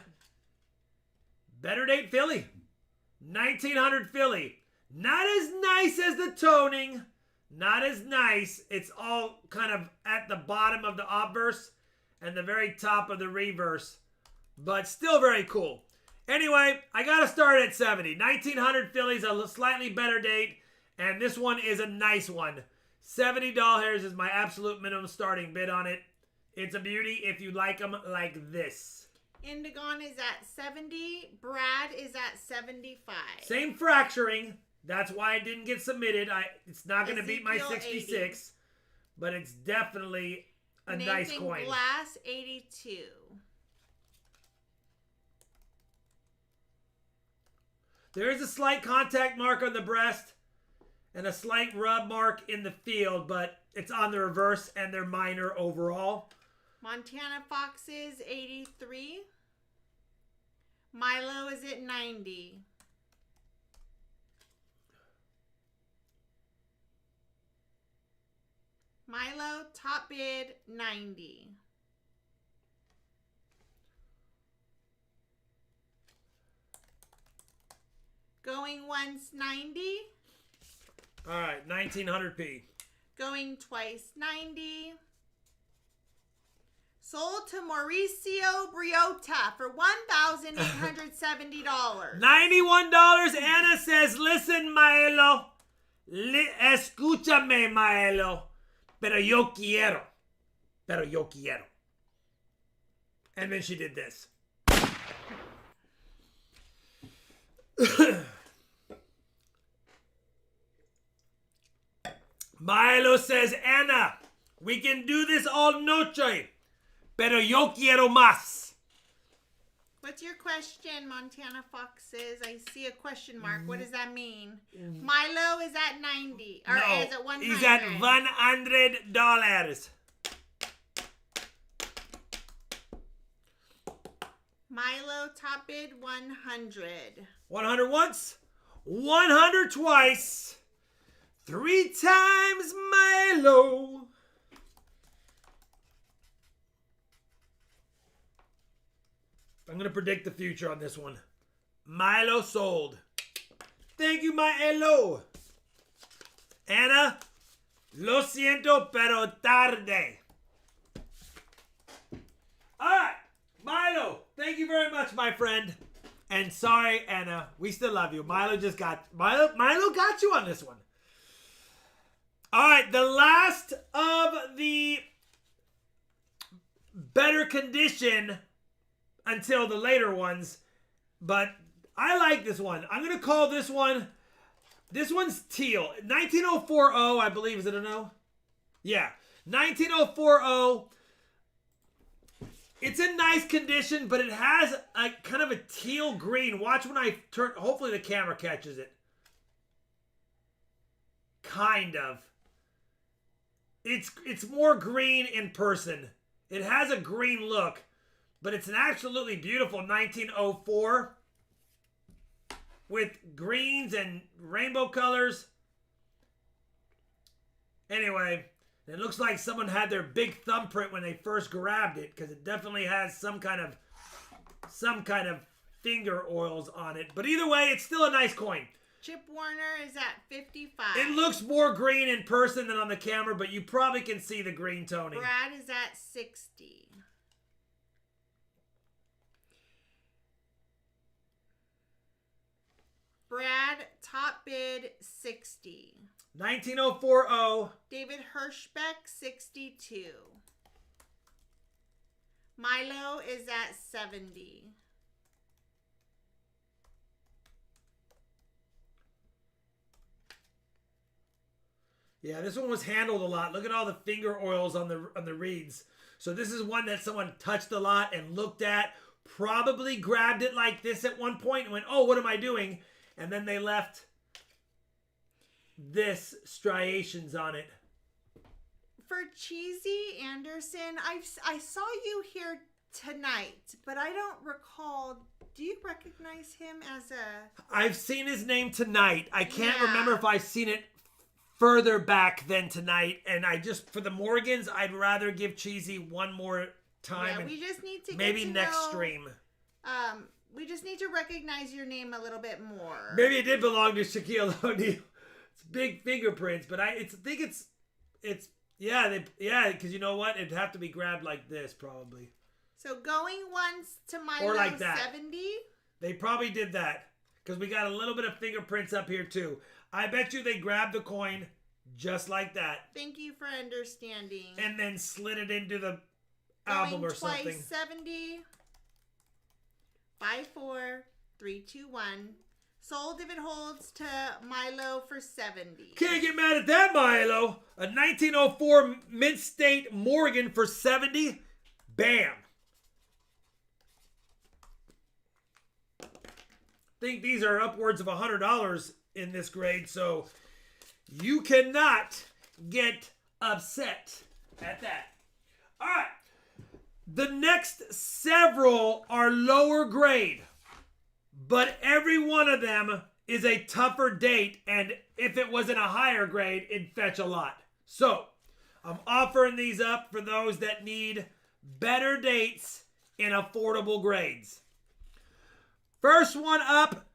Better Date Philly. 1900 Philly. Not as nice as the toning. Not as nice. It's all kind of at the bottom of the obverse and the very top of the reverse. But still very cool. Anyway, I got to start at 70. 1900 Philly's a slightly better date. And this one is a nice one. 70 doll hairs is my absolute minimum starting bid on it. It's a beauty if you like them like this. Indigon is at 70. Brad is at 75. Same fracturing. That's why it didn't get submitted. It's not going to beat my Ezekiel 66. 80. But it's definitely a Nathan nice coin. Glass 82. There is a slight contact mark on the breast and a slight rub mark in the field, but it's on the reverse and they're minor overall. Montana Foxes 83. Milo is at 90. Milo, top bid 90. Going once 90. All right, 1900p. Going twice 90. Sold to Mauricio Briota for $1,870. $91. Anna says, listen, Maelo. Escúchame, Maelo. Pero yo quiero. Pero yo quiero. And then she did this. Milo says, Anna, we can do this all noche. Pero yo quiero más. What's your question, Montana Foxes? I see a question mark. What does that mean? Milo is at 90. Or No, is it 100? he's at $100. Milo top bid 100. 100 once, 100 twice, 3 times Milo. I'm going to predict the future on this one. Milo sold. Thank you, Milo. Anna, lo siento, pero tarde. All right, Milo, thank you very much, my friend. And sorry, Anna, we still love you. Milo got you on this one. All right, the last of the better condition until the later ones, but I like this one. I'm going to call this one This one's teal. 19040, I believe. Is it a no? Yeah. 19040. It's in nice condition, but it has a kind of a teal green. Watch when I turn. Hopefully the camera catches it. Kind of. It's more green in person. It has a green look, but it's an absolutely beautiful 1904 with greens and rainbow colors. Anyway, it looks like someone had their big thumbprint when they first grabbed it, because it definitely has some kind of finger oils on it. But either way, it's still a nice coin. Chip Warner is at 55. It looks more green in person than on the camera, but you probably can see the green toning. Brad is at 60. Brad, top bid, 60. 19040. David Hirschbeck, 62. Milo is at 70. Yeah, this one was handled a lot. Look at all the finger oils on the reeds. So this is one that someone touched a lot and looked at, probably grabbed it like this at one point and went, "Oh, what am I doing?" And then they left this striations on it. For Cheesy Anderson, I saw you here tonight, but I don't recall. Do you recognize him as a... I've seen his name tonight. I can't Yeah. remember if I've seen it further back than tonight. And I just, for the Morgans, I'd rather give Cheesy one more time. Yeah, and we just need to maybe get to next know, stream. We just need to recognize your name a little bit more. Maybe it did belong to Shaquille O'Neal. It's big fingerprints, but I think it's because you know what? It'd have to be grabbed like this probably. So going once to Milo, Or like that. 70. They probably did that because we got a little bit of fingerprints up here too. I bet you they grabbed the coin just like that Thank you for understanding. and then slid it into the album or twice, something. 70. 5, 4, 3, 2, 1. Sold if it holds to Milo for 70. Can't get mad at that, Milo. A 1904 Mint State Morgan for 70. Bam. Think these are upwards of $100 in this grade, so you cannot get upset at that. All right. The next several are lower grade, but every one of them is a tougher date, and if it was in a higher grade, it'd fetch a lot. So, I'm offering these up for those that need better dates in affordable grades. First one up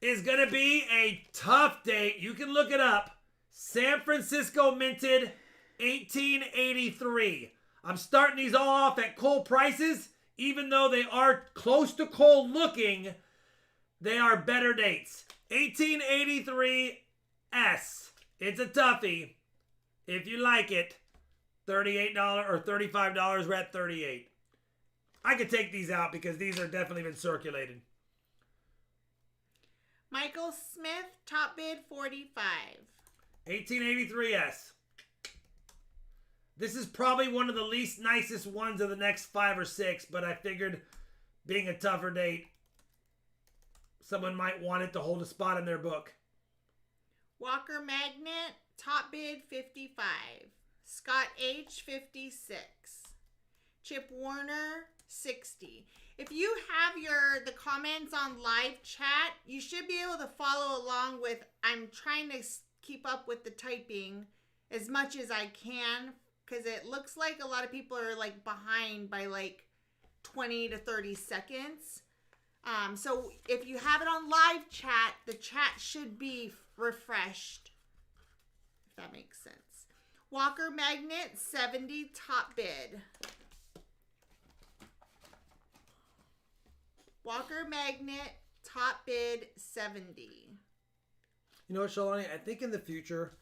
is going to be a tough date. You can look it up. San Francisco minted 1883. I'm starting these all off at Cole prices. Even though they are close to Cole looking, they are better dates. 1883 S. It's a toughie. If you like it, $38 or $35, we're at $38. I could take these out because these are definitely been circulated. Michael Smith, top bid 45. 1883S. This is probably one of the least nicest ones of the next 5 or 6, but I figured being a tougher date, someone might want it to hold a spot in their book. Walker Magnet, top bid 55. Scott H, 56. Chip Warner, 60. If you have the comments on live chat, you should be able to follow along with, I'm trying to keep up with the typing as much as I can, because it looks like a lot of people are like behind by like 20 to 30 seconds. So if you have it on live chat, the chat should be refreshed, if that makes sense. Walker Magnet, 70, top bid. Walker Magnet, top bid, 70. You know what, Shalani? I think in the future,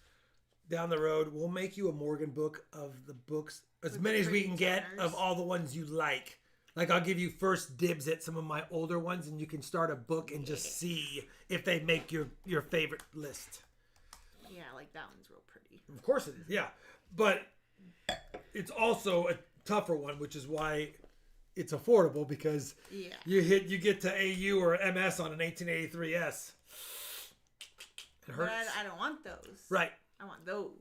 down the road, we'll make you a Morgan book of the books, as With many the as we can pretty get, tenors. of all the ones you like. Like, I'll give you first dibs at some of my older ones, and you can start a book and just see if they make your favorite list. Yeah, like that one's real pretty. Of course it is, yeah. But it's also a tougher one, which is why it's affordable, because you get to AU or MS on an 1883S. It hurts. But I don't want those. Right. I want those.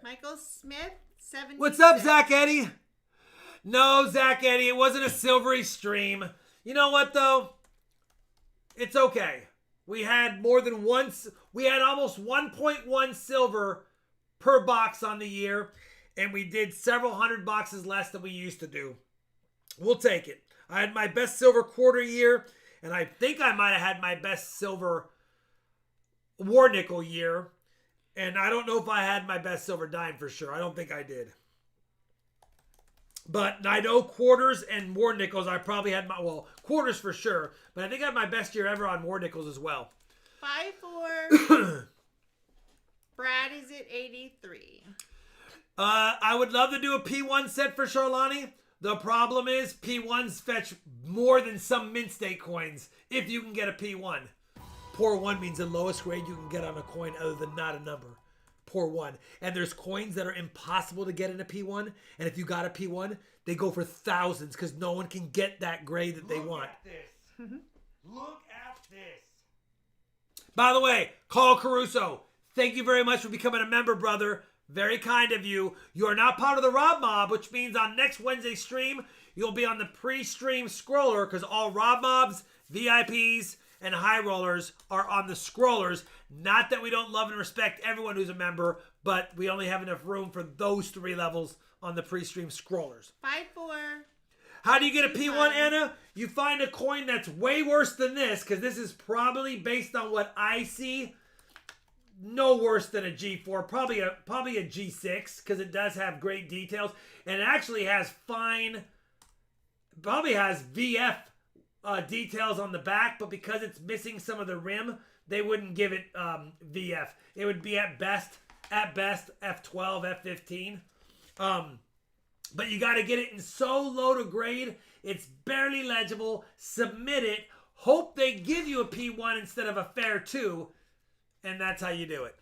Michael Smith, 76. What's up, Zach Eddie? No, Zach Eddie, it wasn't a silvery stream. You know what, though? It's okay. We had almost 1.1 silver per box on the year, and we did several hundred boxes less than we used to do. We'll take it. I had my best silver quarter year, and I think I might have had my best silver war nickel year. And I don't know if I had my best silver dime for sure. I don't think I did. But I know quarters and war nickels, I probably had quarters for sure. But I think I had my best year ever on war nickels as well. 5-4. Brad is at 83. I would love to do a P1 set for Charlani. The problem is P1s fetch more than some mint state coins if you can get a P1. Poor 1 means the lowest grade you can get on a coin other than not a number. Poor 1. And there's coins that are impossible to get in a P1. And if you got a P1, they go for thousands because no one can get that grade that they want. Look at this. Look at this. By the way, Carl Caruso, thank you very much for becoming a member, brother. Very kind of you. You are now part of the RawB Mob, which means on next Wednesday's stream, you'll be on the pre-stream scroller because all RawB Mobs, VIPs, and high rollers are on the scrollers. Not that we don't love and respect everyone who's a member, but we only have enough room for those 3 levels on the pre-stream scrollers. 5-4. How do you get a P1, Anna? You find a coin that's way worse than this, because this is probably based on what I see. No worse than a G4, probably a G6, because it does have great details, and it actually has probably has VF details on the back, but because it's missing some of the rim, they wouldn't give it VF. It would be at best F12, F15. But you got to get it in so low to grade, it's barely legible. Submit it. Hope they give you a P1 instead of a fair 2, and that's how you do it.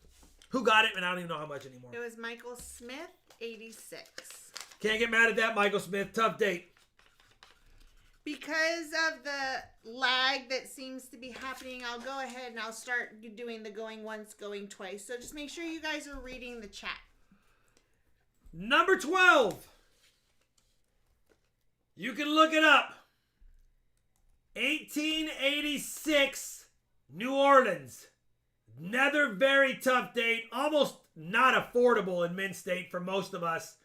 Who got it? And I don't even know how much anymore. It was Michael Smith, 86. Can't get mad at that, Michael Smith. Tough date. Because of the lag that seems to be happening, I'll go ahead and I'll start doing the going once, going twice. So just make sure you guys are reading the chat. Number 12. You can look it up. 1886, New Orleans. Another very tough date. Almost not affordable in mint state for most of us.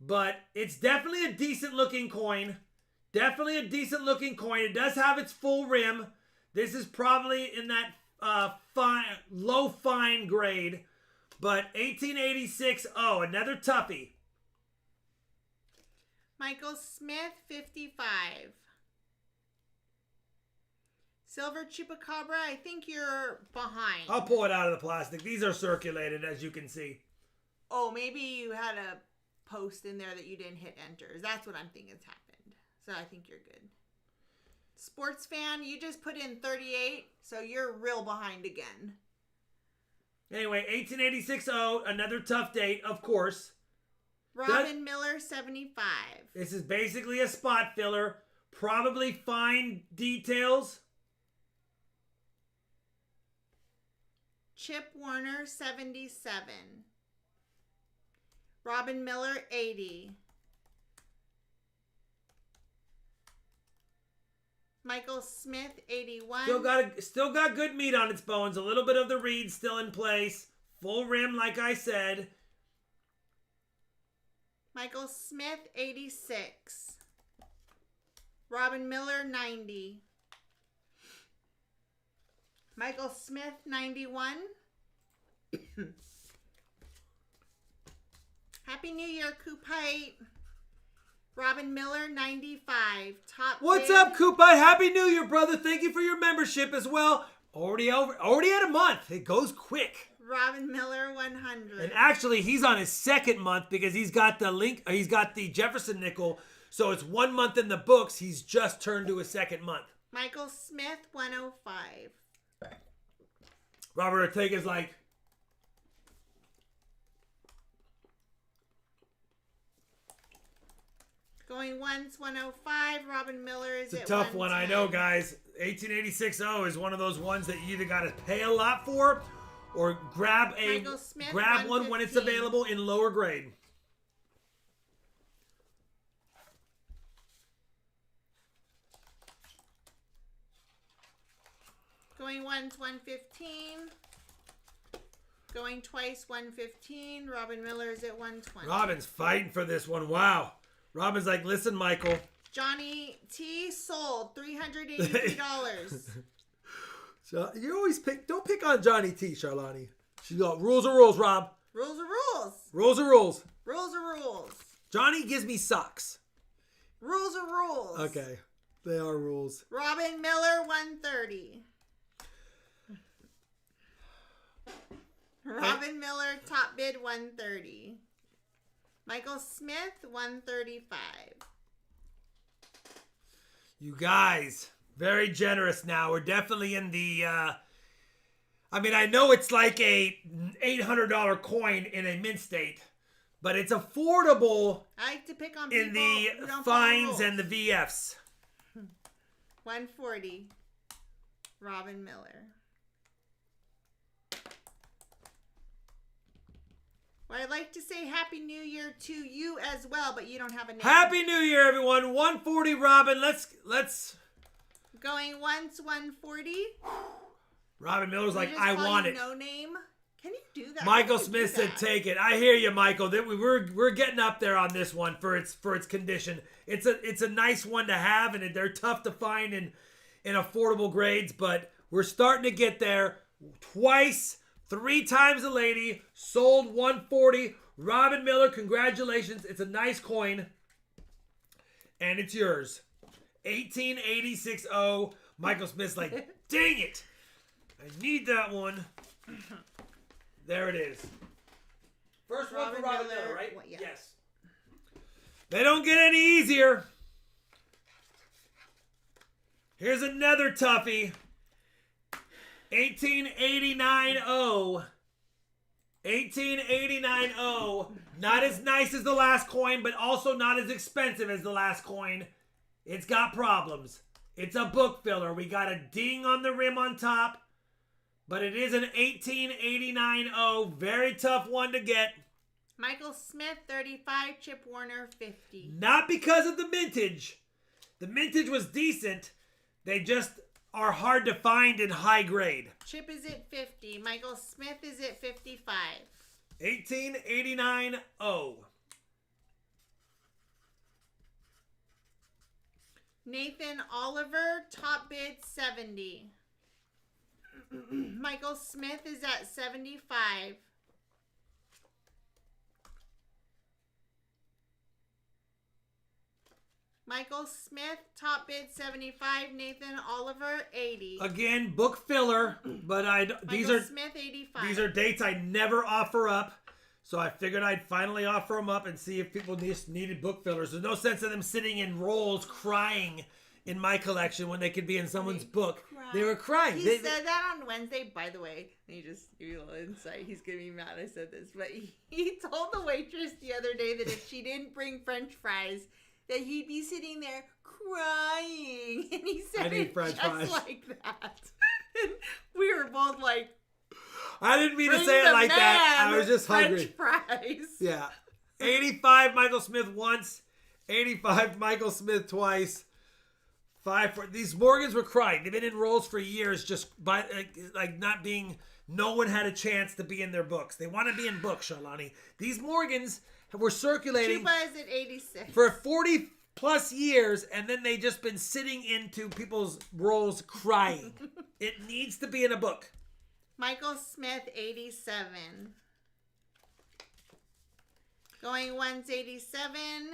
But it's definitely a decent looking coin. Definitely a decent looking coin. It does have its full rim. This is probably in that low fine grade. But 1886, another toughie. Michael Smith, 55. Silver Chupacabra, I think you're behind. I'll pull it out of the plastic. These are circulated, as you can see. Oh, maybe you had a post in there that you didn't hit enter. That's what I'm thinking has happened. So I think you're good. Sports fan, you just put in 38, so you're real behind again. Anyway, 1886, another tough date, of course. Robin Miller, 75. This is basically a spot filler. Probably fine details. Chip Warner, 77. Robin Miller, 80. Michael Smith, 81. Still got good meat on its bones. A little bit of the reed still in place. Full rim, like I said. Michael Smith, 86. Robin Miller, 90. Michael Smith, 91. Happy New Year, Coopite. Robin Miller, 95. Top What's bid. up, Coopite? Happy New Year, brother. Thank you for your membership as well. Already at a month. It goes quick. Robin Miller 100. And actually, he's on his second month because he's got the Jefferson nickel. So it's 1 month in the books. He's just turned to his second month. Michael Smith 105. Robert Ortega's like, Going once 105. Robin Miller is it's a at tough one, I know, guys. 18860 is one of those ones that you either got to pay a lot for or grab Michael Smith, one when it's 115. available in lower grade. Going once 115. Going twice 115. Robin Miller is at 120. Robin's fighting for this one. Wow. Robin's like, listen, Michael. Johnny T sold $383. So you always don't pick on Johnny T, Charlani. She got rules are rules, Rob. Rules are rules. Rules are rules. Rules are rules. Johnny gives me socks. Rules are rules. Okay. They are rules. Robin Miller 130. Robin Miller top bid 130. Michael Smith 135. You guys, very generous now. We're definitely in the, I mean, I know it's like a $800 coin in a mint state, but it's affordable I like to pick on people in the who don't fines follow and the VFs. 140. Robin Miller. Well, I'd like to say Happy New Year to you as well, but you don't have a name. Happy New Year, everyone. 140, Robin. Let's. Going once 140. Robin Miller's like, Just I call want you it. No name. Can you do that? Michael How can you Smith do said, that? "Take it." I hear you, Michael. That we're getting up there on this one for its condition. It's a nice one to have, and they're tough to find in affordable grades, but we're starting to get there. Twice, 3 times a lady, sold 140. Robin Miller, congratulations! It's a nice coin, and it's yours. 18860. Michael Smith's like, dang it! I need that one. There it is. First one Robin for Robin Miller, Miller, right? well, yeah. Yes. They don't get any easier. Here's another toughie. 18890. 18890. Not as nice as the last coin, but also not as expensive as the last coin. It's got problems. It's a book filler. We got a ding on the rim on top. But it is an 18890. Very tough one to get. Michael Smith 35. Chip Warner 50. Not because of the mintage. The mintage was decent. They just are hard to find in high grade. Chip is at 50. Michael Smith is at 55. 18890. Nathan Oliver, top bid 70. Michael Smith is at 75. Michael Smith, top bid 75. Nathan Oliver, 80. Again, book filler, but these Michael are Smith, 85. these are dates I never offer up. So I figured I'd finally offer them up and see if people just needed book fillers. There's no sense of them sitting in rolls crying in my collection when they could be in someone's book. They were crying. He said that on Wednesday, by the way. Let me just give you a little insight. He's going to be mad I said this. But he told the waitress the other day that if she didn't bring French fries, that he'd be sitting there crying. And he said I need it French just fries. like that. And we were both like, I didn't mean to bring say it the like that. man I was just hungry. French fries. Yeah. 85 Michael Smith once. 85 Michael Smith twice. 5 for these Morgans were crying. They've been in roles for years, just by like not being. No one had a chance to be in their books. They want to be in books, Charlani. These Morgans were circulating Chupa is at 86. for 40 plus years, and then they just been sitting into people's roles crying. It needs to be in a book. Michael Smith, 87. Going once, 87.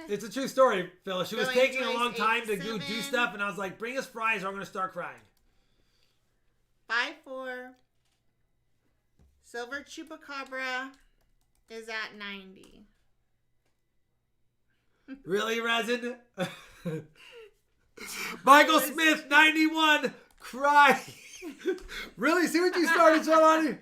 It's a true story, Phyllis. She was Going taking a twice, long time to do 87. stuff, and I was like, bring us fries or I'm going to start crying. 5-4. Silver Chupacabra is at 90. Really, Resin? Michael Smith, 91, crying. Really? See what you started, Charlotte?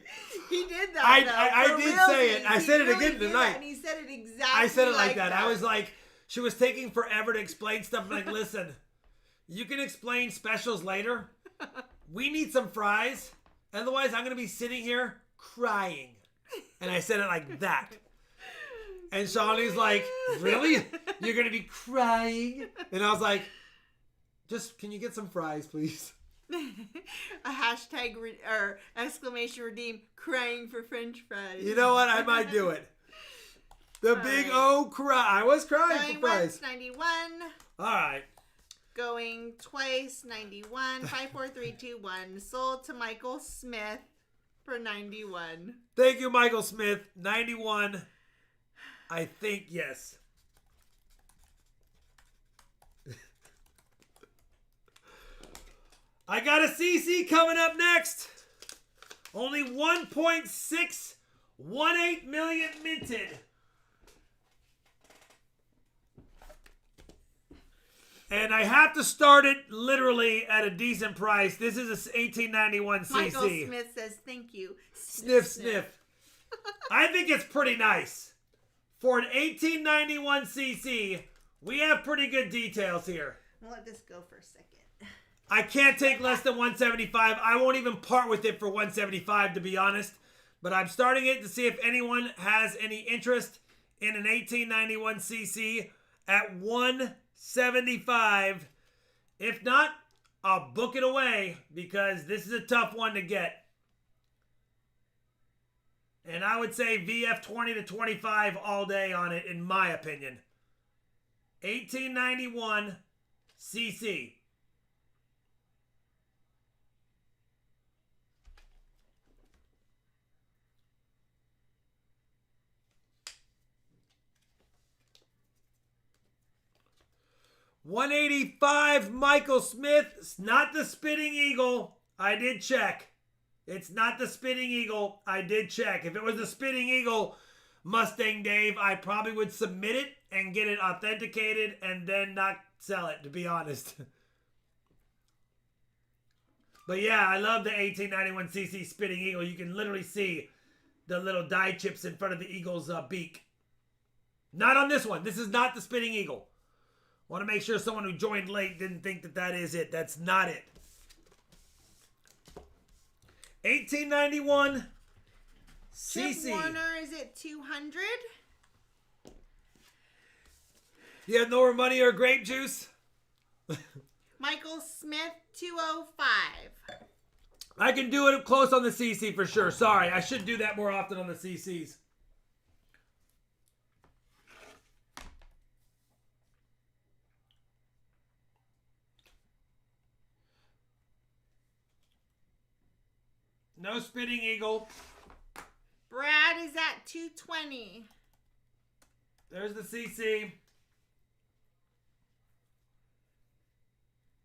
He did that. I though, for did real say it. thing. I He said it really again did tonight. that, and he said it exactly I said it like that. that. I was like, she was taking forever to explain stuff. I'm like, listen, you can explain specials later. We need some fries. Otherwise, I'm going to be sitting here crying. And I said it like that. And Shawnee's like, really? You're going to be crying? And I was like, just, can you get some fries, please? A hashtag or exclamation redeem, crying for French fries. You know what? I might do it. The big O cry. I was crying Going for fries. once, 91. All right. Going twice, 91. 5, 4, 3, 2, 1. Sold to Michael Smith for 91. Thank you, Michael Smith. 91. I think yes. I got a CC coming up next. Only 1.618 million minted. And I have to start it literally at a decent price. This is a 1891 CC. Michael Smith says thank you. Sniff, sniff. I think it's pretty nice. For an 1891 CC, we have pretty good details here. I'll let this go for a second. I can't take less than 175. I won't even part with it for 175, to be honest. But I'm starting it to see if anyone has any interest in an 1891 CC at 175. If not, I'll book it away because this is a tough one to get. And I would say VF 20 to 25 all day on it, in my opinion. 1891 CC. $185 Michael Smith. It's not the Spitting Eagle. I did check. It's not the Spitting Eagle. I did check. If it was the Spitting Eagle Mustang Dave, I probably would submit it and get it authenticated and then not sell it, to be honest. But yeah, I love the 1891cc Spitting Eagle. You can literally see the little die chips in front of the Eagle's beak. Not on this one. This is not the Spitting Eagle. Want to make sure someone who joined late didn't think that that is it. That's not it. 1891 CC. Chip Warner is at 200. You have no more money or grape juice? Michael Smith 205. I can do it close on the CC for sure. Sorry, I should do that more often on the CCs. No Spitting Eagle. Brad is at 220. There's the CC.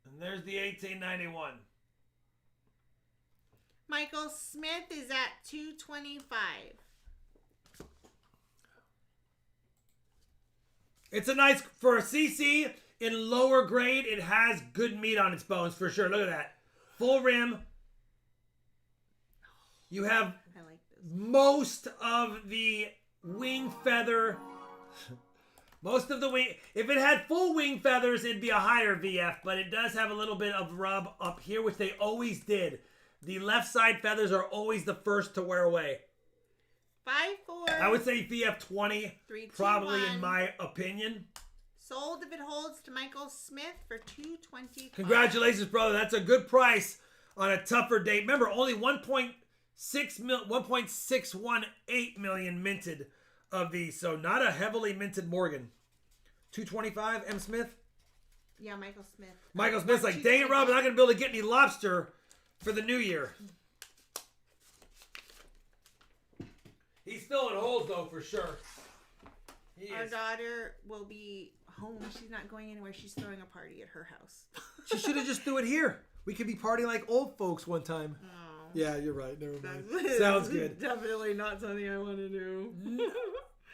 And there's the 1891. Michael Smith is at 225. It's a nice, for a CC in lower grade, it has good meat on its bones for sure. Look at that. Full rim. You have I like this. most of the wing feather. Most of the wing. If it had full wing feathers, it'd be a higher VF, but it does have a little bit of rub up here, which they always did. The left side feathers are always the first to wear away. 5-4. I would say VF 20, 3, 2, probably 1. in my opinion. Sold if it holds to Michael Smith for 225. Congratulations, brother. That's a good price on a tougher date. Remember, only 1.618 million minted of these, so not a heavily minted Morgan. 225 M. Smith. Yeah, Michael Smith. Michael Smith's like, dang it, Rob, I'm not going to be able to get any lobster for the new year. He's filling holes, though, for sure. Our daughter will be home. She's not going anywhere. She's throwing a party at her house. She should have just threw it here. We could be partying like old folks one time. Oh. Yeah, you're right. Never mind. That's- Sounds good. Definitely not something I want to do.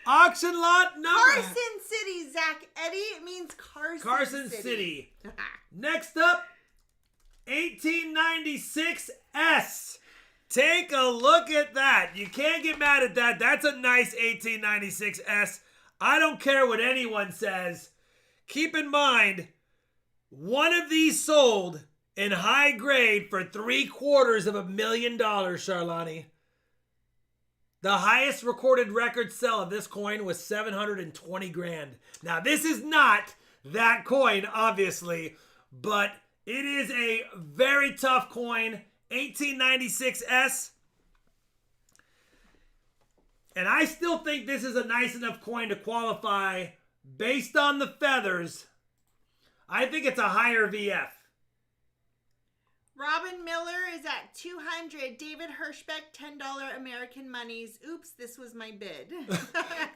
Auction lot number. Carson City, Zach Eddie. It means Carson City. Next up, 1896S. Take a look at that. You can't get mad at that. That's a nice 1896S. I don't care what anyone says. Keep in mind, one of these sold in high grade for $750,000, Charlani. The highest recorded record sell of this coin was 720 grand. Now, this is not that coin, obviously, but it is a very tough coin, 1896S. And I still think this is a nice enough coin to qualify based on the feathers. I think it's a higher VF. Robin Miller is at 200. David Hirschbeck, $10 American monies. Oops, this was my bid.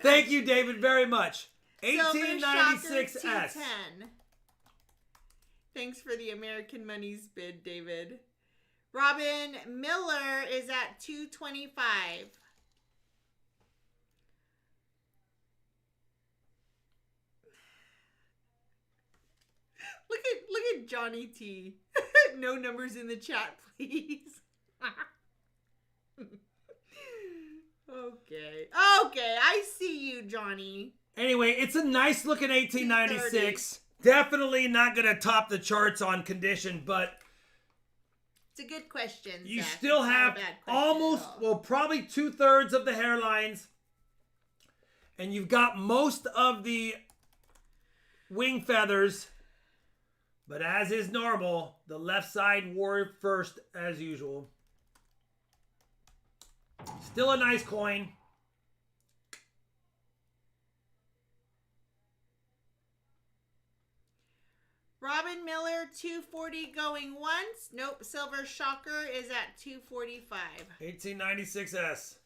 Thank you, David, very much. Silver Shocker, 1896S. 210. Thanks for the American monies bid, David. Robin Miller is at 225. Look at Johnny T. No numbers in the chat, please. Okay, I see you, Johnny. Anyway, it's a nice looking 1896. Definitely not going to top the charts on condition, but It's a good question, you Zach. still It's not a have bad question at almost, all. well, probably 2/3 of the hairlines. And you've got most of the wing feathers. But as is normal, the left side wore first as usual. Still a nice coin. Robin Miller, 240 going once. Nope, Silver Shocker is at 245. 1896S.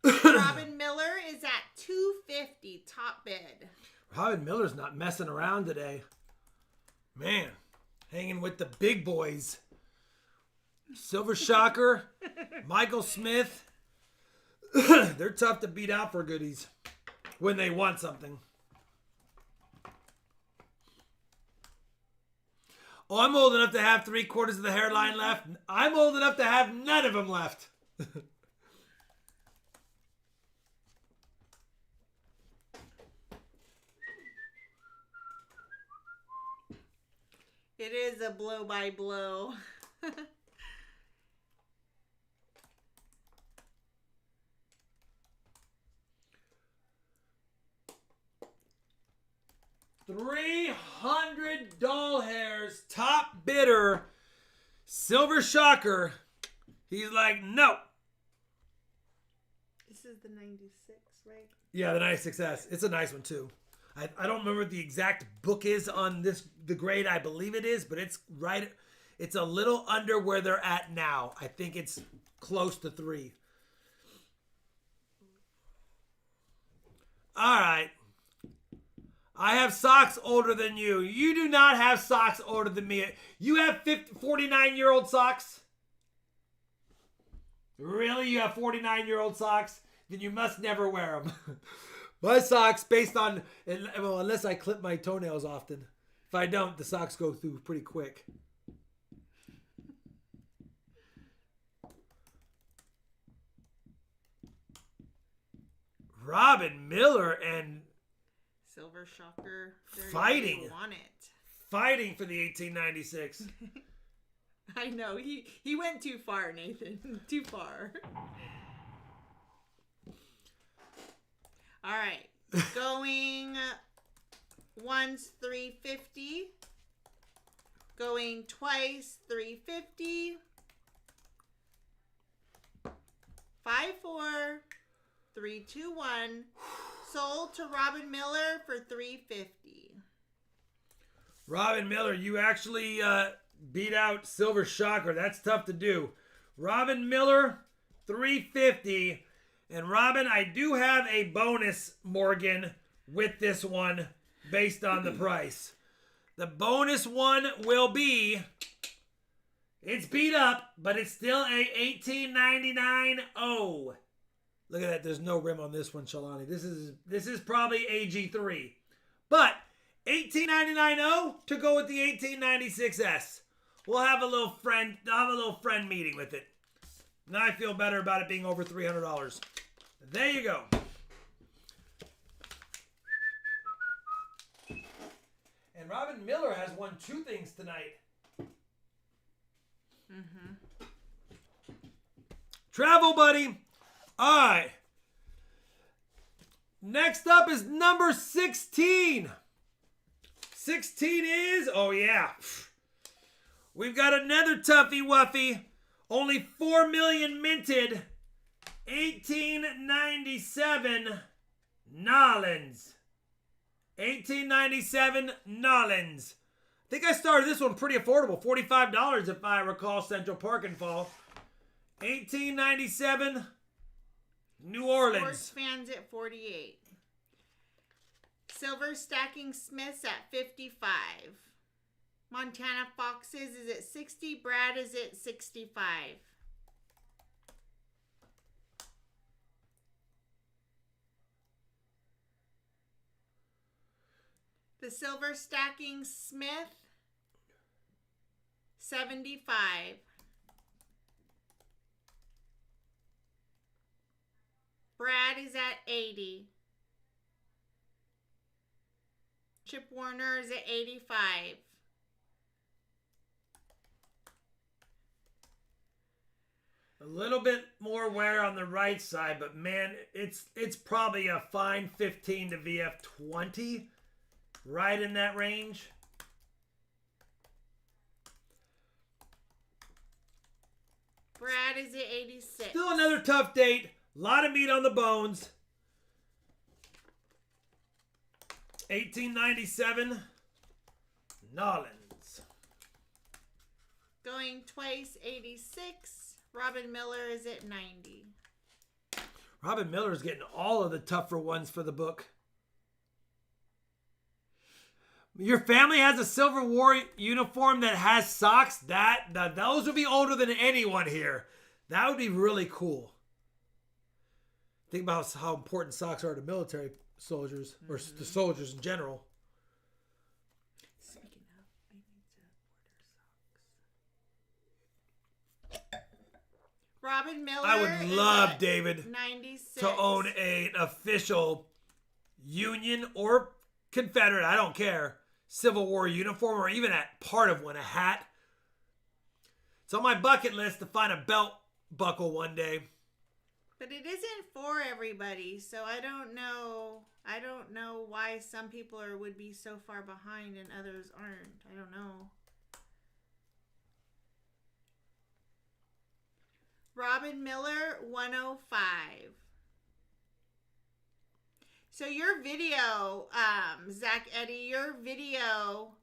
Robin Miller is at 250, top bid. Robin Miller's not messing around today. Man, hanging with the big boys. Silver Shocker, Michael Smith. They're tough to beat out for goodies when they want something. Oh, I'm old enough to have 3/4 of the hairline left. I'm old enough to have none of them left. It is a blow by blow. $300 doll hairs, top bidder, Silver Shocker. He's like, no. This is the 96, right? Yeah, the 96S. It's a nice one too. I don't remember what the exact book is on this, the grade. I believe it is, but it's right. It's a little under where they're at now. I think it's close to 3. All right. I have socks older than you. You do not have socks older than me. You have 49-year-old socks? Really? You have 49-year-old socks? Then you must never wear them. My socks, based on, well, unless I clip my toenails often. If I don't, the socks go through pretty quick. Robin Miller and Silver Shocker. Fighting. Want it. fighting for the 1896. I know. He went too far, Nathan. Too far. All right. Going once, 350. Going twice, 350. 5, 4, 3, 2, 1. Sold to Robin Miller for 350. Robin Miller, you actually beat out Silver Shocker. That's tough to do. Robin Miller, 350. And Robin, I do have a bonus, Morgan, with this one based on the price. The bonus one will be It's beat up, but it's still a $18.99. Oh, look at that. There's no rim on this one, Shalani. This is probably AG3. But $18.99 to go with the 1896S. We'll have a little friend meeting with it. Now I feel better about it being over $300. There you go. And Robin Miller has won 2 things tonight. Travel buddy. All right. Next up is number 16. 16 is, oh yeah. We've got another Tuffy Wuffy. Only 4 million minted. 1897 Nollins. 1897 Nollins. I think I started this one pretty affordable. $45 if I recall Central Park and Fall. 1897 New Orleans. Sports fans at 48. Silver Stacking Smiths at 55. Montana Foxes is at 60. Brad is at 65. The Silver Stacking Smith, 75. Brad is at 80. Chip Warner is at 85. A little bit more wear on the right side, but man, it's probably a fine 15 to VF 20. Right in that range. Brad is at 86. Still another tough date. A lot of meat on the bones. 1897 Nollins. Going twice, 86. Robin Miller is at 90. Robin Miller's getting all of the tougher ones for the book. Your family has a Civil War uniform that has socks. Those would be older than anyone here. That would be really cool. Think about how important socks are to military soldiers, or to soldiers in general. Speaking of, I need to order socks. Robin Miller. I would love, David, 96. to own an official Union or Confederate, I don't care, Civil War uniform, or even a part of one, a hat. It's on my bucket list to find a belt buckle one day. But it isn't for everybody, so I don't know. I don't know why some people would be so far behind and others aren't. I don't know. Robin Miller, 105. So your video, Zach Eddie, your video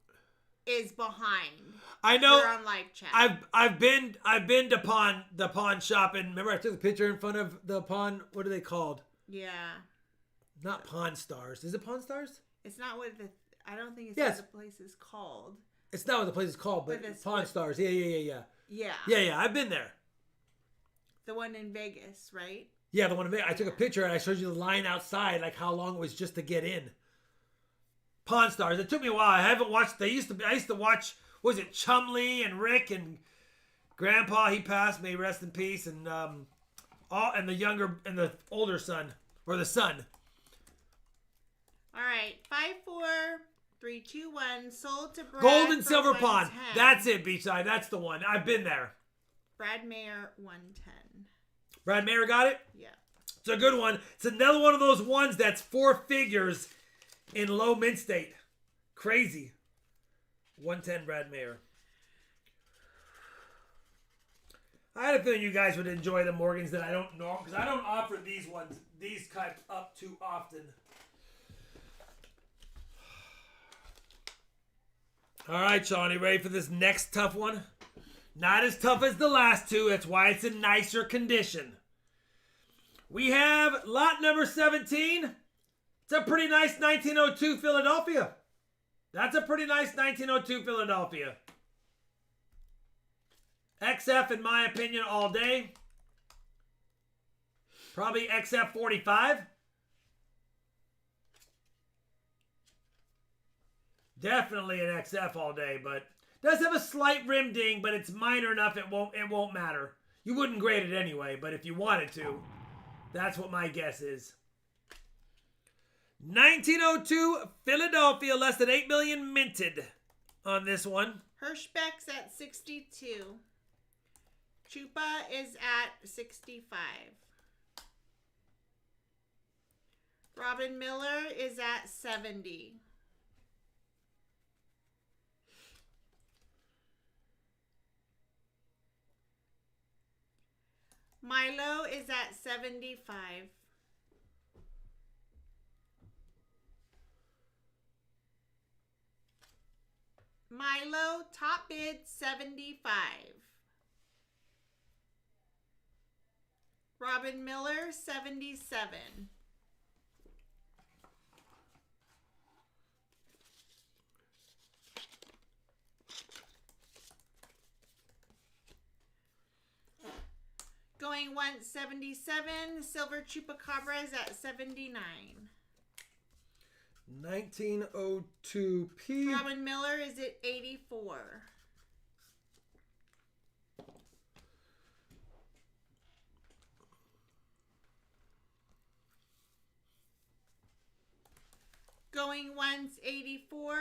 is behind. I know. You're on live chat. I've been to the pawn shop, and remember I took the picture in front of the pawn. What are they called? Yeah. Not Pawn Stars. Is it Pawn Stars? It's not what I don't think it's Yes. what the place is called. It's not what the place is called, but Pawn Stars. Yeah. Yeah. Yeah. I've been there. The one in Vegas, right? Yeah, the one I took a picture and I showed you the line outside, like how long it was just to get in. Pawn Stars. It took me a while. I haven't watched. I used to watch. What was it, Chumley and Rick and Grandpa? He passed. May he rest in peace. And the younger and the older son, or the son. All right, 54321 sold to Brad. Gold and for silver pawn. 110. That's it, Beachside. That's the one. I've been there. Brad Mayer 110. Brad Mayer got it? Yeah. It's a good one. It's another one of those ones that's 4 figures in low mint state. Crazy. 110 Brad Mayer. I had a feeling you guys would enjoy the Morgans that I don't know, because I don't offer these types up too often. All right, Sean, you ready for this next tough one? Not as tough as the last two. That's why it's in nicer condition. We have lot number 17. It's a pretty nice 1902 Philadelphia. That's a pretty nice 1902 Philadelphia. XF, in my opinion, all day. Probably XF 45. Definitely an XF all day, but does have a slight rim ding, but it's minor enough it won't matter. You wouldn't grade it anyway, but if you wanted to, that's what my guess is. 1902 Philadelphia, less than 8 million minted on this one. Hirschbeck's at 62. Chupa is at 65. Robin Miller is at 70. Milo is at 75. Milo, top bid 75. Robin Miller, 77. Going once, 77. Silver Chupacabra is at 79. 1902 P. Robin Miller is at 84. Going once, 84.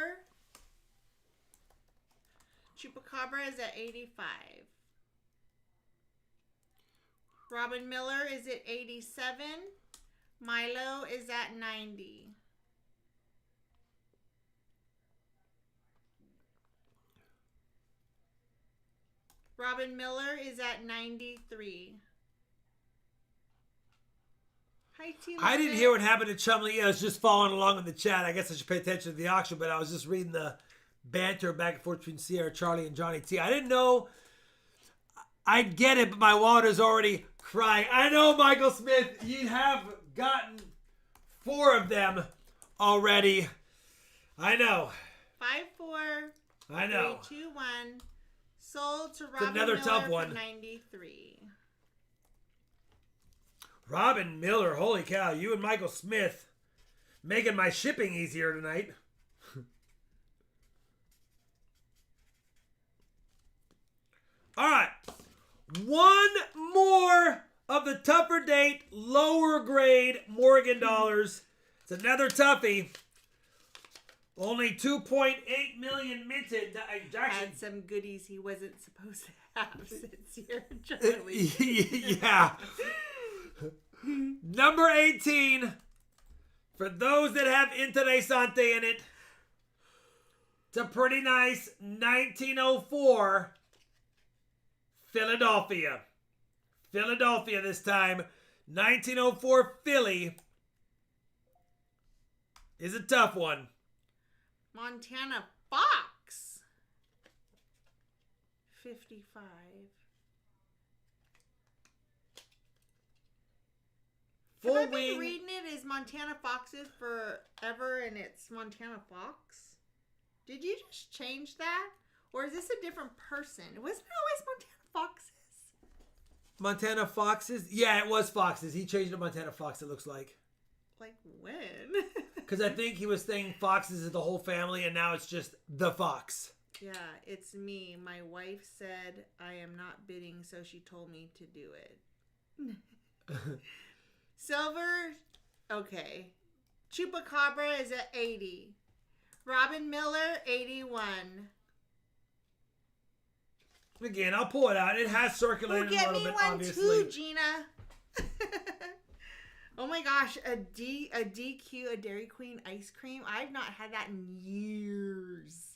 Chupacabra is at 85. Robin Miller is at 87. Milo is at 90. Robin Miller is at 93. Hi, T. I didn't hear what happened to Chumley. Yeah, I was just following along in the chat. I guess I should pay attention to the auction, but I was just reading the banter back and forth between Sierra, Charlie, and Johnny T. I didn't know. I'd get it, but my water's already crying. I know, Michael Smith, you have gotten 4 of them already. I know. 5-4. I know. 3-2-1. Sold to Robin another Miller tough for one. 93. Robin Miller, holy cow, you and Michael Smith making my shipping easier tonight. All right. One more of the tougher date, lower grade Morgan dollars. It's another toughie. Only 2.8 million minted. Had some goodies he wasn't supposed to have since you're Charlie. Yeah. Number 18. For those that have Interessante in it. It's a pretty nice 1904 Philadelphia. Philadelphia this time. 1904 Philly is a tough one. Montana Fox. 55. Full Have I wing. been reading it as Montana Foxes forever and it's Montana Fox? Did you just change that? Or is this a different person? Wasn't it always Montana Foxes? Montana Foxes? Yeah, it was Foxes. He changed it to Montana Fox, it looks like. Like when? Because I think he was saying Foxes is the whole family, and now it's just the Fox. Yeah, it's me. My wife said I am not bidding, so she told me to do it. Silver, okay. Chupacabra is at 80. Robin Miller, 81. Again, I'll pull it out. It has circulated a Get little me bit, one obviously. too, Gina. Oh my gosh, a DQ, a Dairy Queen ice cream. I've not had that in years.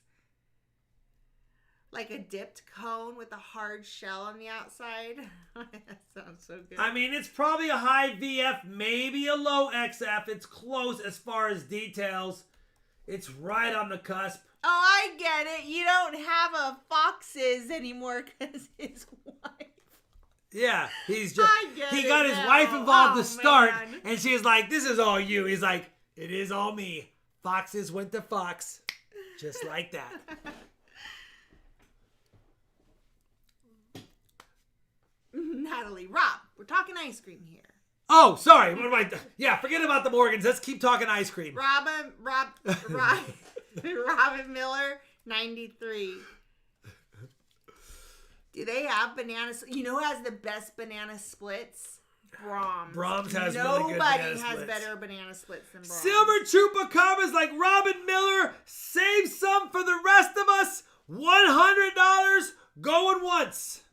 Like a dipped cone with a hard shell on the outside. That sounds so good. I mean, it's probably a high VF, maybe a low XF. It's close as far as details. It's right on the cusp. Oh, I get it. You don't have a Foxes anymore because his wife. Yeah, he's just he it got his now. wife involved to start, Man. and she's like, "This is all you." He's like, "It is all me." Foxes went to Fox, just like that. Natalie. Rob, we're talking ice cream here. Oh, sorry. What am I? Yeah, forget about the Morgans. Let's keep talking ice cream. Robin Miller, 93. Do they have bananas? You know who has the best banana splits? Brahms. Brahms has really good banana Nobody has splits. better banana splits than Brahms. Silver Chupacabras like Robin Miller. Save some for the rest of us. $100 going once.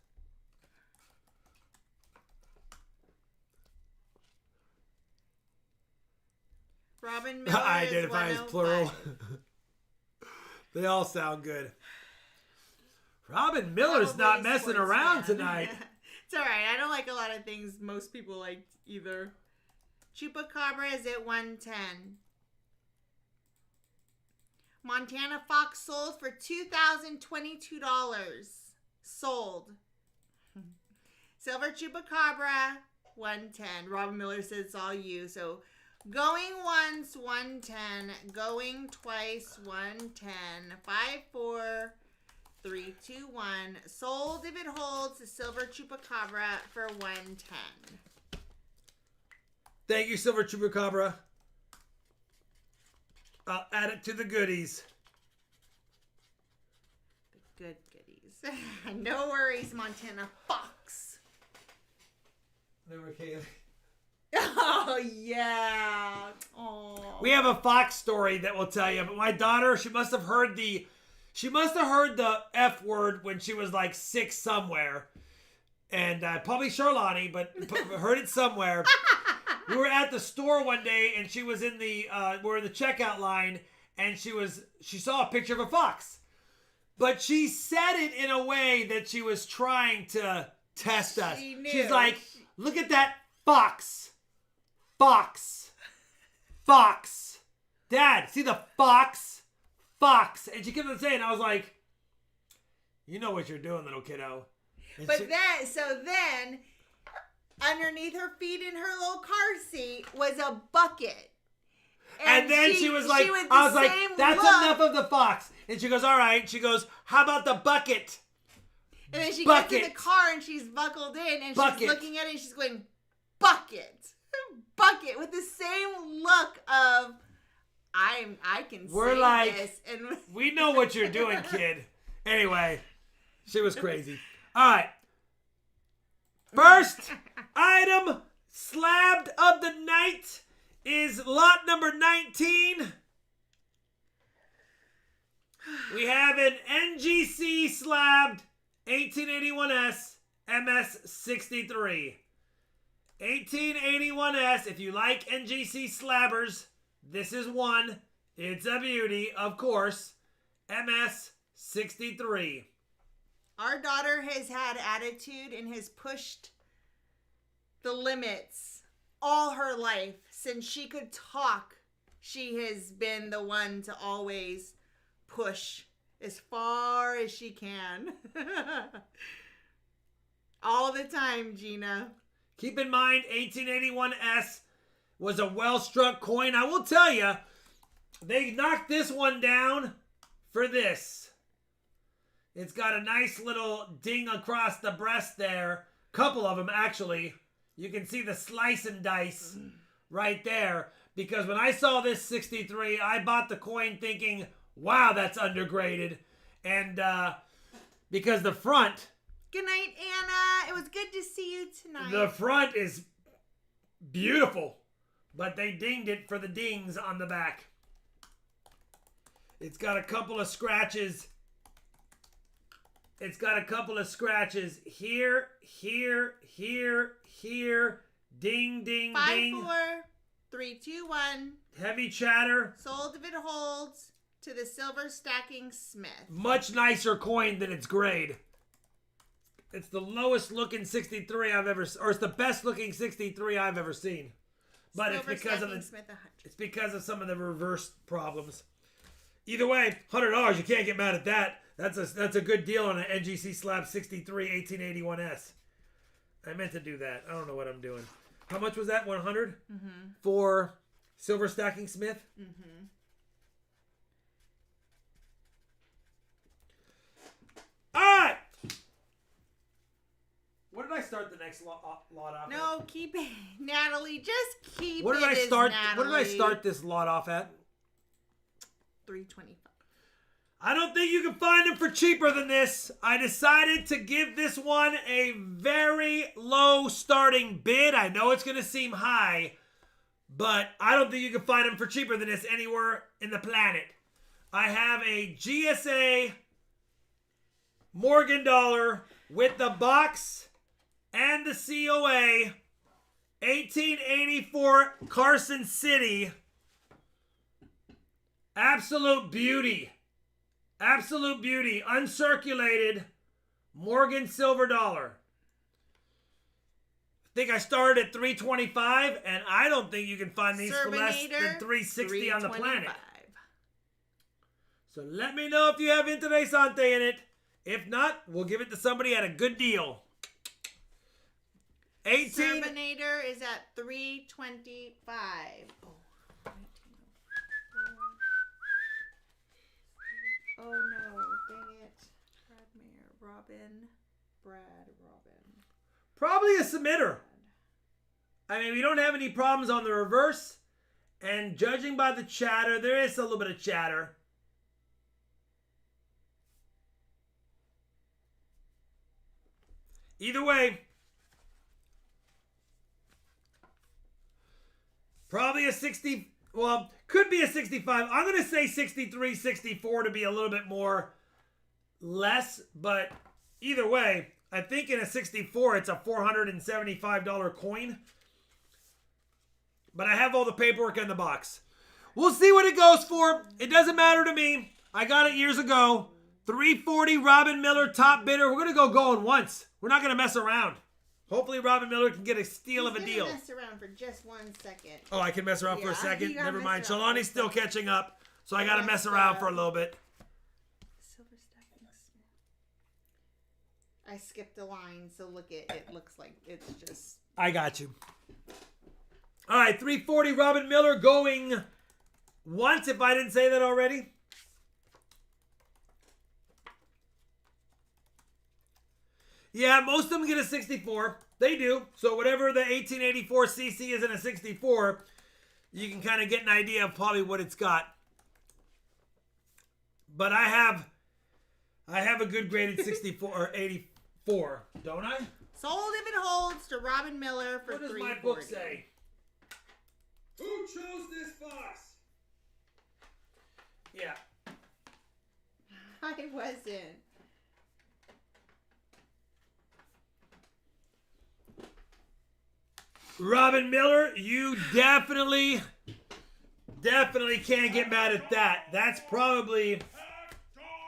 Robin Miller I is identify as 105. plural. They all sound good. Robin Miller's Probably not a messing sports around fan. tonight. It's alright. I don't like a lot of things most people like either. Chupacabra is at 110. Montana Fox sold for $2,022. Sold. Silver Chupacabra, 110. Robin Miller says it's all you. So going once, 110. Going twice, 110. 5, 4, 3, 2, 1. Sold if it holds. The Silver Chupacabra for 110. Thank you, Silver Chupacabra. I'll add it to the goodies. The good goodies. No worries, Montana Fox. Never came. Oh, yeah. Oh. We have a Fox story that we'll tell you. But my daughter, she must have heard the F word when she was like 6 somewhere. And probably Charlani, but heard it somewhere. We were at the store one day, and she was in we're in the checkout line, and she saw a picture of a fox. But she said it in a way that she was trying to test us. She knew. She's like, look at that fox. Fox. Fox. Dad, see the fox? Fox. And she kept on saying, I was like, you know what you're doing, little kiddo. And But then, underneath her feet in her little car seat was a bucket. And then she was like, I was like, that's enough of the fox. And she goes, all right. She goes, how about the bucket? And then she Bucket. gets in the car and she's buckled in and Bucket. she's looking at it and she's going, bucket. Bucket, with the same look of, I can We're say like, this. And we know what you're doing, kid. Anyway, she was crazy. All right. First item slabbed of the night is lot number 19. We have an NGC slabbed 1881S MS63. 1881S, if you like NGC slabbers, this is one. It's a beauty, of course. MS63. our daughter has had attitude and has pushed the limits all her life. Since she could talk, she has been the one to always push as far as she can. All the time, Gina. Keep in mind, 1881S was a well-struck coin. I will tell you, they knocked this one down for this. It's got a nice little ding across the breast there. Couple of them, actually. You can see the slice and dice right there. Because when I saw this 63, I bought the coin thinking, wow, that's undergraded. And because the front... Good night, Anna. It was good to see you tonight. The front is beautiful, but they dinged it for the dings on the back. It's got a couple of scratches. It's got a couple of scratches here, here, here, here. Ding, ding, 5, ding. 4, 3, 2, 1. Heavy chatter. Sold if it holds to the Silver Stacking Smith. Much nicer coin than its grade. It's the lowest looking 63 I've ever, or it's the best looking 63 I've ever seen. But Silver it's because of Stacking the, Smith 100. it's because of some of the reverse problems. Either way, $100, you can't get mad at that. That's a good deal on an NGC Slab 63 1881S. I meant to do that. I don't know what I'm doing. How much was that? 100 for Silver Stacking Smith? All right. What did I start the next lot off No, keep it, Natalie. Just keep What did it I as start? Natalie. What did I start this lot off at? $325. I don't think you can find them for cheaper than this. I decided to give this one a very low starting bid. I know it's going to seem high, but I don't think you can find them for cheaper than this anywhere in the planet. I have a GSA Morgan dollar with the box and the COA 1884 Carson City. Absolute beauty. Absolute beauty. Uncirculated Morgan silver dollar. I think I started at $325, and I don't think you can find these for less than $360 on the planet. So let me know if you have Interessante in it. If not, we'll give it to somebody at a good deal. 18. Terminator is at $325. Oh no, dang it. Brad Robin. Probably a submitter. I mean, we don't have any problems on the reverse. And judging by the chatter, there is a little bit of chatter. Either way, probably a 60, well, could be a 65. I'm going to say 63, 64 to be a little bit more less, but either way, I think in a 64, it's a $475 coin. But I have all the paperwork in the box. We'll see what it goes for. It doesn't matter to me. I got it years ago. $340 Robin Miller top bidder. We're going to go going once. We're not going to mess around. Hopefully Robin Miller can get a steal of a deal. Mess around for just 1 second. Oh, I can mess around for a second? Never mind. mess around Shalani's still catching up, so I got to mess around for a little bit. Silver stacking Smith. I skipped a line, so look at it. Looks like it's just. I got you. All right, $340 Robin Miller going once, if I didn't say that already. Yeah, most of them get a 64. They do. So whatever the 1884 CC is in a 64, you can kind of get an idea of probably what it's got. But I have a good graded 64 or 84, don't I? Sold if it holds to Robin Miller for $340. What does my book say? Who chose this box? Yeah. I wasn't. Robin Miller, you definitely can't get mad at that. That's probably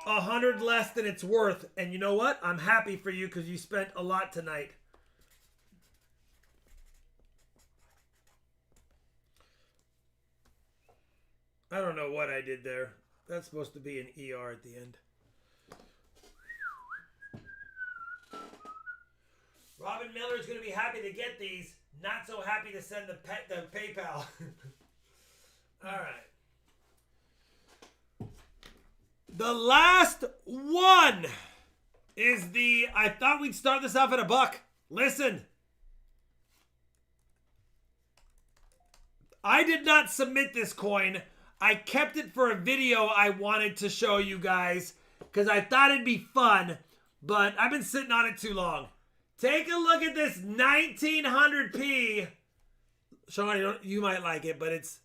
100 less than it's worth. And you know what? I'm happy for you because you spent a lot tonight. I don't know what I did there. That's supposed to be an ER at the end. Robin Miller is going to be happy to get these. Not so happy to send the PayPal. All right. The last one is the... I thought we'd start this off at $1. Listen. I did not submit this coin. I kept it for a video I wanted to show you guys because I thought it'd be fun, but I've been sitting on it too long. Take a look at this 1900p. Sean, you might like it, but it's...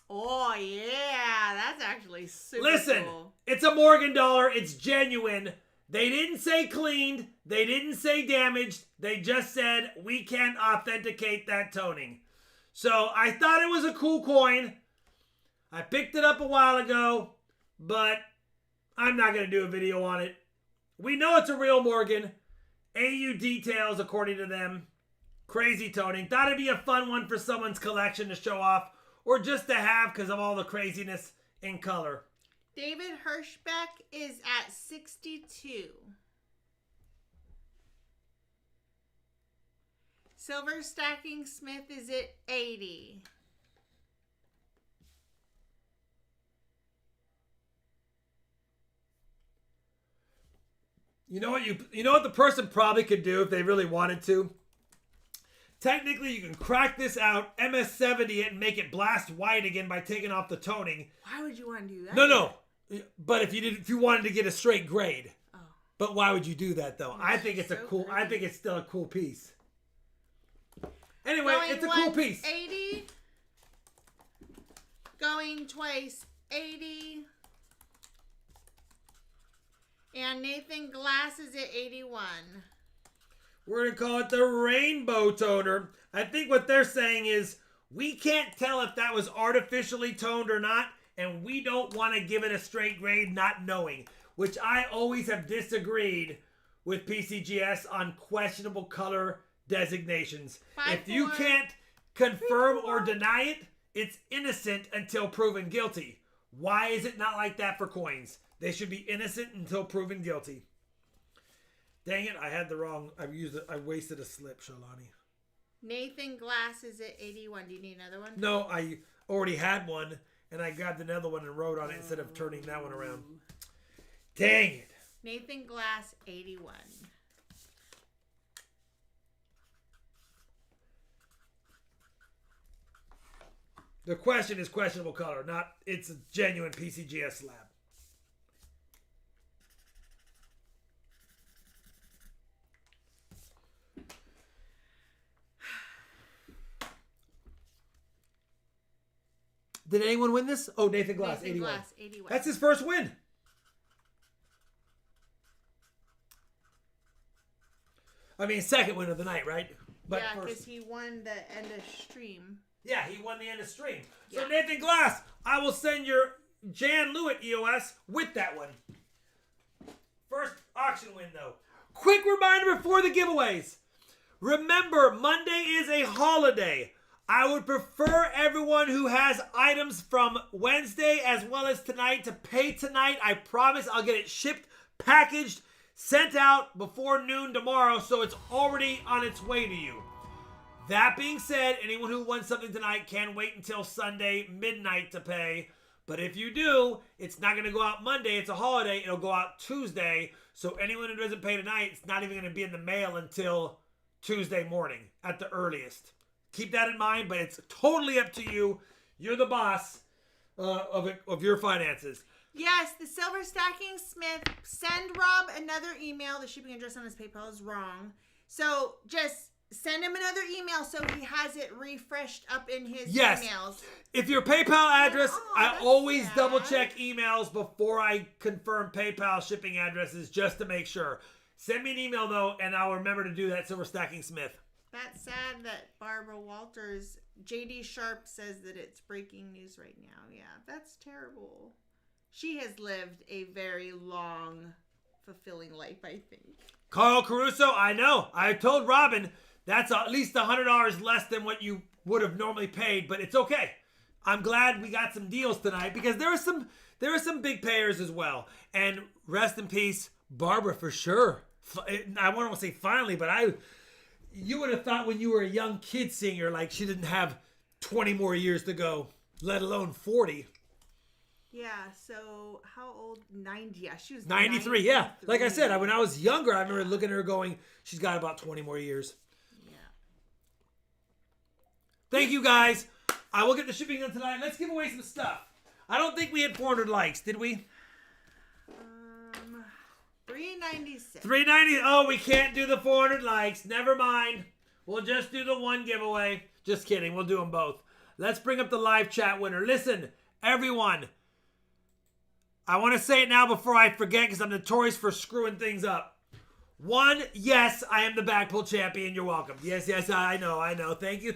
Oh, yeah. That's actually super Listen, cool. it's a Morgan dollar. It's genuine. They didn't say cleaned. They didn't say damaged. They just said we can't authenticate that toning. So I thought it was a cool coin. I picked it up a while ago, but I'm not going to do a video on it. We know it's a real Morgan. AU details, according to them. Crazy toning. Thought it'd be a fun one for someone's collection to show off or just to have because of all the craziness in color. David Hirschbeck is at 62. Silver Stacking Smith is at 80. You know what the person probably could do if they really wanted to? Technically, you can crack this out, MS70 it, and make it blast white again by taking off the toning. Why would you want to do that? No. But if you wanted to get a straight grade. Oh. But why would you do that though? I think it's so cool. I pretty. think it's still a cool piece. Anyway, Going it's a cool once, piece. 80. Going twice, 80. And Nathan Glass is at 81. We're going to call it the rainbow toner. I think what they're saying is we can't tell if that was artificially toned or not, and we don't want to give it a straight grade not knowing, which I always have disagreed with PCGS on questionable color designations. If you can't confirm or deny it, it's innocent until proven guilty. Why is it not like that for coins? They should be innocent until proven guilty. Dang it, I had the wrong. I wasted a slip, Shalani. Nathan Glass is at 81. Do you need another one? No, I already had one, and I grabbed another one and wrote on it instead of turning that one around. Dang it. Nathan Glass, 81. The question is questionable color, not it's a genuine PCGS slab. Did anyone win this? Oh, Nathan Glass, Nathan 81. Glass, 81. That's his first win. I mean, second win of the night, right? But yeah, first. because he won the end of stream. Yeah, he won the end of stream. Yeah. So Nathan Glass, I will send your Jan Lewitt EOS with that one. First auction win, though. Quick reminder before the giveaways. Remember, Monday is a holiday. I would prefer everyone who has items from Wednesday as well as tonight to pay tonight. I promise I'll get it shipped, packaged, sent out before noon tomorrow, so it's already on its way to you. That being said, anyone who wants something tonight can wait until Sunday midnight to pay. But if you do, it's not going to go out Monday. It's a holiday. It'll go out Tuesday. So anyone who doesn't pay tonight, it's not even going to be in the mail until Tuesday morning at the earliest. Keep that in mind, but it's totally up to you. You're the boss of your finances. Yes, the Silver Stacking Smith. Send Rob another email. The shipping address on his PayPal is wrong. So just send him another email so he has it refreshed up in his emails. If your PayPal address, I always sad. double check emails before I confirm PayPal shipping addresses just to make sure. Send me an email though, and I'll remember to do that, Silver Stacking Smith. That's sad that Barbara Walters, JD Sharp says that it's breaking news right now. Yeah, that's terrible. She has lived a very long, fulfilling life, I think. Carl Caruso, I know. I told Robin that's at least $100 less than what you would have normally paid, but it's okay. I'm glad we got some deals tonight because there are some big payers as well. And rest in peace, Barbara, for sure. I won't say finally, but you would have thought when you were a young kid singer, like she didn't have 20 more years to go, let alone 40. Yeah, so how old? 90. Yeah, she was 93, yeah. Like I said, when I was younger, I remember looking at her going, she's got about 20 more years. Yeah. Thank you, guys. I will get the shipping done tonight. Let's give away some stuff. I don't think we had 400 likes, did we? 396. 390. Oh, we can't do the 400 likes. Never mind. We'll just do the one giveaway. Just kidding. We'll do them both. Let's bring up the live chat winner. Listen, everyone. I want to say it now before I forget because I'm notorious for screwing things up. One, yes, I am the backpull champion. You're welcome. Yes, I know. Thank you.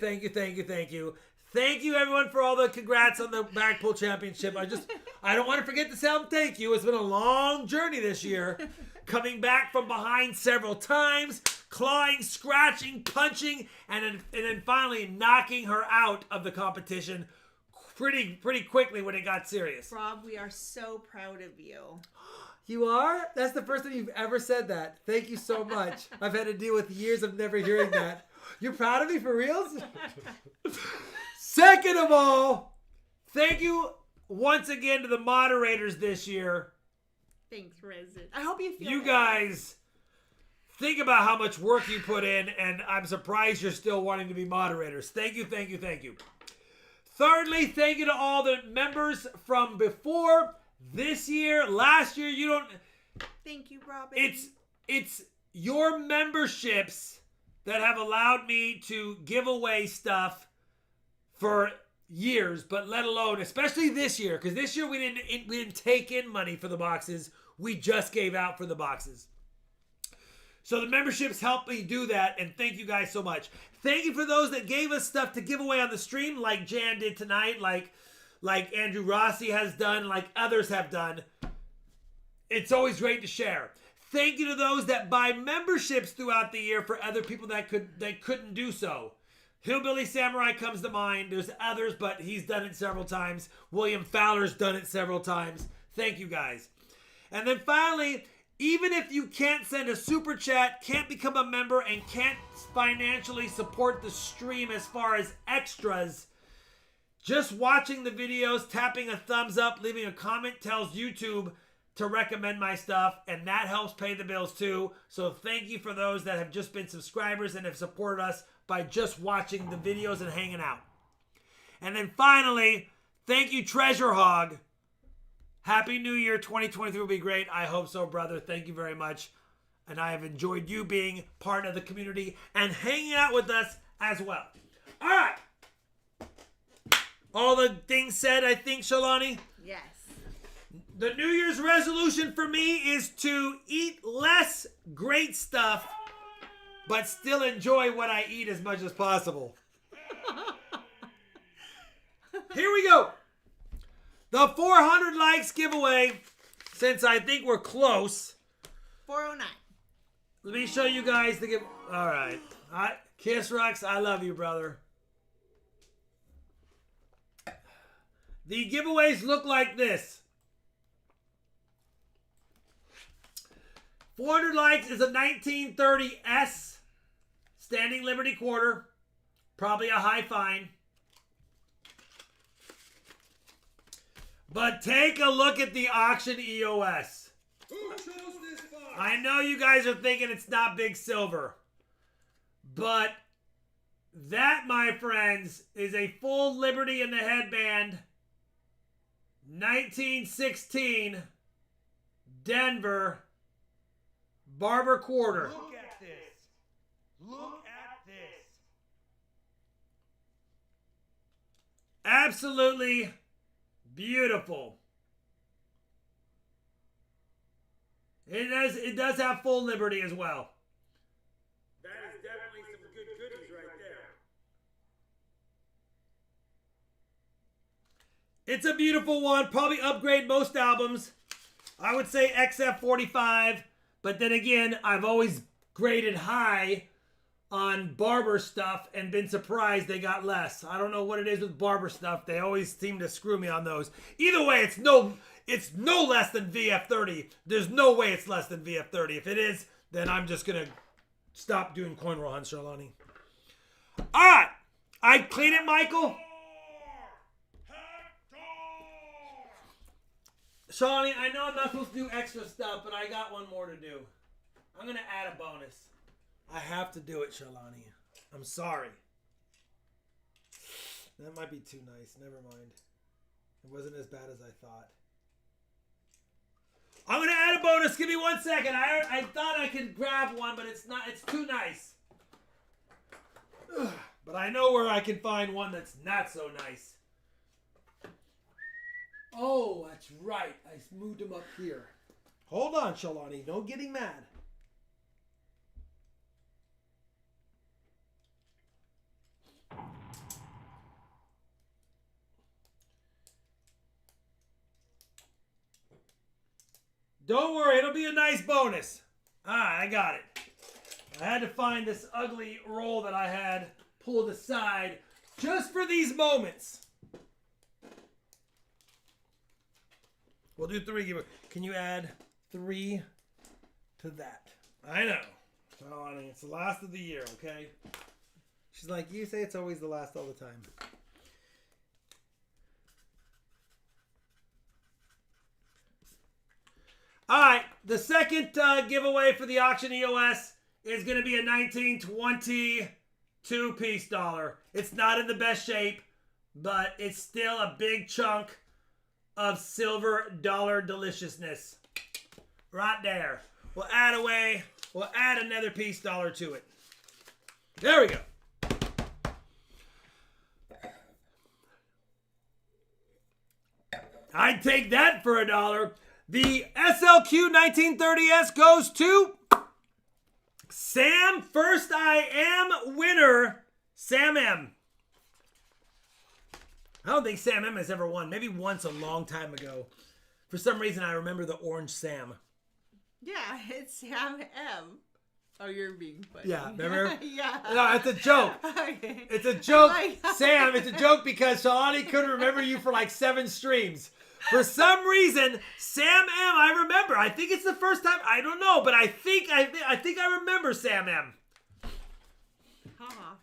Thank you, everyone, for all the congrats on the backpull championship. I don't want to forget to tell them thank you. It's been a long journey this year. Coming back from behind several times, clawing, scratching, punching, and then finally knocking her out of the competition pretty quickly when it got serious. Rob, we are so proud of you. You are? That's the first time you've ever said that. Thank you so much. I've had to deal with years of never hearing that. You're proud of me for reals? Second of all, thank you once again to the moderators this year. Thanks, Resident. I hope you feel You better. guys think about how much work you put in, and I'm surprised you're still wanting to be moderators. Thank you, thank you, thank you. Thirdly, thank you to all the members from before, this year, last year. You don't... Thank you, Robin. It's your memberships that have allowed me to give away stuff for years, but let alone, especially this year, because this year we didn't take in money for the boxes. We just gave out for the boxes. So the memberships help me do that, and thank you guys so much. Thank you for those that gave us stuff to give away on the stream, like Jan did tonight, like Andrew Rossi has done, like others have done. It's always great to share. Thank you to those that buy memberships throughout the year for other people that couldn't do so. Hillbilly Samurai comes to mind. There's others, but he's done it several times. William Fowler's done it several times. Thank you guys. And then finally, even if you can't send a super chat, can't become a member, and can't financially support the stream as far as extras, just watching the videos, tapping a thumbs up, leaving a comment tells YouTube to recommend my stuff, and that helps pay the bills too. So thank you for those that have just been subscribers and have supported us by just watching the videos and hanging out. And then finally, thank you, Treasure Hog. Happy New Year. 2023 will be great. I hope so, brother. Thank you very much. And I have enjoyed you being part of the community and hanging out with us as well. All right. All the things said, I think, Shalani? Yes. The New Year's resolution for me is to eat less great stuff, but still enjoy what I eat as much as possible. Here we go. The 400 likes giveaway, since I think we're close. 409. Let me show you guys the give. All right. Kiss Rux, I love you, brother. The giveaways look like this. 400 likes is a 1930 S Standing Liberty quarter. Probably a high fine. But take a look at the auction EOS. Who chose this box? I know you guys are thinking it's not big silver. But that, my friends, is a full Liberty in the headband. 1916 Denver Barber quarter. Look at this. Look at this. Absolutely beautiful. It does have full Liberty as well. That is definitely some good goodies right there. It's a beautiful one. Probably upgrade most albums. I would say XF45. But then again, I've always graded high on Barber stuff and been surprised they got less. I don't know what it is with Barber stuff. They always seem to screw me on those. Either way, it's no less than VF30. There's no way it's less than VF30. If it is, then I'm just going to stop doing coin roll hunts, Sharlani. All right. I clean it, Michael. Sharlani, I know I'm not supposed to do extra stuff, but I got one more to do. I'm going to add a bonus. I have to do it, Shalani. I'm sorry. That might be too nice. Never mind. It wasn't as bad as I thought. I'm going to add a bonus. Give me 1 second. I thought I could grab one, but it's not. It's too nice. Ugh. But I know where I can find one that's not so nice. Oh, that's right. I moved him up here. Hold on, Shalani. No getting mad. Don't worry, it'll be a nice bonus. Alright, I got it. I had to find this ugly roll that I had pulled aside just for these moments. We'll do 3 giveaways. Can you add 3 to that? I know. Shalani, it's the last of the year, okay? She's like, you say it's always the last all the time. All right, the second giveaway for the auction EOS is going to be a 1922 piece dollar. It's not in the best shape, but it's still a big chunk of silver dollar deliciousness. Right there. We'll add another piece dollar to it. There we go. I'd take that for $1. The SLQ 1930S goes to Sam. First I am winner, Sam M. I don't think Sam M has ever won. Maybe once a long time ago. For some reason, I remember the orange Sam. Yeah, it's Sam M. Oh, you're being funny. Yeah, remember? Yeah. No, it's a joke. Okay. It's a joke. Oh Sam, it's a joke because Shalani couldn't remember you for like 7 streams. For some reason, Sam M, I remember. I think it's the first time. I don't know, but I think I remember Sam M. Huh.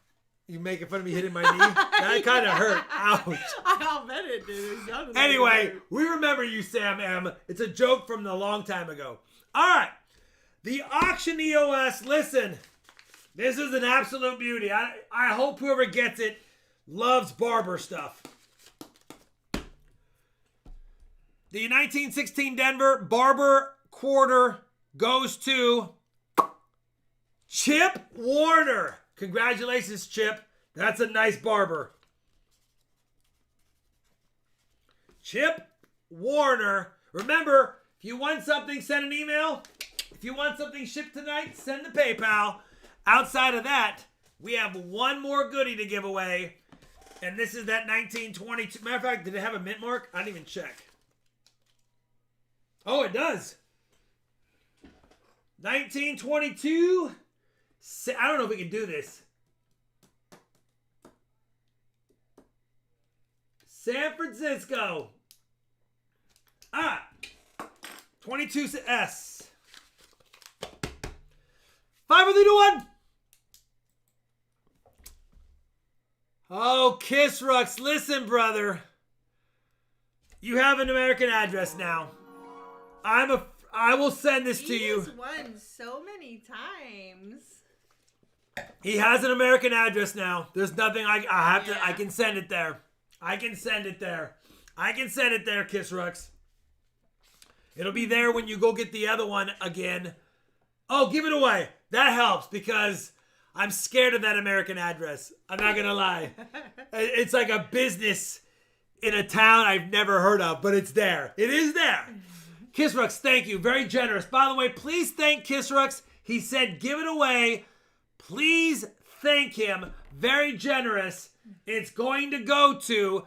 You making fun of me hitting my knee? That kind of hurt. Ouch. I'll bet it did. It sounded like Anyway, it hurt. we remember you, Sam M. It's a joke from a long time ago. All right. The Auction EOS, listen. This is an absolute beauty. I hope whoever gets it loves barber stuff. The 1916 Denver Barber Quarter goes to Chip Warner. Congratulations, Chip. That's a nice barber. Chip Warner. Remember, if you want something, send an email. If you want something shipped tonight, send the PayPal. Outside of that, we have one more goodie to give away. And this is that 1922. Matter of fact, did it have a mint mark? I didn't even check. Oh, it does. 1922. I don't know if we can do this. San Francisco. 22S. 5 to 1. Oh, Kiss Rux, listen, brother. You have an American address now. I will send this to you. He's won so many times. He has an American address now. There's nothing I have to. Yeah. I can send it there. I can send it there, Kiss Rux. It'll be there when you go get the other one again. Oh, give it away. That helps because I'm scared of that American address. I'm not gonna lie. It's like a business in a town I've never heard of, but it's there. It is there. Kiss Rux, thank you. Very generous. By the way, please thank Kiss Rux. He said give it away. Please thank him. Very generous. It's going to go to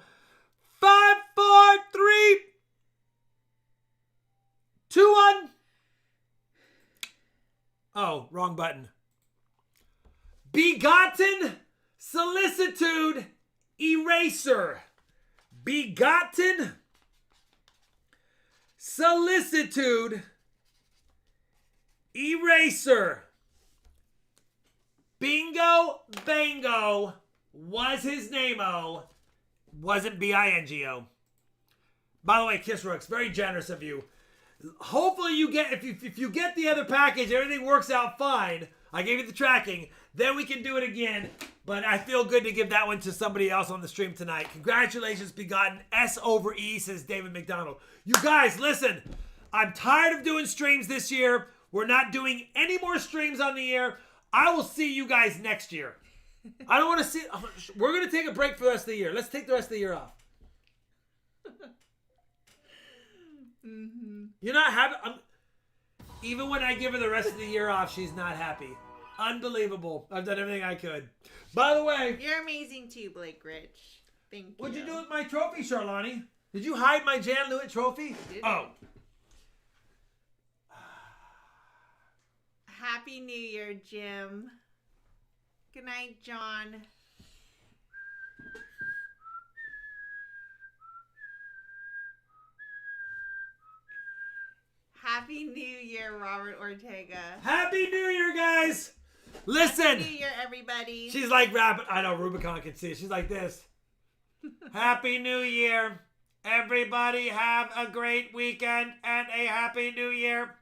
54321. Oh, wrong button. Begotten Solicitude Eraser. Begotten Solicitude Eraser. Bingo Bango was his name-o. Wasn't B-I-N-G-O. By the way, Kiss Rooks, very generous of you. Hopefully you get, if you get the other package, everything works out fine. I gave you the tracking. Then we can do it again. But I feel good to give that one to somebody else on the stream tonight. Congratulations, Begotten. S over E, says David McDonald. You guys, listen. I'm tired of doing streams this year. We're not doing any more streams on the air. I will see you guys next year. I don't want to see... We're going to take a break for the rest of the year. Let's take the rest of the year off. Mm-hmm. You're not happy... Even when I give her the rest of the year off, she's not happy. Unbelievable. I've done everything I could. By the way... You're amazing too, Blake Rich. Thank you. What'd you do with my trophy, Charlani? Did you hide my Jan Lewitt trophy? Oh. Happy New Year, Jim. Good night, John. Happy New Year, Robert Ortega. Happy New Year, guys! Listen! Happy New Year, everybody. She's like rapping. I know, Rubicon can see it. She's like this. Happy New Year. Everybody have a great weekend and a Happy New Year.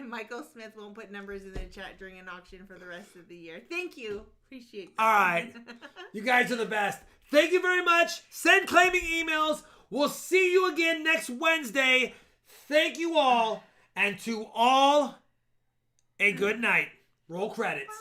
Michael Smith won't put numbers in the chat during an auction for the rest of the year. Thank you. Appreciate that. All right. You guys are the best. Thank you very much. Send claiming emails. We'll see you again next Wednesday. Thank you all. And to all, a good night. Roll credits.